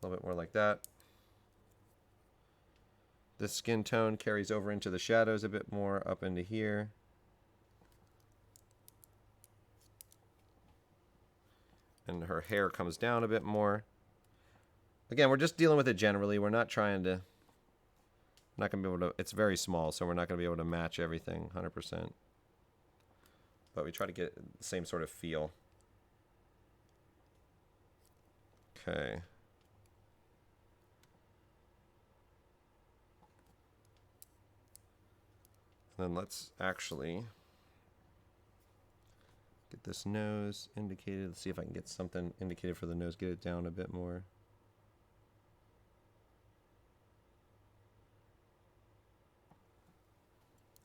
A little bit more like that. This skin tone carries over into the shadows a bit more, up into here. And her hair comes down a bit more. Again, we're just dealing with it generally. We're not trying to, not going to be able to, it's very small, so we're not going to be able to match everything 100%. But we try to get the same sort of feel. Okay. And then let's actually get this nose indicated. Let's see if I can get something indicated for the nose. Get it down a bit more.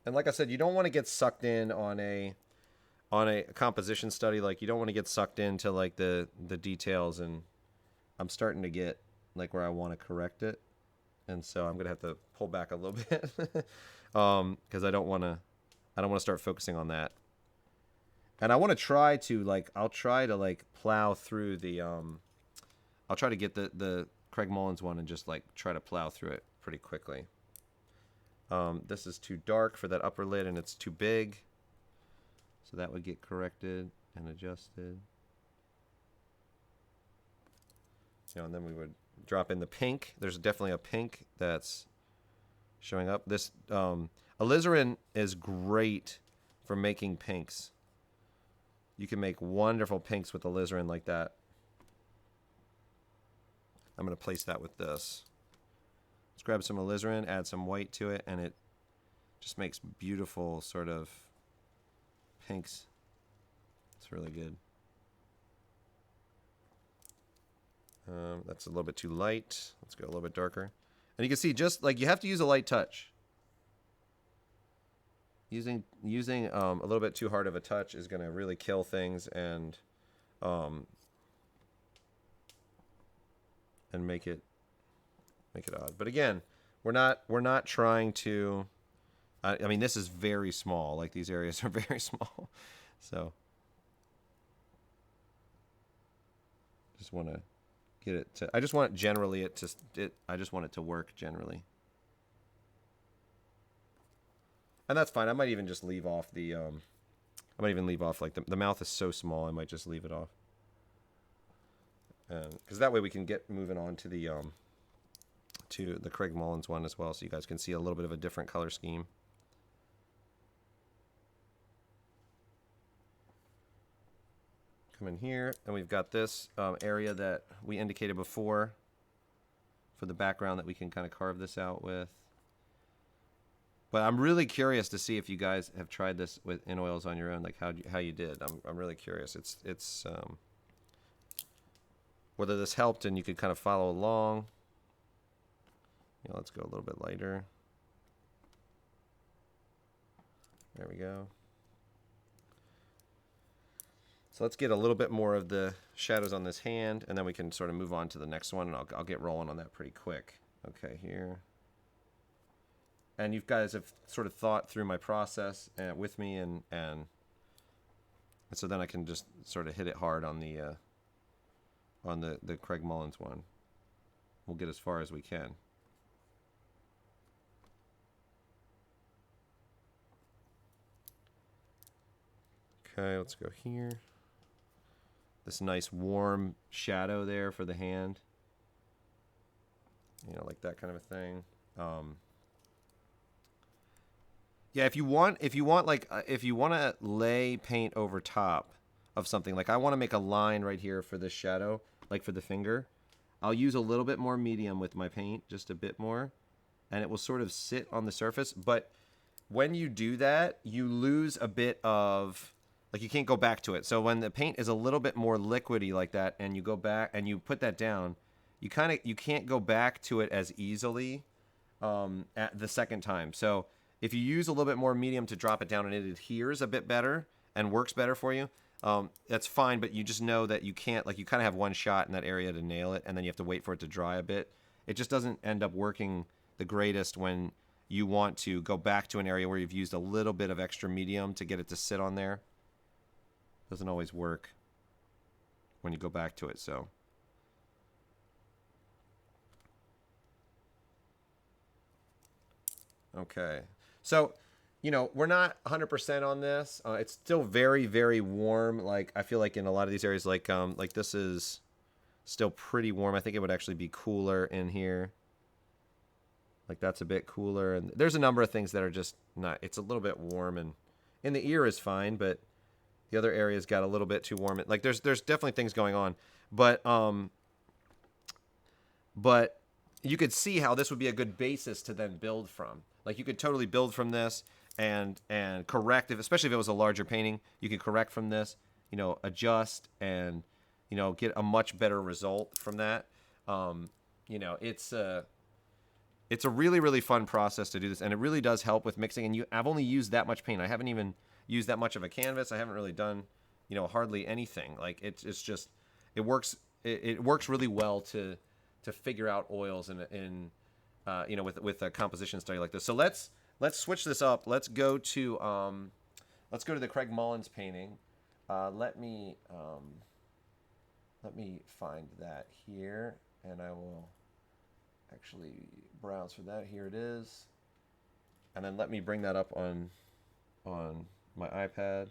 And like I said, you don't want to get sucked in on a composition study. Like, you don't want to get sucked into like the details, and I'm starting to get like where I want to correct it, and so I'm gonna have to pull back a little bit because I don't want to start focusing on that. And I want to try to like, I'll try to like plow through the I'll try to get the Craig Mullins one and just like try to plow through it pretty quickly. This is too dark for that upper lid, and it's too big, so that would get corrected and adjusted. You know, and then we would drop in the pink. There's definitely a pink that's showing up. This alizarin is great for making pinks. You can make wonderful pinks with alizarin like that. I'm going to place that with this. Let's grab some alizarin, add some white to it, and it just makes beautiful sort of pinks. It's really good. That's a little bit too light. Let's go a little bit darker. And you can see, just like, you have to use a light touch. using a little bit too hard of a touch is going to really kill things um, and make it odd. But again, we're not trying to. I mean, this is very small. Like, these areas are very small, so just want to get it to. I just want generally it to. I just want it to work generally. And that's fine. I might even just leave off the, I might even leave off, like, the mouth is so small, I might just leave it off. Because that way we can get moving on to the Craig Mullins one as well, so you guys can see a little bit of a different color scheme. Come in here, and we've got this area that we indicated before for the background that we can kind of carve this out with. But I'm really curious to see if you guys have tried this in oils on your own, like how you did. I'm really curious. It's whether this helped and you could kind of follow along. You know, let's go a little bit lighter. There we go. So let's get a little bit more of the shadows on this hand, and then we can sort of move on to the next one, and I'll get rolling on that pretty quick. Okay, here. And you guys have sort of thought through my process with me, and so then I can just sort of hit it hard on the Craig Mullins one. We'll get as far as we can. Okay, let's go here. This nice warm shadow there for the hand. You know, like that kind of a thing. Yeah, if you want to lay paint over top of something, like I want to make a line right here for this shadow, like for the finger, I'll use a little bit more medium with my paint, just a bit more, and it will sort of sit on the surface. But when you do that, you lose a bit of, like, you can't go back to it. So when the paint is a little bit more liquidy like that, and you go back and you put that down, you can't go back to it as easily at the second time. So if you use a little bit more medium to drop it down and it adheres a bit better and works better for you, that's fine, but you just know that you can't, like, you kind of have one shot in that area to nail it, and then you have to wait for it to dry a bit. It just doesn't end up working the greatest when you want to go back to an area where you've used a little bit of extra medium to get it to sit on there. Doesn't always work when you go back to it, so. Okay. So, you know, we're not 100% on this. It's still very, very warm. Like, I feel like in a lot of these areas, like this is still pretty warm. I think it would actually be cooler in here. Like, that's a bit cooler. And there's a number of things that are just not, it's a little bit warm, and in the ear is fine, but the other areas got a little bit too warm. Like, there's definitely things going on, but you could see how this would be a good basis to then build from. Like, you could totally build from this and correct, especially if it was a larger painting, you could correct from this, you know, adjust and, you know, get a much better result from that. You know, it's a really, really fun process to do this, and it really does help with mixing. And I've only used that much paint. I haven't even used that much of a canvas. I haven't really done, you know, hardly anything. Like, it's just, it works really well to figure out oils in you know, with a composition study like this. So let's switch this up. Let's go to the Craig Mullins painting. Let me find that here, and I will actually browse for that. Here it is. And then let me bring that up on my iPad,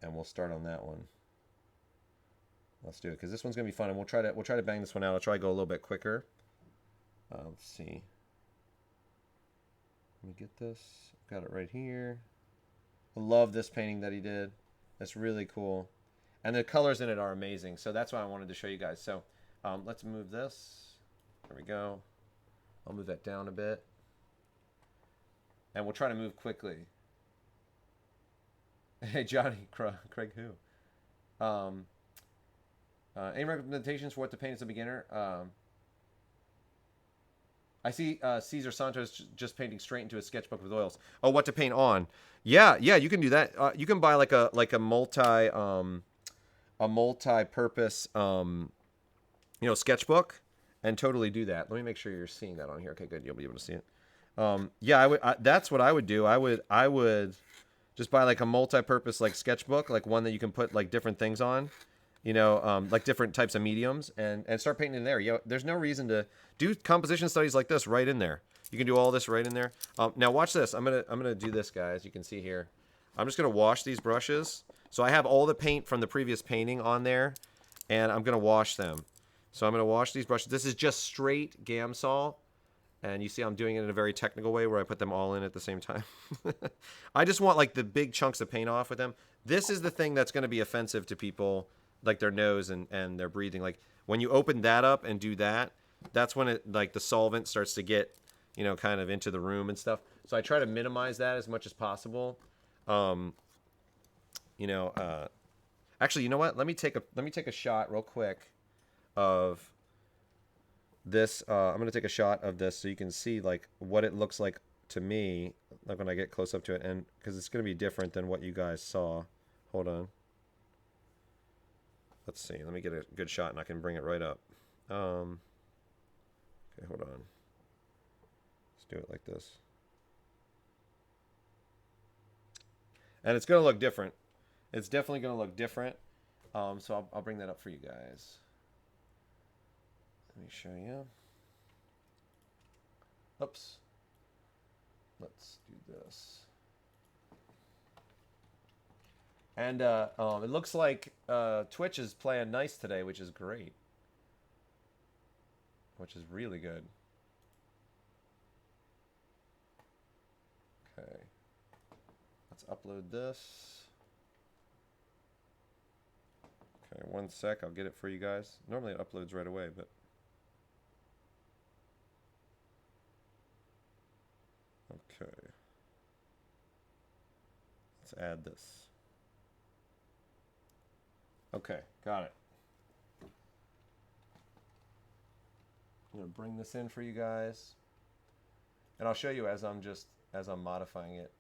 and we'll start on that one. Let's do it, because this one's gonna be fun, and we'll try to bang this one out. I'll try to go a little bit quicker. Let's see. Let me get this. Got it right here. I love this painting that he did. That's really cool, and the colors in it are amazing. So that's why I wanted to show you guys. So let's move this. There we go. I'll move that down a bit, and we'll try to move quickly. Hey, Johnny, Craig who? Any recommendations for what to paint as a beginner? I see Cesar Santos just painting straight into a sketchbook with oils. Oh, what to paint on? Yeah, yeah, you can do that. You can buy like a multi-purpose sketchbook and totally do that. Let me make sure you're seeing that on here. Okay, good. You'll be able to see it. Yeah, that's what I would do. I would just buy like a multi-purpose like sketchbook, like one that you can put like different things on, like different types of mediums, and start painting in there. There's no reason to do composition studies like this right in there. You can do all this right in there. Now watch this. I'm gonna do this, guys. You can see here. I'm just gonna wash these brushes. So I have all the paint from the previous painting on there, and I'm gonna wash them. So I'm gonna wash these brushes. This is just straight Gamsol. And you see I'm doing it in a very technical way where I put them all in at the same time. I just want like the big chunks of paint off with them. This is the thing that's going to be offensive to people, like their nose and their breathing. Like when you open that up and do that, that's when it like the solvent starts to get, kind of into the room and stuff. So I try to minimize that as much as possible. Actually, you know what? Let me take a shot real quick of this. I'm going to take a shot of this so you can see like what it looks like to me, like when I get close up to it, and because it's going to be different than what you guys saw. Hold on. Let's see. Let me get a good shot and I can bring it right up. Okay, hold on. Let's do it like this. And it's going to look different. It's definitely going to look different. So I'll bring that up for you guys. Let me show you. Oops. Let's do this. And it looks like Twitch is playing nice today, which is great. Which is really good. Okay. Let's upload this. Okay, 1 sec. I'll get it for you guys. Normally it uploads right away, but... Okay. Let's add this. Okay, got it. I'm going to bring this in for you guys. And I'll show you as I'm modifying it.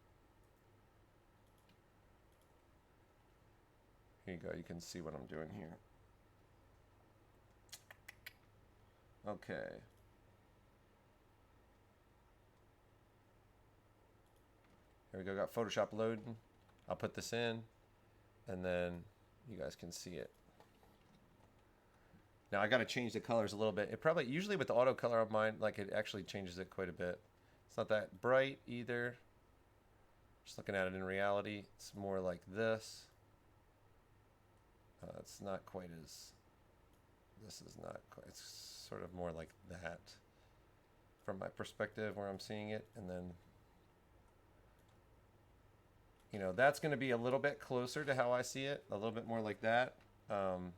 Here you go. You can see what I'm doing here. Okay. Here we go. Got Photoshop loading. I'll put this in, and then you guys can see it. Now I got to change the colors a little bit. It probably, usually with the auto color of mine, like it actually changes it quite a bit. It's not that bright either. Just looking at it in reality, it's more like this. It's not quite as, this is not quite, it's sort of more like that from my perspective where I'm seeing it. And then, that's going to be a little bit closer to how I see it, a little bit more like that. You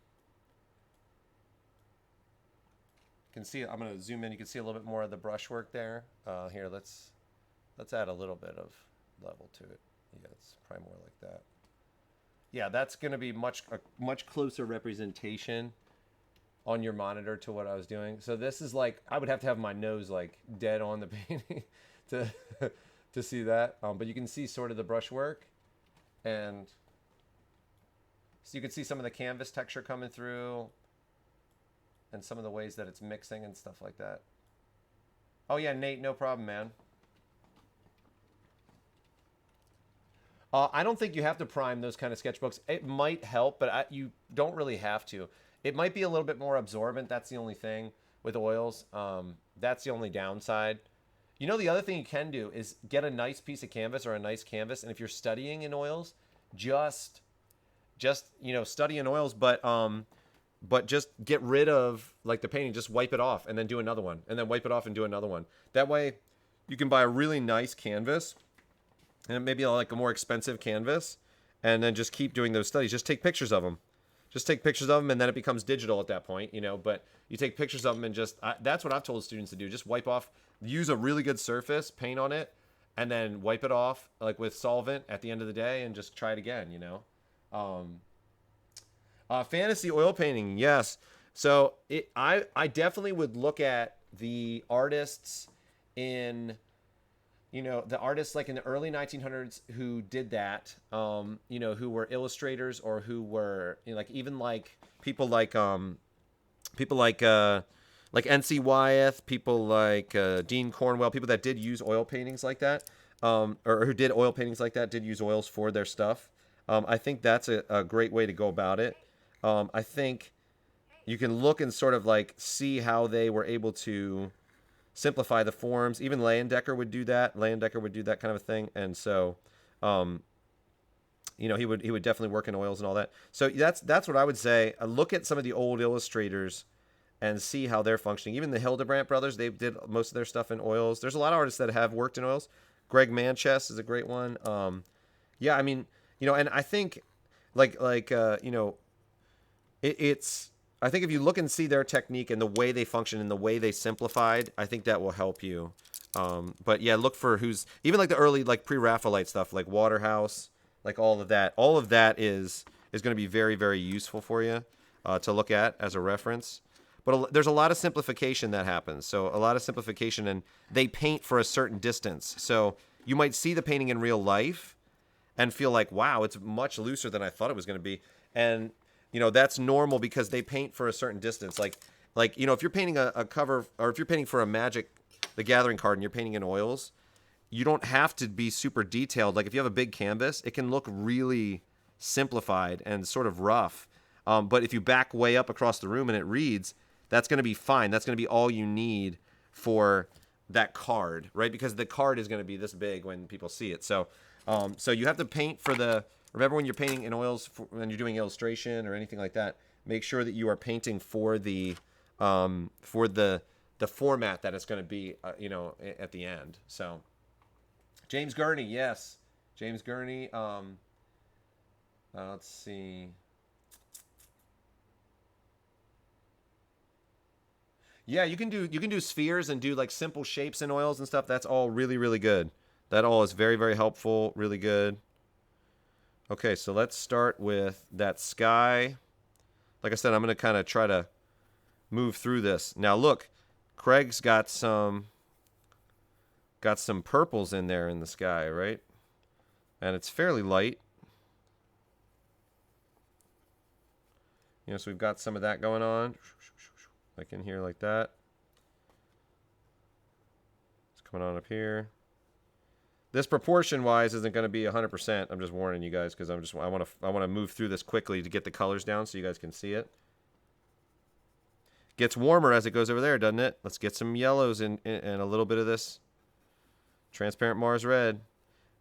can see, I'm going to zoom in, you can see a little bit more of the brushwork there. Here, let's add a little bit of level to it. Yeah, it's probably more like that. Yeah, that's going to be a much closer representation on your monitor to what I was doing. So this is like, I would have to have my nose like dead on the painting to see that. But you can see sort of the brushwork, and so you can see some of the canvas texture coming through and some of the ways that it's mixing and stuff like that. Oh yeah, Nate, no problem, man. I don't think you have to prime those kind of sketchbooks. It might help, but you don't really have to. It might be a little bit more absorbent. That's the only thing with oils. That's the only downside. The other thing you can do is get a nice piece of canvas or a nice canvas, and if you're studying in oils, just study in oils, but just get rid of like the painting. Just wipe it off and then do another one, and then wipe it off and do another one. That way, you can buy a really nice canvas. And maybe like a more expensive canvas, and then just keep doing those studies. Just take pictures of them. Just take pictures of them, and then it becomes digital at that point, But you take pictures of them and that's what I've told students to do. Just wipe off, use a really good surface, paint on it, and then wipe it off like with solvent at the end of the day, and just try it again, Fantasy oil painting, yes. So I definitely would look at the artists in, the artists like in the early 1900s who did that, who were illustrators or who were, like even like people like N.C. Wyeth, people like Dean Cornwell, people that did use oil paintings like that, or who did oil paintings like that, did use oils for their stuff. I think that's a great way to go about it. I think you can look and sort of like see how they were able to simplify the forms. Even Leyendecker would do that. Leyendecker would do that kind of a thing, and so, he would definitely work in oils and all that. So that's what I would say. Look at some of the old illustrators and see how they're functioning. Even the Hildebrandt brothers, they did most of their stuff in oils. There's a lot of artists that have worked in oils. Greg Manchess is a great one. Yeah, I mean, and I think, it's. I think if you look and see their technique and the way they function and the way they simplified, I think that will help you. But yeah, look for who's even like the early like pre-Raphaelite stuff, like Waterhouse, like all of that. All of that is going to be very, very useful for you to look at as a reference. But there's a lot of simplification that happens. So a lot of simplification, and they paint for a certain distance. So you might see the painting in real life and feel like, wow, it's much looser than I thought it was going to be. And, that's normal because they paint for a certain distance. Like if you're painting a cover, or if you're painting for a Magic the Gathering card and you're painting in oils, you don't have to be super detailed. Like if you have a big canvas, it can look really simplified and sort of rough. But if you back way up across the room and it reads, that's going to be fine. That's going to be all you need for that card, right? Because the card is going to be this big when people see it. So you have to paint for the. Remember when you're painting in oils, when you're doing illustration or anything like that, make sure that you are painting for the format that it's going to be, at the end. So, James Gurney, yes, James Gurney. Let's see. Yeah, you can do spheres and do like simple shapes in oils and stuff. That's all really, really good. That all is very, very helpful, really good. Okay, so let's start with that sky. Like I said, I'm going to kind of try to move through this. Now look, Craig's got some purples in there in the sky, right? And it's fairly light. So we've got some of that going on. Like in here like that. It's coming on up here. This proportion-wise isn't going to be 100%. I'm just warning you guys because I want to move through this quickly to get the colors down so you guys can see it. Gets warmer as it goes over there, doesn't it? Let's get some yellows and a little bit of this transparent Mars red.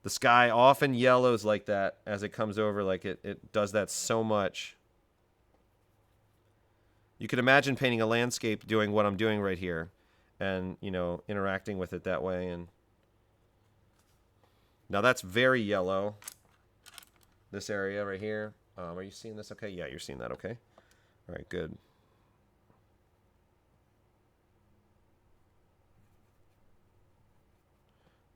The sky often yellows like that as it comes over. Like it does that so much. You could imagine painting a landscape doing what I'm doing right here and, interacting with it that way. And now that's very yellow, this area right here. Are you seeing this okay? Yeah, you're seeing that okay. All right, good.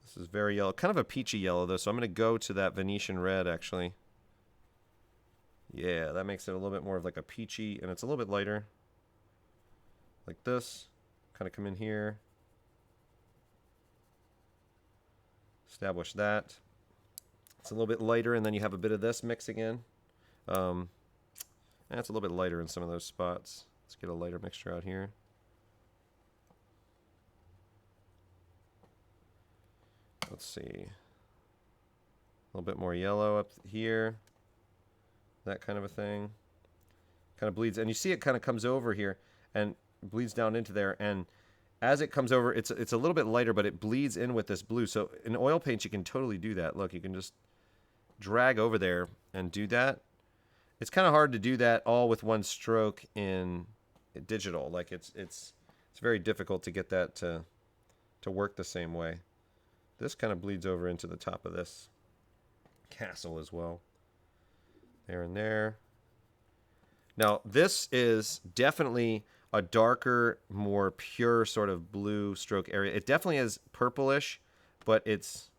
This is very yellow, kind of a peachy yellow though, so I'm going to go to that Venetian red actually. Yeah, that makes it a little bit more of like a peachy, and it's a little bit lighter. Like this, kind of come in here. Establish that. It's a little bit lighter, and then you have a bit of this mixing in. And it's a little bit lighter in some of those spots. Let's get a lighter mixture out here. Let's see. A little bit more yellow up here. That kind of a thing. Kind of bleeds, and you see it kind of comes over here and bleeds down into there, and as it comes over, it's a little bit lighter, but it bleeds in with this blue. So in oil paints, you can totally do that. Look, you can just drag over there and do that. It's kind of hard to do that all with one stroke in digital. Like it's very difficult to get that to work the same way. This kind of bleeds over into the top of this castle as well. There and there. Now, this is definitely a darker, more pure sort of blue stroke area. It definitely is purplish, but it's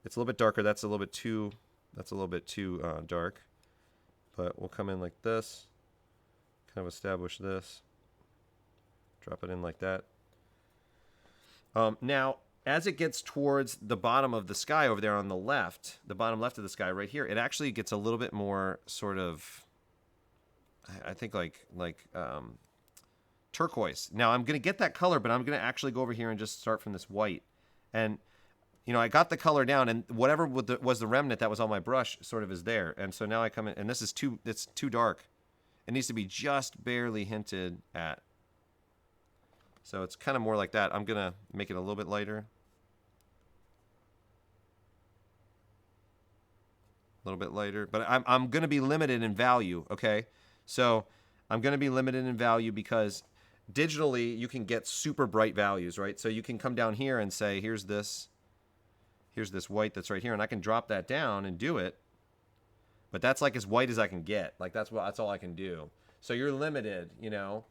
a little bit darker. That's a little bit too dark. But we'll come in like this, kind of establish this, drop it in like that. Now, as it gets towards the bottom of the sky over there on the left, the bottom left of the sky right here, it actually gets a little bit more sort of, I think like turquoise. Now I'm going to get that color, but I'm going to actually go over here and just start from this white. And, you know, I got the color down, and whatever was the remnant that was on my brush sort of is there. And so now I come in, and it's too dark. It needs to be just barely hinted at. So it's kind of more like that. I'm going to make it a little bit lighter. A little bit lighter. But I'm going to be limited in value, okay? So I'm going to be limited in value because digitally you can get super bright values, right? So you can come down here and say, here's this white that's right here, and I can drop that down and do it. But that's like as white as I can get. Like that's all I can do. So you're limited, you know.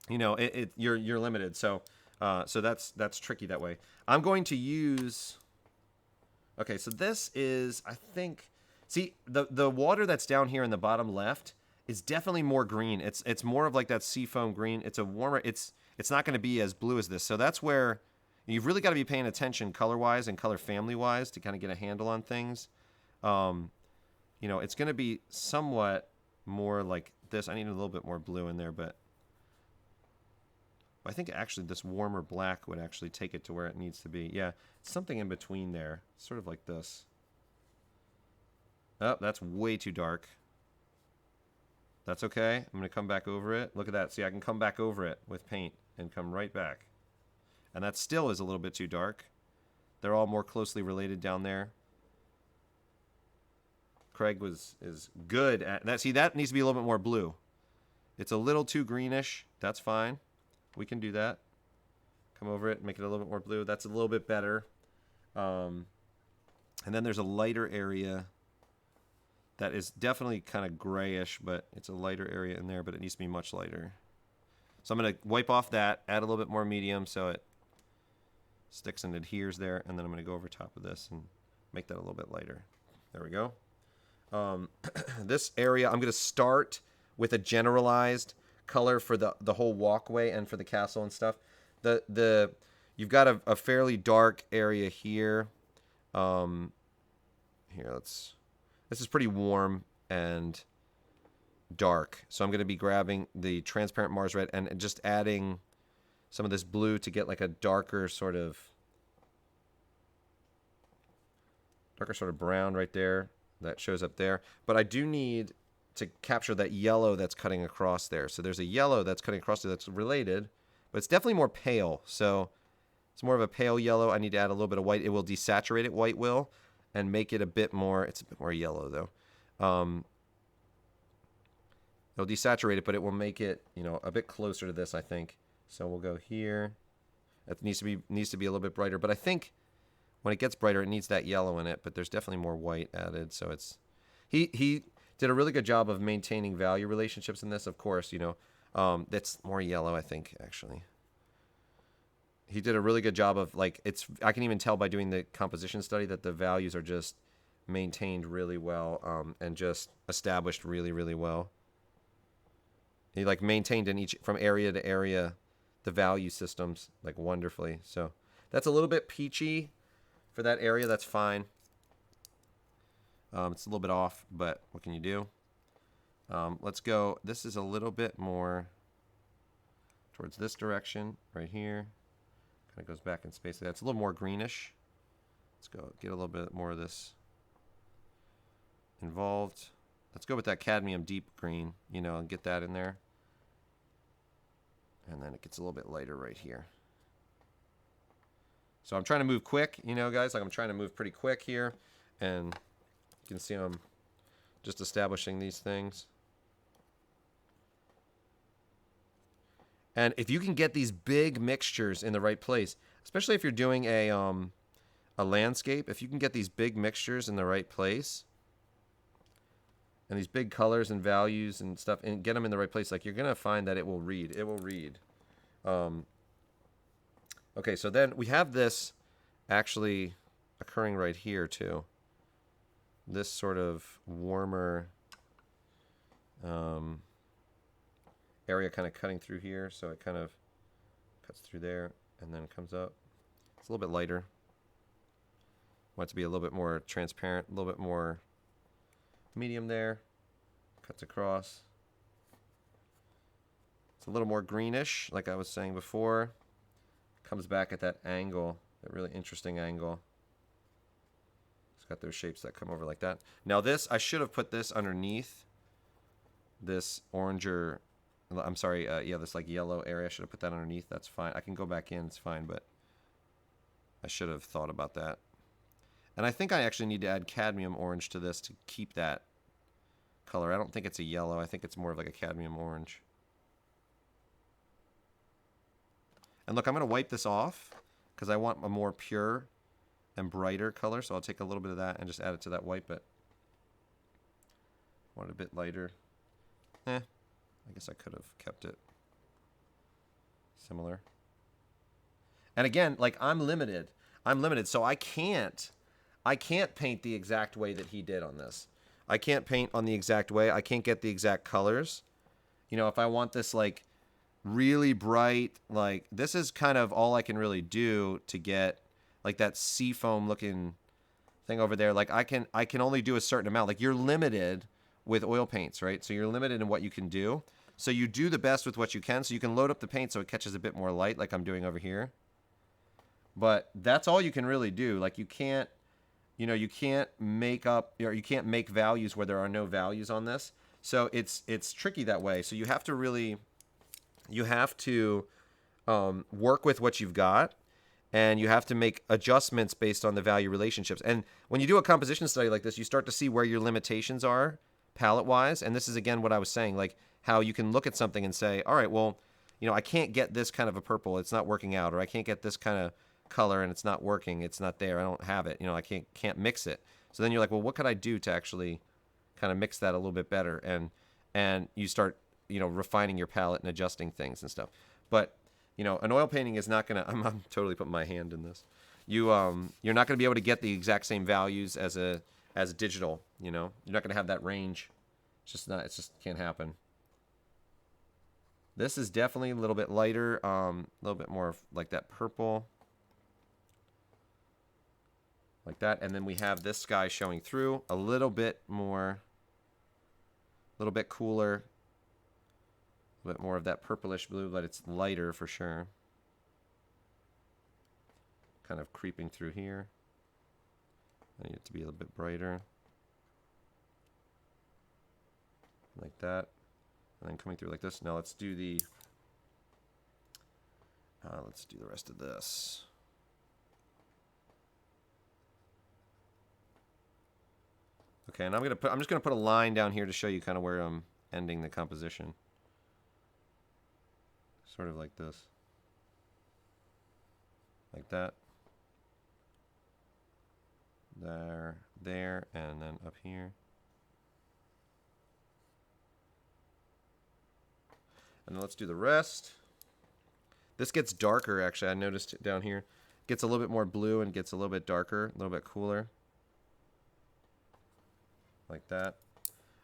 You're limited. So that's tricky that way. I'm going to use. Okay, so this is, I think. See, the water that's down here in the bottom left is definitely more green. It's more of like that seafoam green. It's a warmer. It's not going to be as blue as this. So that's where you've really got to be paying attention color-wise and color family-wise to kind of get a handle on things. It's going to be somewhat more like this. I need a little bit more blue in there, but I think actually this warmer black would actually take it to where it needs to be. Yeah, it's something in between there, sort of like this. Oh, that's way too dark. That's okay. I'm going to come back over it. Look at that. See, I can come back over it with paint and come right back. And that still is a little bit too dark. They're all more closely related down there. Craig is good at that. See, that needs to be a little bit more blue. It's a little too greenish. That's fine. We can do that. Come over it, make it a little bit more blue. That's a little bit better. And then there's a lighter area that is definitely kind of grayish, but it's a lighter area in there, but it needs to be much lighter. So I'm going to wipe off that, add a little bit more medium so it sticks and adheres there, and then I'm going to go over top of this and make that a little bit lighter. There we go. This area, I'm going to start with a generalized color for the whole walkway and for the castle and stuff. You've got a fairly dark area here. This is pretty warm and dark. So I'm going to be grabbing the transparent Mars red and just adding some of this blue to get like a darker sort of brown right there. That shows up there. But I do need to capture that yellow that's cutting across there. So there's a yellow that's cutting across there that's related, but it's definitely more pale. So it's more of a pale yellow. I need to add a little bit of white. It will desaturate it, white will, and make it a bit more, it's a bit more yellow though. It'll desaturate it, but it will make it, a bit closer to this, I think. So we'll go here. It needs to be a little bit brighter, but I think when it gets brighter, it needs that yellow in it, but there's definitely more white added. So it's, he did a really good job of maintaining value relationships in this, of course, that's more yellow, I think, actually. He did a really good job of, I can even tell by doing the composition study that the values are just maintained really well, and just established really, really well. He, maintained from area to area, the value systems, wonderfully. So that's a little bit peachy for that area. That's fine. It's a little bit off, but what can you do? Let's go. This is a little bit more towards this direction right here. Kind of goes back in space. That's a little more greenish. Let's go get a little bit more of this involved. Let's go with that cadmium deep green, and get that in there. And then it gets a little bit lighter right here. So I'm trying to move quick, guys. I'm trying to move pretty quick here. And you can see I'm just establishing these things. And if you can get these big mixtures in the right place, especially if you're doing a landscape, if you can get these big mixtures in the right place, and these big colors and values and stuff, and get them in the right place, you're going to find that it will read. It will read. Okay, so then we have this actually occurring right here, too. This sort of warmer area kind of cutting through here, so it kind of cuts through there. and then it comes up. It's a little bit lighter. Want it to be a little bit more transparent, a little bit more medium there. Cuts across. It's a little more greenish, like I was saying before. Comes back at that angle, that really interesting angle. It's got those shapes that come over like that. Now this, I should have put this underneath this oranger, I'm sorry, yeah, this like yellow area. I should have put that underneath. That's fine. I can go back in, it's fine, but I should have thought about that. And I think I actually need to add cadmium orange to this to keep that color. I don't think it's a yellow. I think it's more of like a cadmium orange. And look, I'm going to wipe this off because I want a more pure and brighter color. So I'll take a little bit of that and just add it to that white bit. Want it a bit lighter. I guess I could have kept it similar. And again, like I'm limited. So I can't paint the exact way that he did on this. I can't paint on the exact way. I can't get the exact colors. You know, if I want this like really bright, like this is kind of all I can really do to get like that seafoam looking thing over there. Like I can only do a certain amount. Like you're limited with oil paints, right? So you're limited in what you can do. So you do the best with what you can. So you can load up the paint so it catches a bit more light like I'm doing over here. But that's all you can really do. Like you can't make up, or you can't make values where there are no values on this. So it's tricky that way. So you have to work with what you've got, and you have to make adjustments based on the value relationships. And when you do a composition study like this, you start to see where your limitations are palette-wise. And this is, again, what I was saying, like how you can look at something and say, all right, well, you know, I can't get this kind of a purple. It's not working out. Or I can't get this kind of color and it's not working. It's not there. I don't have it. You know, I can't mix it. So then you're like, well, what could I do to actually kind of mix that a little bit better? And you start, you know, refining your palette and adjusting things and stuff. But, you know, an oil painting is not going to, I'm totally putting my hand in this. You're not going to be able to get the exact same values as digital, you know. You're not going to have that range. It just can't happen. This is definitely a little bit lighter, a little bit more like that purple. Like that. And then we have this sky showing through a little bit more, a little bit cooler. A bit more of that purplish blue, but it's lighter for sure. Kind of creeping through here. I need it to be a little bit brighter. Like that. And then coming through like this. Now let's do the rest of this. Okay, and I'm just gonna put a line down here to show you kind of where I'm ending the composition. Sort of like this. Like that. There, and then up here. And then let's do the rest. This gets darker, actually. I noticed down here. Gets a little bit more blue and gets a little bit darker, a little bit cooler. Like that.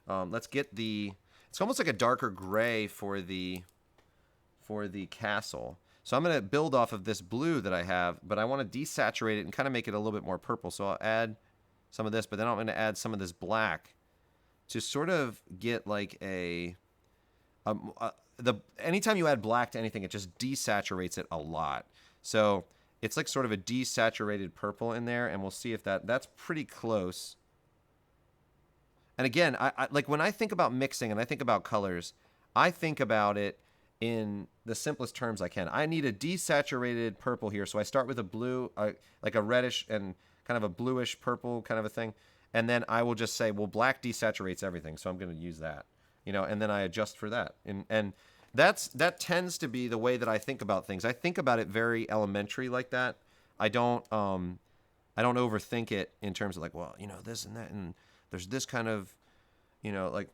Let's get it's almost like a darker gray for the castle. So I'm going to build off of this blue that I have, but I want to desaturate it and kind of make it a little bit more purple. So I'll add some of this, but then I'm going to add some of this black to sort of get like anytime you add black to anything, it just desaturates it a lot. So it's like sort of a desaturated purple in there, and we'll see if that's pretty close. And again, I like when I think about mixing and I think about colors, I think about it in the simplest terms I can. I need a desaturated purple here, so I start with a blue, like a reddish and kind of a bluish purple kind of a thing, and then I will just say, well, black desaturates everything, so I'm going to use that, you know, and then I adjust for that, and that tends to be the way that I think about things. I think about it very elementary like that. I don't overthink it in terms of like, well, you know, this and that, and there's this kind of, you know, like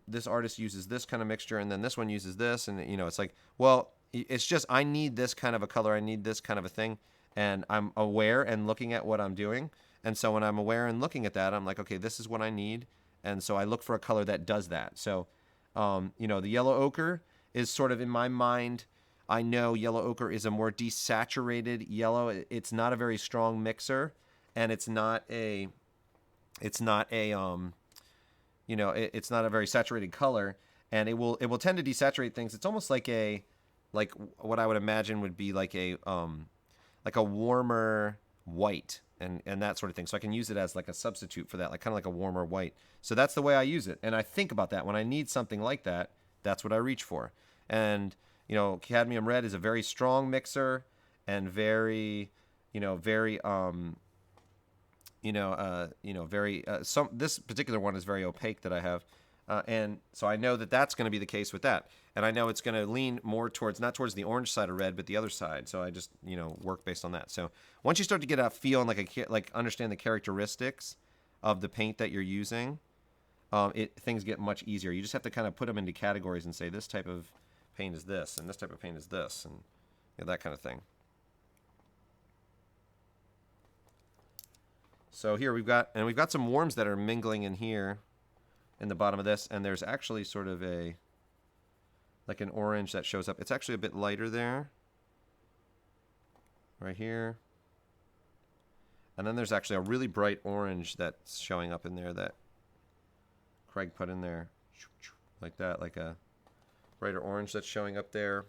this artist uses this kind of mixture, and then this one uses this, and you know, it's like, well, it's just I need this kind of a color, I need this kind of a thing, and I'm aware and looking at what I'm doing, and so when I'm aware and looking at that, I'm like, okay, this is what I need, and so I look for a color that does that. So, you know, the yellow ochre is sort of in my mind. I know yellow ochre is a more desaturated yellow. It's not a very strong mixer, and it's not a it's not a very saturated color, and it will tend to desaturate things. It's almost like what I would imagine would be like a warmer white and that sort of thing. So I can use it as like a substitute for that, like kind of like a warmer white. So that's the way I use it, and I think about that when I need something like that. That's what I reach for. And cadmium red is a very strong mixer and very this particular one is very opaque that I have, and so I know that that's going to be the case with that, and I know it's going to lean more towards not towards the orange side of red, but the other side. So I just work based on that. So once you start to get a feel and understand the characteristics of the paint that you're using, things get much easier. You just have to kind of put them into categories and say this type of paint is this, and this type of paint is this, and that kind of thing. So here we've got some warms that are mingling in here in the bottom of this, and there's actually sort of like an orange that shows up. It's actually a bit lighter there, right here. And then there's actually a really bright orange that's showing up in there that Craig put in there, like that, like a brighter orange that's showing up there.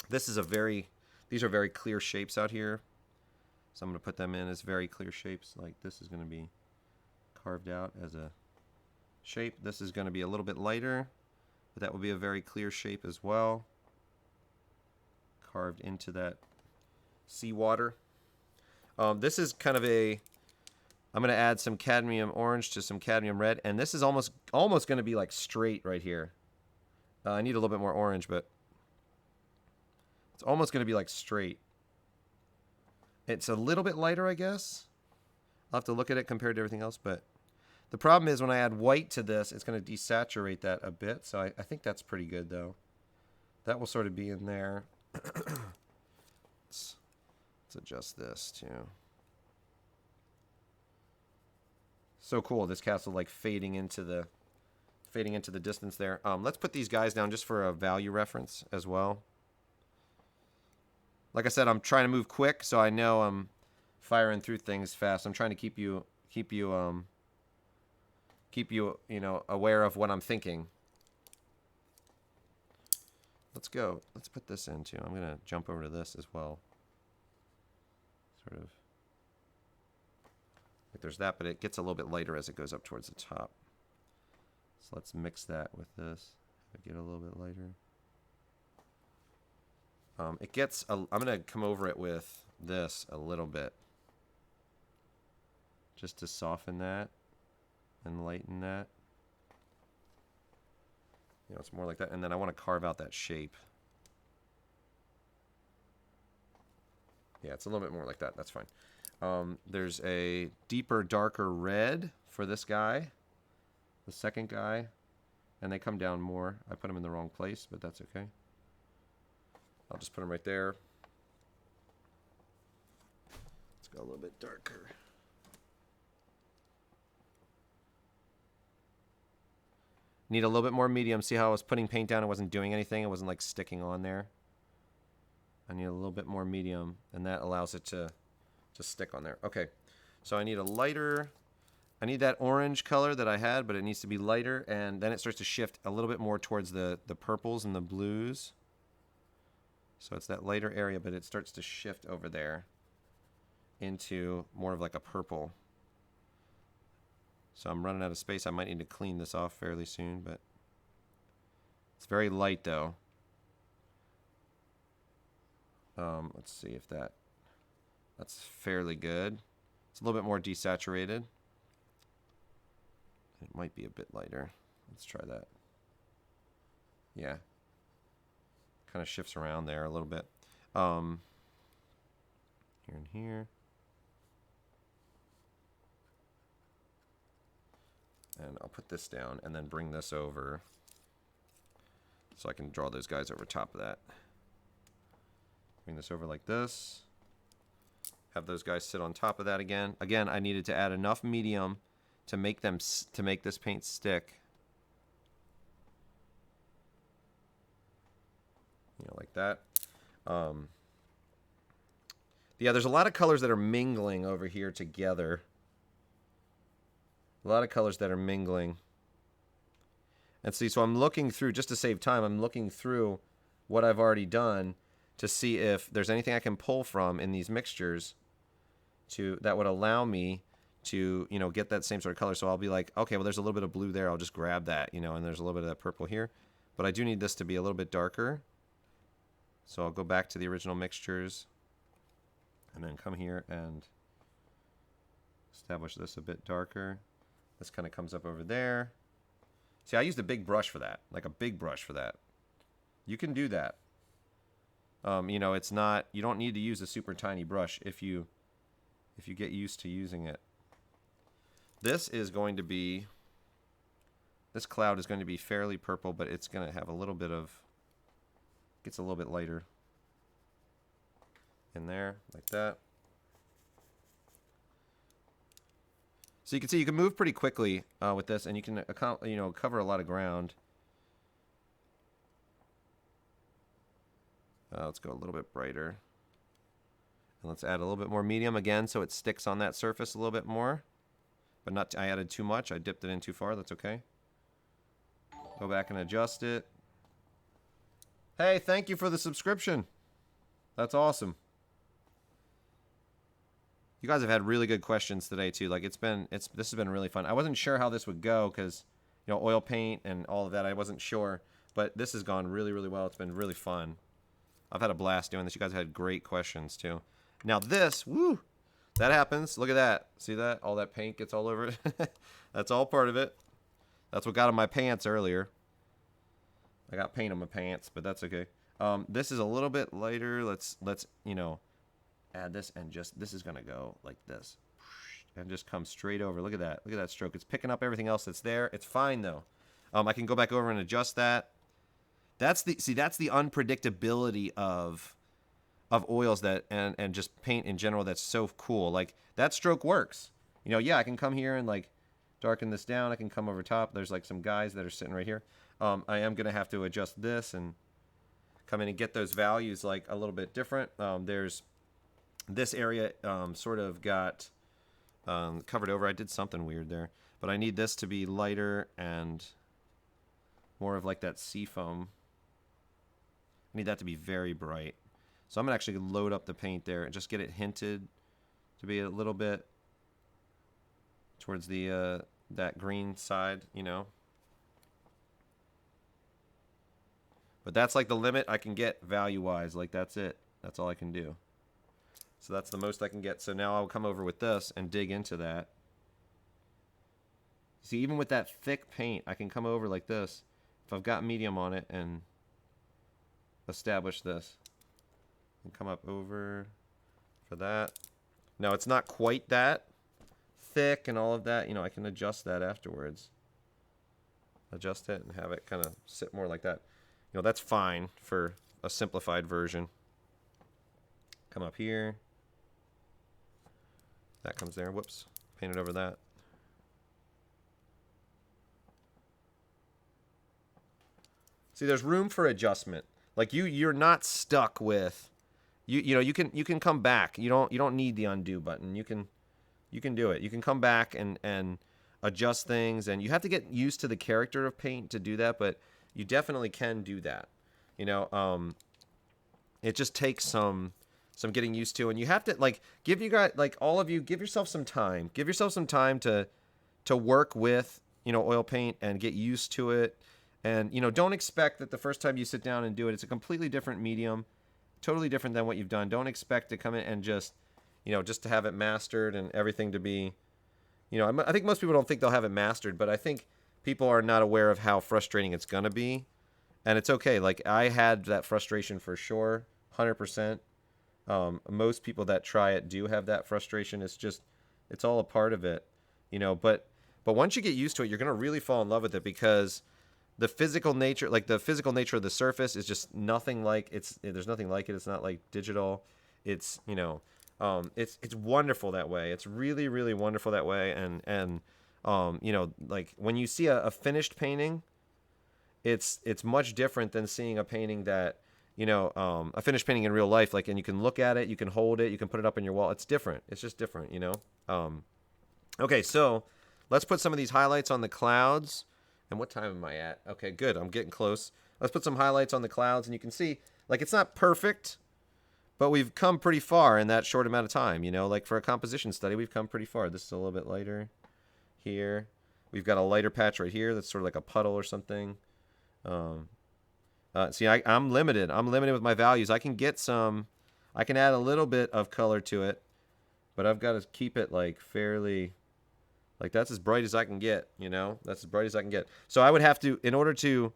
These are very clear shapes out here. So I'm going to put them in as very clear shapes. Like this is going to be carved out as a shape. This is going to be a little bit lighter, but that will be a very clear shape as well. Carved into that seawater. This is kind of I'm going to add some cadmium orange to some cadmium red, and this is almost going to be like straight right here. I need a little bit more orange, but it's almost going to be like straight. It's a little bit lighter, I guess. I'll have to look at it compared to everything else, but the problem is when I add white to this, it's going to desaturate that a bit, so I think that's pretty good, though. That will sort of be in there. Let's adjust this, too. So cool, this castle like fading into the distance there. Let's put these guys down just for a value reference as well. Like I said, I'm trying to move quick, so I know I'm firing through things fast. I'm trying to keep you aware of what I'm thinking. Let's go. Let's put this in too. I'm gonna jump over to this as well. Sort of like there's that, but it gets a little bit lighter as it goes up towards the top. So let's mix that with this. Get a little bit lighter. I'm going to come over it with this a little bit, just to soften that and lighten that. It's more like that, and then I want to carve out that shape. Yeah, it's a little bit more like that. That's fine. There's a deeper, darker red for this guy, the second guy, and they come down more. I put them in the wrong place, but that's okay. I'll just put them right there. Let's go a little bit darker. Need a little bit more medium. See how I was putting paint down? It wasn't doing anything. It wasn't like sticking on there. I need a little bit more medium, and that allows it to stick on there. Okay, so I need a lighter. I need that orange color that I had, but it needs to be lighter, and then it starts to shift a little bit more towards the purples and the blues. So it's that lighter area, but it starts to shift over there into more of like a purple. So I'm running out of space. I might need to clean this off fairly soon, but it's very light though. Let's see if that's fairly good. It's a little bit more desaturated. It might be a bit lighter. Let's try that. Yeah. Kind of shifts around there a little bit. Here and here. And I'll put this down and then bring this over so I can draw those guys over top of that. Bring this over like this. Have those guys sit on top of that again. Again, I needed to add enough medium to make this paint stick. like that. Yeah, there's a lot of colors that are mingling over here together. A lot of colors that are mingling. And see, so I'm looking through, just to save time, I'm looking through what I've already done to see if there's anything I can pull from in these mixtures that would allow me to, get that same sort of color. So I'll be like, okay, well, there's a little bit of blue there. I'll just grab that, and there's a little bit of that purple here. But I do need this to be a little bit darker. So I'll go back to the original mixtures and then come here and establish this a bit darker. This kind of comes up over there. See, I used a big brush for that, like a big brush for that. You can do that. It's not, you don't need to use a super tiny brush if you get used to using it. This is going to be, this cloud is going to be fairly purple, but it's going to have a little bit of, gets a little bit lighter in there, like that. So you can see you can move pretty quickly with this, and you can cover a lot of ground. Let's go a little bit brighter. And let's add a little bit more medium again so it sticks on that surface a little bit more. But not, I added too much. I dipped it in too far. That's okay. Go back and adjust it. Hey, thank you for the subscription. That's awesome. You guys have had really good questions today too. Like this has been really fun. I wasn't sure how this would go because oil paint and all of that. I wasn't sure, but this has gone really, really well. It's been really fun. I've had a blast doing this. You guys have had great questions too. Now this, woo, that happens. Look at that. See that? All that paint gets all over it. That's all part of it. That's what got on my pants earlier. I got paint on my pants, but that's okay. This is a little bit lighter. Let's add this, and this is gonna go like this and just come straight over. Look at that. Look at that stroke. It's picking up everything else that's there. It's fine though. I can go back over and adjust that. That's the unpredictability of oils and just paint in general that's so cool. Like that stroke works. Yeah, I can come here and like darken this down. I can come over top. There's like some guys that are sitting right here. I am gonna have to adjust this and come in and get those values like a little bit different. There's this area sort of got covered over. I did something weird there, but I need this to be lighter and more of like that seafoam. I need that to be very bright. So I'm gonna actually load up the paint there and just get it hinted to be a little bit towards the that green side, But that's like the limit I can get value-wise. Like that's it. That's all I can do. So that's the most I can get. So now I'll come over with this and dig into that. See, even with that thick paint, I can come over like this if I've got medium on it and establish this. And come up over for that. Now it's not quite that thick and all of that. I can adjust that afterwards. Adjust it and have it kind of sit more like that. That's fine for a simplified version. Come up here. That comes there. Whoops. Painted over that. See, there's room for adjustment. Like you're not stuck with you can come back. You don't need the undo button. You can do it. You can come back and adjust things, and you have to get used to the character of paint to do that, but you definitely can do that. It just takes some getting used to, and you have to give yourself some time. Give yourself some time to work with oil paint and get used to it. And don't expect that the first time you sit down and do it, it's a completely different medium, totally different than what you've done. Don't expect to come in and just to have it mastered and everything to be, I think most people don't think they'll have it mastered, but I think people are not aware of how frustrating it's gonna be, and it's okay. Like I had that frustration for sure, 100%. Most people that try it do have that frustration. It's all a part of it, But once you get used to it, you're gonna really fall in love with it because the physical nature, of the surface is just nothing like there's nothing like it. It's not like digital. It's it's wonderful that way. It's really, really wonderful that way. And like when you see a finished painting, it's much different than seeing a painting that a finished painting in real life, like, and you can look at it, you can hold it, you can put it up in your wall. It's different. It's just different, Okay, so let's put some of these highlights on the clouds. And what time am I at? Okay, good. I'm getting close. Let's put some highlights on the clouds, and you can see, like, it's not perfect, but we've come pretty far in that short amount of time, Like, for a composition study, we've come pretty far. This is a little bit lighter here. We've got a lighter patch right here that's sort of like a puddle or something. See, I'm limited. I'm limited with my values. I can add a little bit of color to it, but I've got to keep it, like, fairly... Like, that's as bright as I can get, That's as bright as I can get. So I would have to, in order to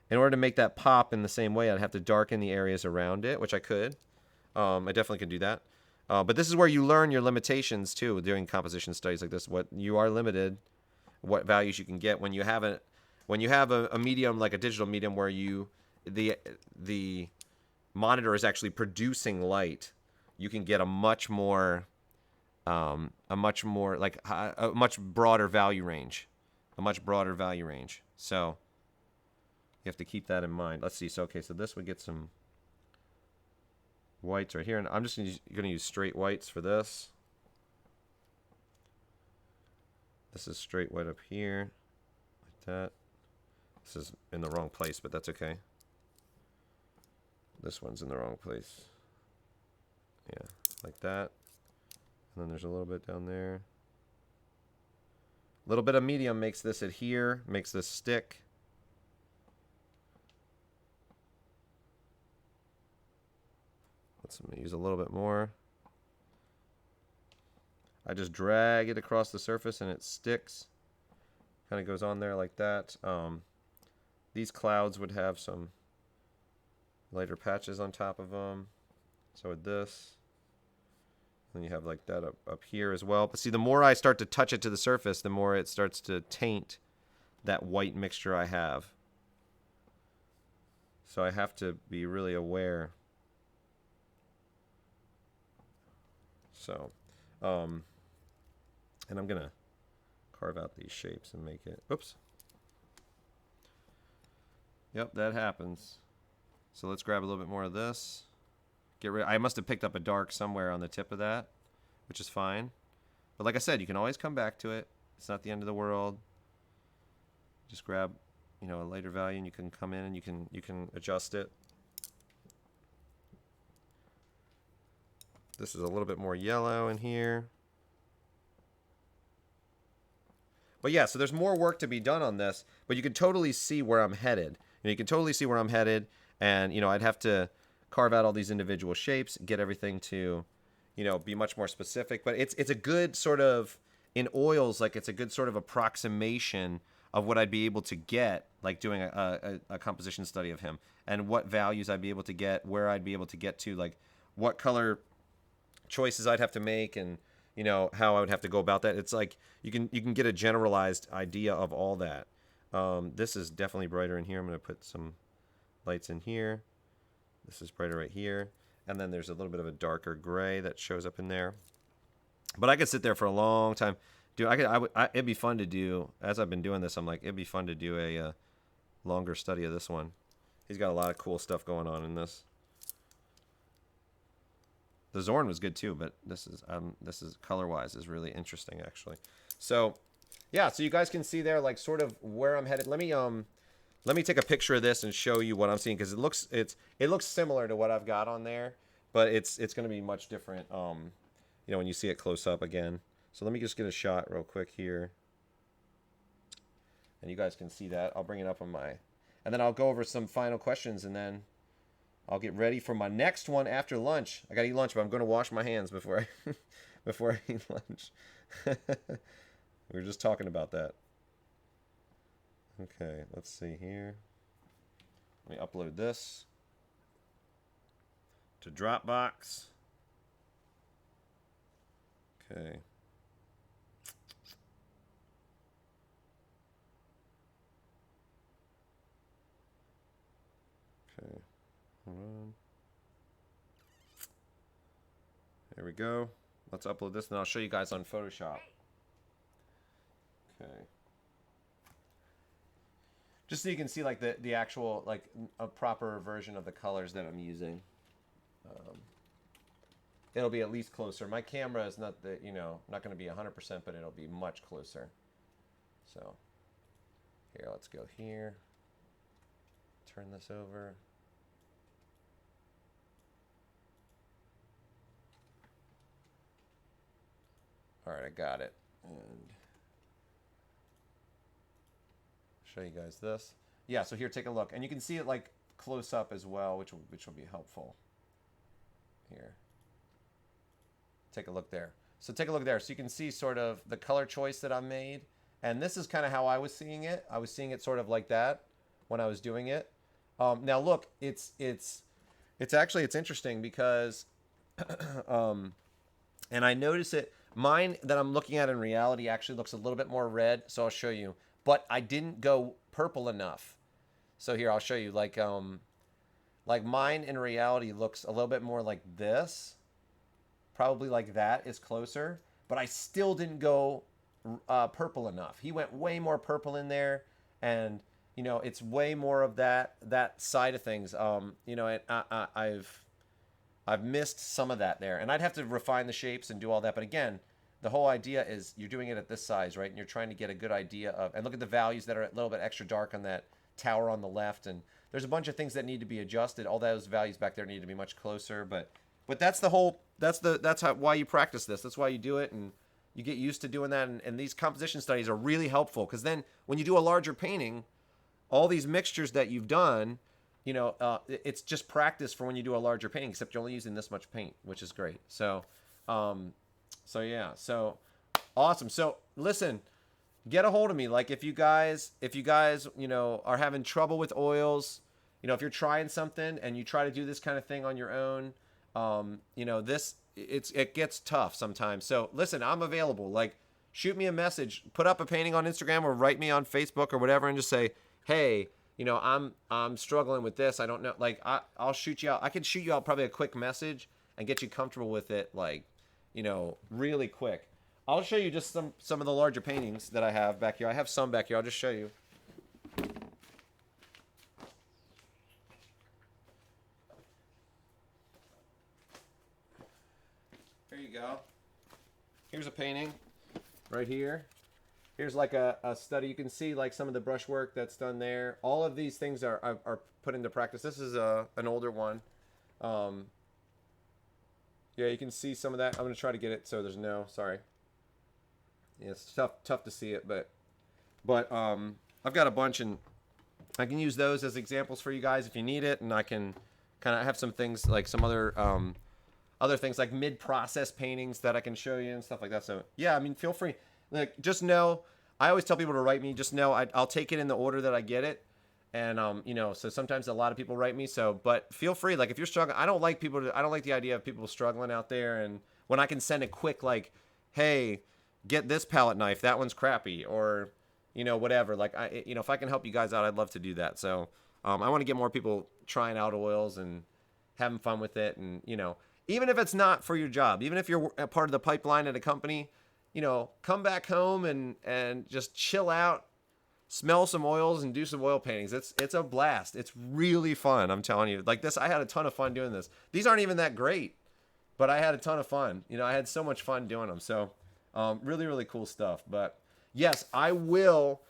make that pop in the same way, I'd have to darken the areas around it, which I could. I definitely could do that. But this is where you learn your limitations, too, doing composition studies like this. What you are limited, what values you can get when you have a medium, like a digital medium, where the monitor is actually producing light. You can get a much broader value range, So you have to keep that in mind. Let's see. So this would get some whites right here, and I'm just going to use straight whites for this. This is straight white up here, like that. This is in the wrong place, but that's okay. This one's in the wrong place. Yeah, like that. And then there's a little bit down there. A little bit of medium makes this adhere, makes this stick. Let's use a little bit more. I just drag it across the surface and it sticks. Kind of goes on there like that. These clouds would have some lighter patches on top of them. So with this. Then you have like that up here as well. But see, the more I start to touch it to the surface, the more it starts to taint that white mixture I have. So I have to be really aware. So, and I'm going to carve out these shapes and make it, oops. Yep, that happens. So let's grab a little bit more of this. I must have picked up a dark somewhere on the tip of that, which is fine. But like I said, you can always come back to it. It's not the end of the world. Just grab, a lighter value, and you can come in and you can adjust it. This is a little bit more yellow in here. But yeah, so there's more work to be done on this, but you can totally see where I'm headed. You can totally see where I'm headed, and I'd have to carve out all these individual shapes, get everything to, be much more specific. But it's a good sort of, in oils, like it's a good sort of approximation of what I'd be able to get, like doing a composition study of him, and what values I'd be able to get, where I'd be able to get to, like what color choices I'd have to make, and how I would have to go about that. It's like you can get a generalized idea of all that. This is definitely brighter in here. I'm going to put some lights in here. This is brighter right here. And then there's a little bit of a darker gray that shows up in there. But I could sit there for a long time. It'd be fun to do, as I've been doing this, I'm like, it'd be fun to do a longer study of this one. He's got a lot of cool stuff going on in this. The Zorn was good too, but this is color-wise is really interesting actually. So, yeah, so you guys can see there like sort of where I'm headed. Let me take a picture of this and show you what I'm seeing, because it looks similar to what I've got on there, but it's going to be much different when you see it close up again. So let me just get a shot real quick here. And you guys can see that. I'll bring it up on and then I'll go over some final questions, and then I'll get ready for my next one after lunch. I got to eat lunch, but I'm going to wash my hands before I eat lunch. We were just talking about that. Okay, let's see here. Let me upload this to Dropbox. Okay. Okay. Hold on. There we go. Let's upload this, and I'll show you guys on Photoshop. Okay. Just so you can see like the actual like a proper version of the colors that I'm using. Um, it'll be at least closer. My camera is not the, not going to be 100%, but it'll be much closer. So here, let's go here. Turn this over. All right, I got it. And show you guys this. Yeah, so here, take a look. And you can see it like close up as well, which will be helpful. Here. Take a look there. So take a look there. So you can see sort of the color choice that I made. And this is kind of how I was seeing it. I was seeing it sort of like that when I was doing it. Now look, it's interesting because, and I notice it. Mine that I'm looking at in reality actually looks a little bit more red. So I'll show you. But I didn't go purple enough. So here I'll show you. Like mine in reality looks a little bit more like this. Probably like that is closer. But I still didn't go purple enough. He went way more purple in there, and it's way more of that side of things. I've missed some of that there, and I'd have to refine the shapes and do all that. But again, the whole idea is you're doing it at this size, right? And you're trying to get a good idea of, and look at the values that are a little bit extra dark on that tower on the left, and there's a bunch of things that need to be adjusted. All those values back there need to be much closer, but that's the whole, that's why you practice this. That's why you do it, and you get used to doing that. And these composition studies are really helpful, because then when you do a larger painting, all these mixtures that you've done, it's just practice for when you do a larger painting, except you're only using this much paint, which is great. So yeah, so awesome. So listen, get a hold of me. Like if you guys, are having trouble with oils, if you're trying something and you try to do this kind of thing on your own, it gets tough sometimes. So listen, I'm available. Like, shoot me a message, put up a painting on Instagram, or write me on Facebook or whatever, and just say, hey, I'm struggling with this. I don't know. Like, I'll shoot you out. I can shoot you out probably a quick message and get you comfortable with it, like, really quick. I'll show you just some of the larger paintings that I have back here. I have some back here. I'll just show you. Here you go. Here's a painting right here. Here's like a study. You can see like some of the brushwork that's done there. All of these things are put into practice. This is an older one. Yeah, you can see some of that. I'm gonna try to get it so there's sorry. Yeah, it's tough to see it, but I've got a bunch, and I can use those as examples for you guys if you need it, and I can kind of have some things like some other things like mid-process paintings that I can show you and stuff like that. So yeah, I mean, feel free. Like, just know, I always tell people to write me. Just know I'll take it in the order that I get it, and so sometimes a lot of people write me. So, but feel free. Like, if you're struggling, I don't like the idea of people struggling out there. And when I can send a quick like, hey, get this palette knife, that one's crappy, or whatever. Like, if I can help you guys out, I'd love to do that. So I want to get more people trying out oils and having fun with it, and even if it's not for your job, even if you're a part of the pipeline at a company. Come back home and just chill out, smell some oils, and do some oil paintings. It's a blast. It's really fun. I'm telling you. Like this, I had a ton of fun doing this. These aren't even that great, but I had a ton of fun. I had so much fun doing them. So, really, really cool stuff. But yes, I will.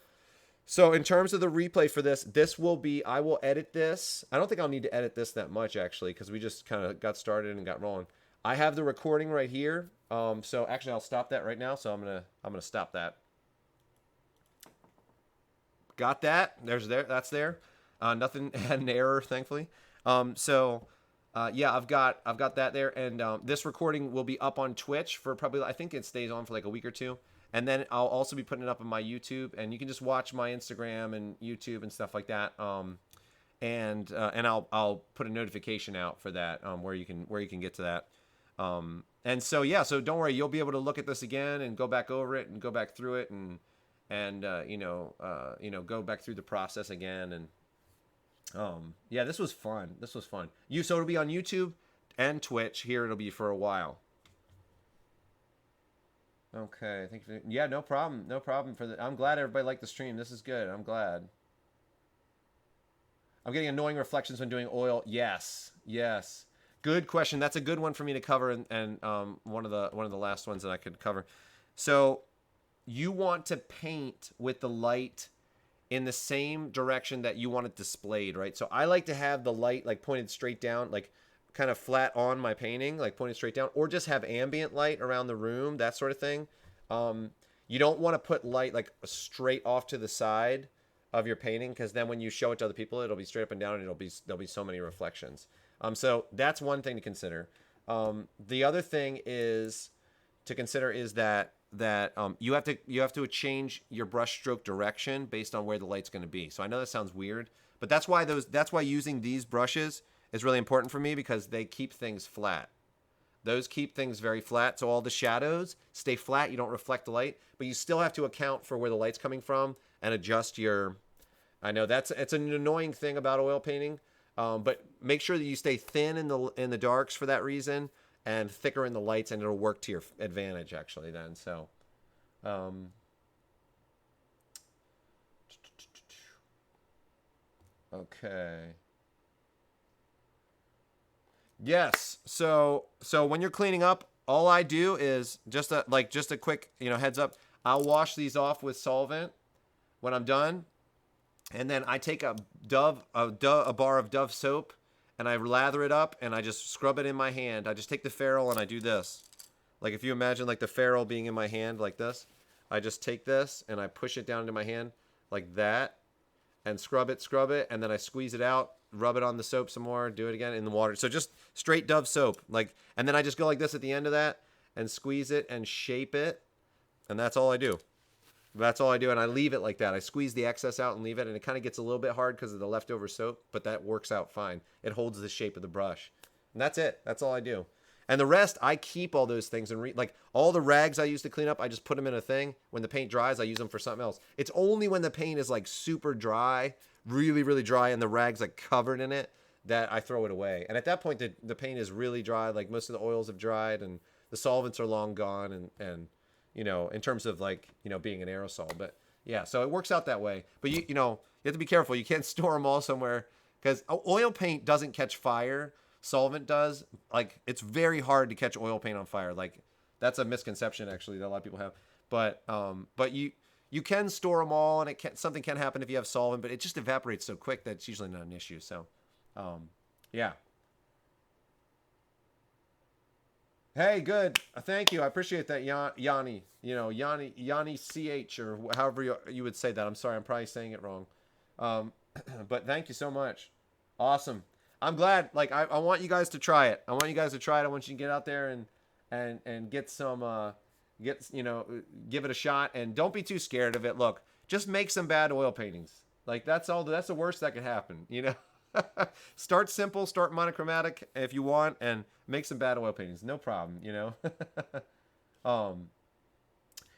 So in terms of the replay for this will be, I will edit this. I don't think I'll need to edit this that much actually, because we just kind of got started and got rolling. I have the recording right here. So actually I'll stop that right now. So I'm gonna stop that. Got that? That's there. Nothing had an error, thankfully. Yeah, I've got that there, and this recording will be up on Twitch for probably, I think it stays on for like a week or two, and then I'll also be putting it up on my YouTube, and you can just watch my Instagram and YouTube and stuff like that. And I'll put a notification out for that, where you can get to that. And so yeah, so don't worry, you'll be able to look at this again and go back over it and go back through it and go back through the process again. And yeah, this was fun. So it'll be on YouTube and Twitch. Here it'll be for a while. Okay, yeah, no problem. I'm glad everybody liked the stream. This is good. I'm glad. I'm getting annoying reflections when doing oil. Yes, yes. Good question. That's a good one for me to cover, and one of the last ones that I could cover. So you want to paint with the light in the same direction that you want it displayed, right? So I like to have the light like pointed straight down, like kind of flat on my painting, like pointed straight down, or just have ambient light around the room, that sort of thing. You don't want to put light like straight off to the side of your painting, because then when you show it to other people, it'll be straight up and down, and there'll be so many reflections. So that's one thing to consider. The other thing is to consider is that you have to change your brush stroke direction based on where the light's going to be. So I know that sounds weird, but that's why using these brushes is really important for me, because they keep things flat. Those keep things very flat, so all the shadows stay flat. You don't reflect the light, but you still have to account for where the light's coming from and adjust your. I know it's an annoying thing about oil painting, but make sure that you stay thin in the darks for that reason, and thicker in the lights, and it'll work to your advantage actually then. So, okay. Yes. So when you're cleaning up, all I do is just a quick, heads up. I'll wash these off with solvent when I'm done, and then I take a bar of Dove soap, and I lather it up, and I just scrub it in my hand. I just take the ferrule and I do this. Like if you imagine like the ferrule being in my hand like this, I just take this and I push it down into my hand like that, and scrub it, and then I squeeze it out, rub it on the soap some more, do it again in the water. So just straight Dove soap, and then I just go like this at the end of that and squeeze it and shape it, and that's all I do. That's all I do, and I leave it like that. I squeeze the excess out and leave it, and it kind of gets a little bit hard because of the leftover soap, but that works out fine. It holds the shape of the brush, and that's it. That's all I do. And the rest, I keep all those things, and like all the rags I use to clean up, I just put them in a thing. When the paint dries, I use them for something else. It's only when the paint is like super dry, really, really dry, and the rag's like covered in it, that I throw it away. And at that point, the paint is really dry. Like most of the oils have dried, and the solvents are long gone, and in terms of like, being an aerosol. But yeah, so it works out that way. But you have to be careful. You can't store them all somewhere, because oil paint doesn't catch fire. Solvent does. Like, it's very hard to catch oil paint on fire. Like, that's a misconception actually that a lot of people have. But you can store them all, and something can happen if you have solvent, but it just evaporates so quick that it's usually not an issue. So, yeah. Hey, good. Thank you. I appreciate that, Yanni. Yanni CH, or however you would say that. I'm sorry, I'm probably saying it wrong. But thank you so much. Awesome. I'm glad. Like, I want you guys to try it. I want you to get out there and get some, give it a shot, and don't be too scared of it. Look, just make some bad oil paintings. Like, that's the worst that could happen, Start simple, start monochromatic if you want, and make some bad oil paintings. No problem,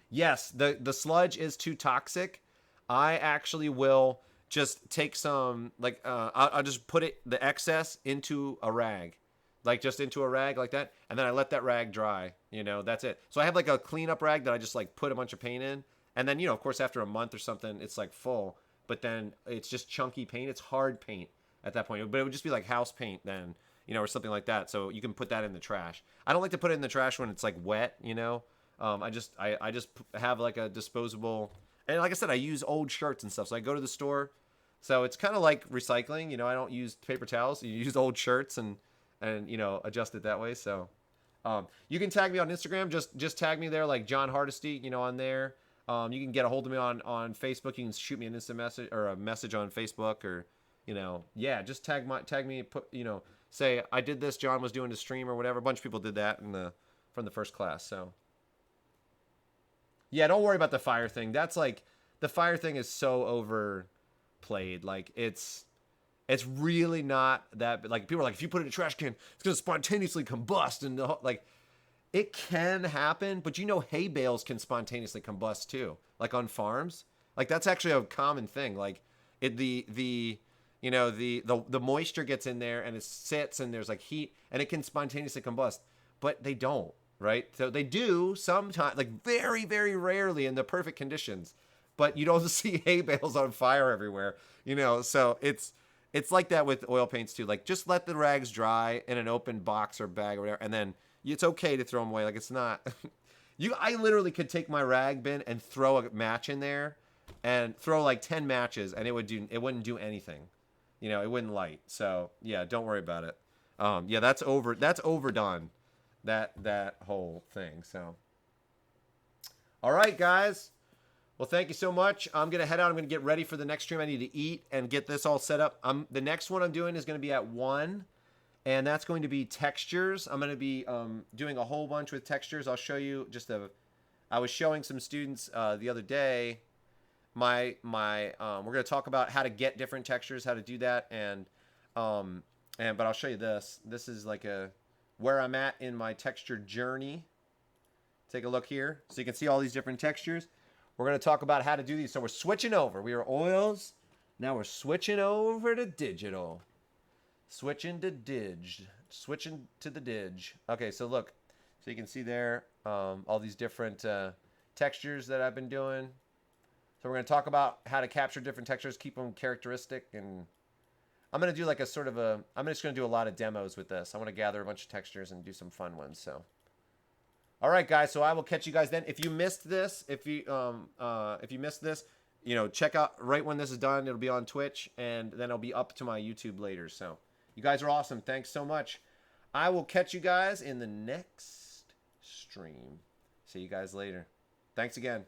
Yes, the sludge is too toxic. I actually will just take some, like, I'll just put the excess into a rag. Like, just into a rag like that, and then I let that rag dry. That's it. So I have like a cleanup rag that I just like put a bunch of paint in, and then, of course, after a month or something, it's like full, but then it's just chunky paint. It's hard paint at that point, but it would just be like house paint then, or something like that. So you can put that in the trash. I don't like to put it in the trash when it's like wet, I just have like a disposable, and like I said, I use old shirts and stuff. So I go to the store, so it's kind of like recycling. I don't use paper towels. You use old shirts and adjust it that way. So you can tag me on Instagram. Just tag me there, like John Hardesty, on there. You can get a hold of me on Facebook. You can shoot me an instant message or a message on Facebook, or just tag me, put, say I did this, John was doing the stream or whatever. A bunch of people did that from the first class. So yeah, don't worry about the fire thing. That's like, the fire thing is so overplayed. Like, it's really not that, like, people are like, if you put it in a trash can, it's going to spontaneously combust, and like, it can happen, but hay bales can spontaneously combust too. Like on farms, like that's actually a common thing. Like the moisture gets in there and it sits, and there's like heat, and it can spontaneously combust, but they don't, right? So they do sometimes, like very, very rarely in the perfect conditions, but you don't see hay bales on fire everywhere, so it's it's like that with oil paints too. Like, just let the rags dry in an open box or bag or whatever, and then it's okay to throw them away. Like, it's not. I literally could take my rag bin and throw a match in there, and throw like 10 matches, and it wouldn't do anything. You know, it wouldn't light. So yeah, don't worry about it. Yeah, that's overdone. That whole thing. So, all right, guys. Well, thank you so much. I'm going to head out. I'm going to get ready for the next stream. I need to eat and get this all set up. The next one I'm doing is going to be at 1, and that's going to be textures. I'm going to be doing a whole bunch with textures. I'll show you I was showing some students the other day we're going to talk about how to get different textures, how to do that, but I'll show you this. This is like where I'm at in my texture journey. Take a look here. So you can see all these different textures. We're going to talk about how to do these. So we're switching over. We were oils. Now we're switching over to digital. Switching to the dig. Okay, so look. So you can see there all these different textures that I've been doing. So we're going to talk about how to capture different textures, keep them characteristic, and I'm going to do like I'm just going to do a lot of demos with this. I want to gather a bunch of textures and do some fun ones. So, all right, guys. So I will catch you guys then. If you missed this, if you missed this, check out right when this is done. It'll be on Twitch, and then it'll be up to my YouTube later. So you guys are awesome. Thanks so much. I will catch you guys in the next stream. See you guys later. Thanks again.